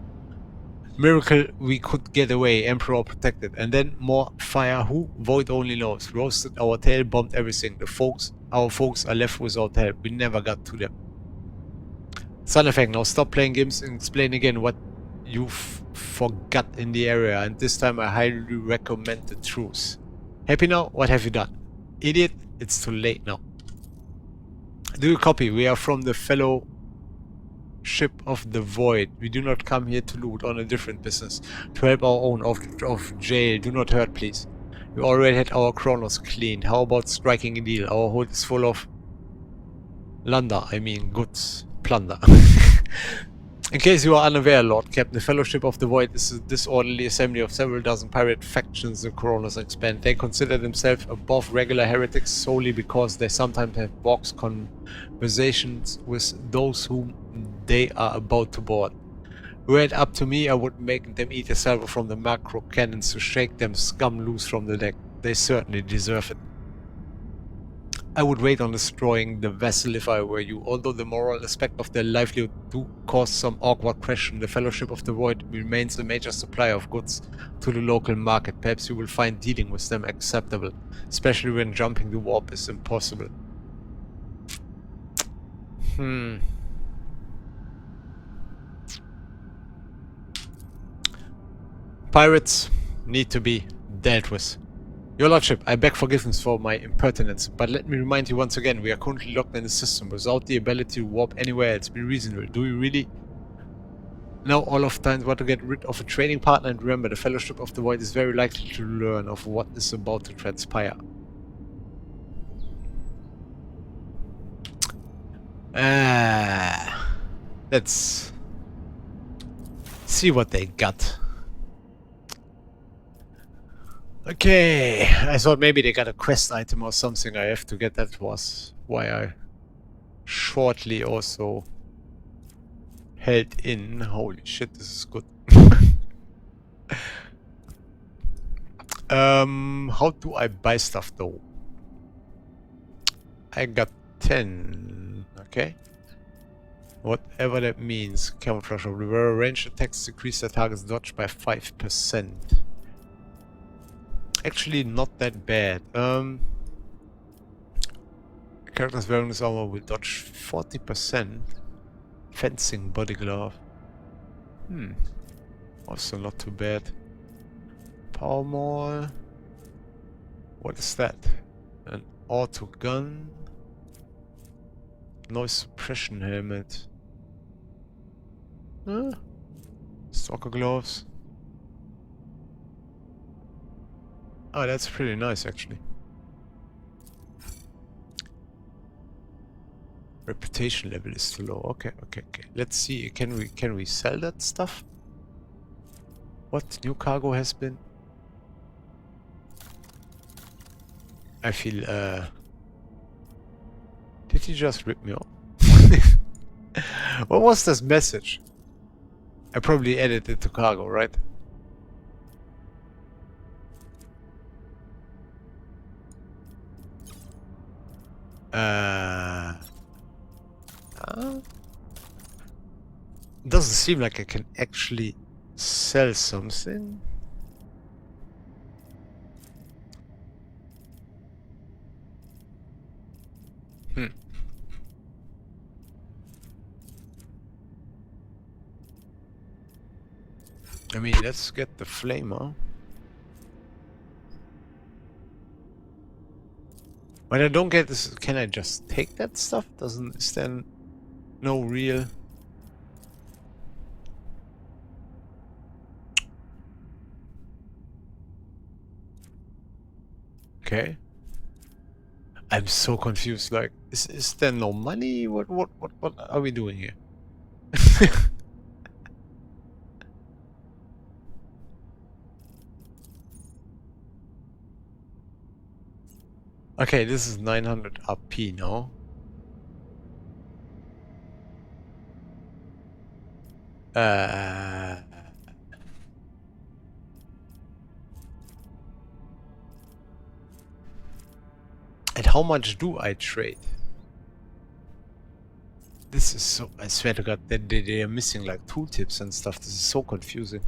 Miracle we could get away, Emperor protected, and then more fire. Who? Void only knows. Roasted our tail, bombed everything. Our folks are left without help. We never got to them. Thunderfang, now stop playing games and explain again what you forgot in the area, and this time I highly recommend the truth. Happy now? What have you done? Idiot, it's too late now. Do you copy? We are from the Fellowship of the Void. We do not come here to loot, on a different business. To help our own of jail. Do not hurt, please. We already had our chronos cleaned. How about striking a deal? Our hold is full of goods. Plunder. In case you are unaware, Lord Captain, the Fellowship of the Void is a disorderly assembly of several dozen pirate factions the Coronas expand. They consider themselves above regular heretics solely because they sometimes have box conversations with those whom they are about to board. Were it up to me, I would make them eat a salvo from the macro cannons to shake them scum loose from the deck. They certainly deserve it. I would wait on destroying the vessel if I were you, although the moral aspect of their livelihood do cause some awkward question. The Fellowship of the Void remains a major supplier of goods to the local market. Perhaps you will find dealing with them acceptable, especially when jumping the warp is impossible. Pirates need to be dealt with. Your Lordship, I beg forgiveness for my impertinence, but let me remind you once again, we are currently locked in the system without the ability to warp anywhere else. Be reasonable. Do you really know all of times want to get rid of a trading partner? And remember, the Fellowship of the Void is very likely to learn of what is about to transpire. Let's see what they got. Okay, I thought maybe they got a quest item or something I have to get. That was why I shortly also held in. Holy shit, this is good. How do I buy stuff though? I got 10. Okay. Whatever that means. Camouflage of the range attacks decrease their target's dodge by 5%. Actually, not that bad. Characters wearing this armor will dodge 40%. Fencing body glove. Also not too bad. Power maul. What is that? An auto gun. Noise suppression helmet. Stalker gloves. Oh, that's pretty nice actually. Reputation level is too low. Okay. Let's see. Can we sell that stuff? What new cargo has been? I feel did he just rip me off? What was this message? I probably added it to cargo, right? Doesn't seem like I can actually sell something. I mean, let's get the flamer. What I don't get is, can I just take that stuff? Is there no real... Okay. I'm so confused. Like, is there no money? What are we doing here? Okay, this is 900 RP now. And how much do I trade? This is so... I swear to God, they are missing like tooltips and stuff. This is so confusing.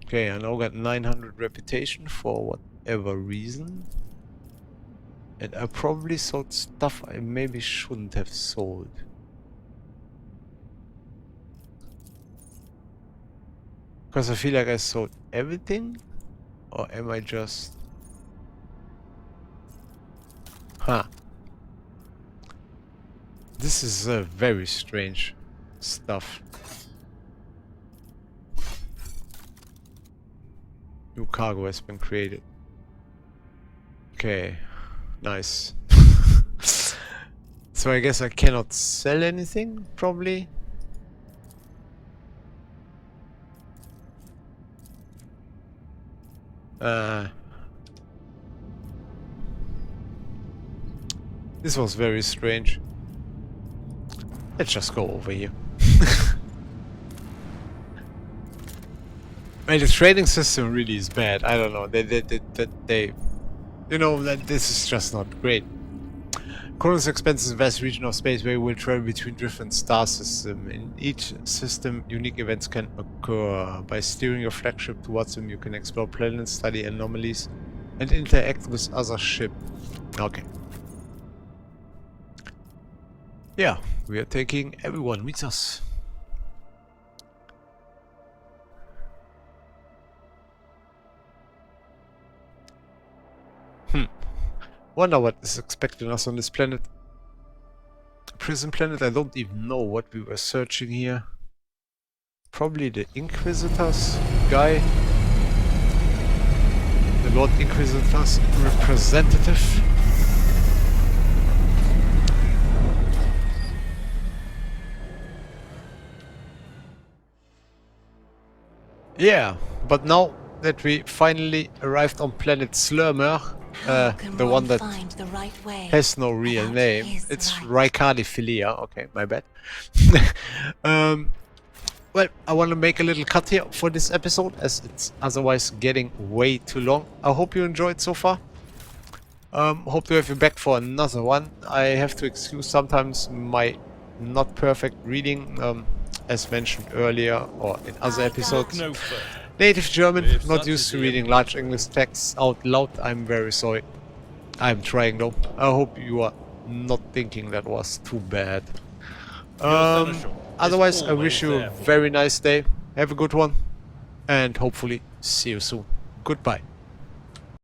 Okay, I now got 900 reputation for whatever reason. And I probably sold stuff I maybe shouldn't have sold. Because I feel like I sold everything? Or am I just... Huh. This is very strange stuff. New cargo has been created. Okay, nice. So I guess I cannot sell anything, probably. This was very strange. Let's just go over here. Well, the trading system really is bad. I don't know. They you know, that this is just not great. Kronos expands a vast region of space where you will travel between different star systems. In each system, unique events can occur. By steering your flagship towards them, you can explore planets, study anomalies, and interact with other ships. Okay. Yeah, we are taking everyone with us. Wonder what is expecting us on this planet. Prison planet, I don't even know what we were searching here. Probably the Inquisitors guy. The Lord Inquisitor's representative. Yeah, but now that we finally arrived on planet Slurmer, the one that has no real name. It's Ricardiphilia. Okay, my bad. Well, I want to make a little cut here for this episode, as it's otherwise getting way too long. I hope you enjoyed so far. Hope to have you back for another one. I have to excuse sometimes my not perfect reading, as mentioned earlier or in other episodes. No, sir. Native German, If not such used is to the reading large English texts out loud. I'm very sorry. I'm trying though. I hope you are not thinking that was too bad. Otherwise, I wish you a very nice day. Have a good one. And hopefully see you soon. Goodbye.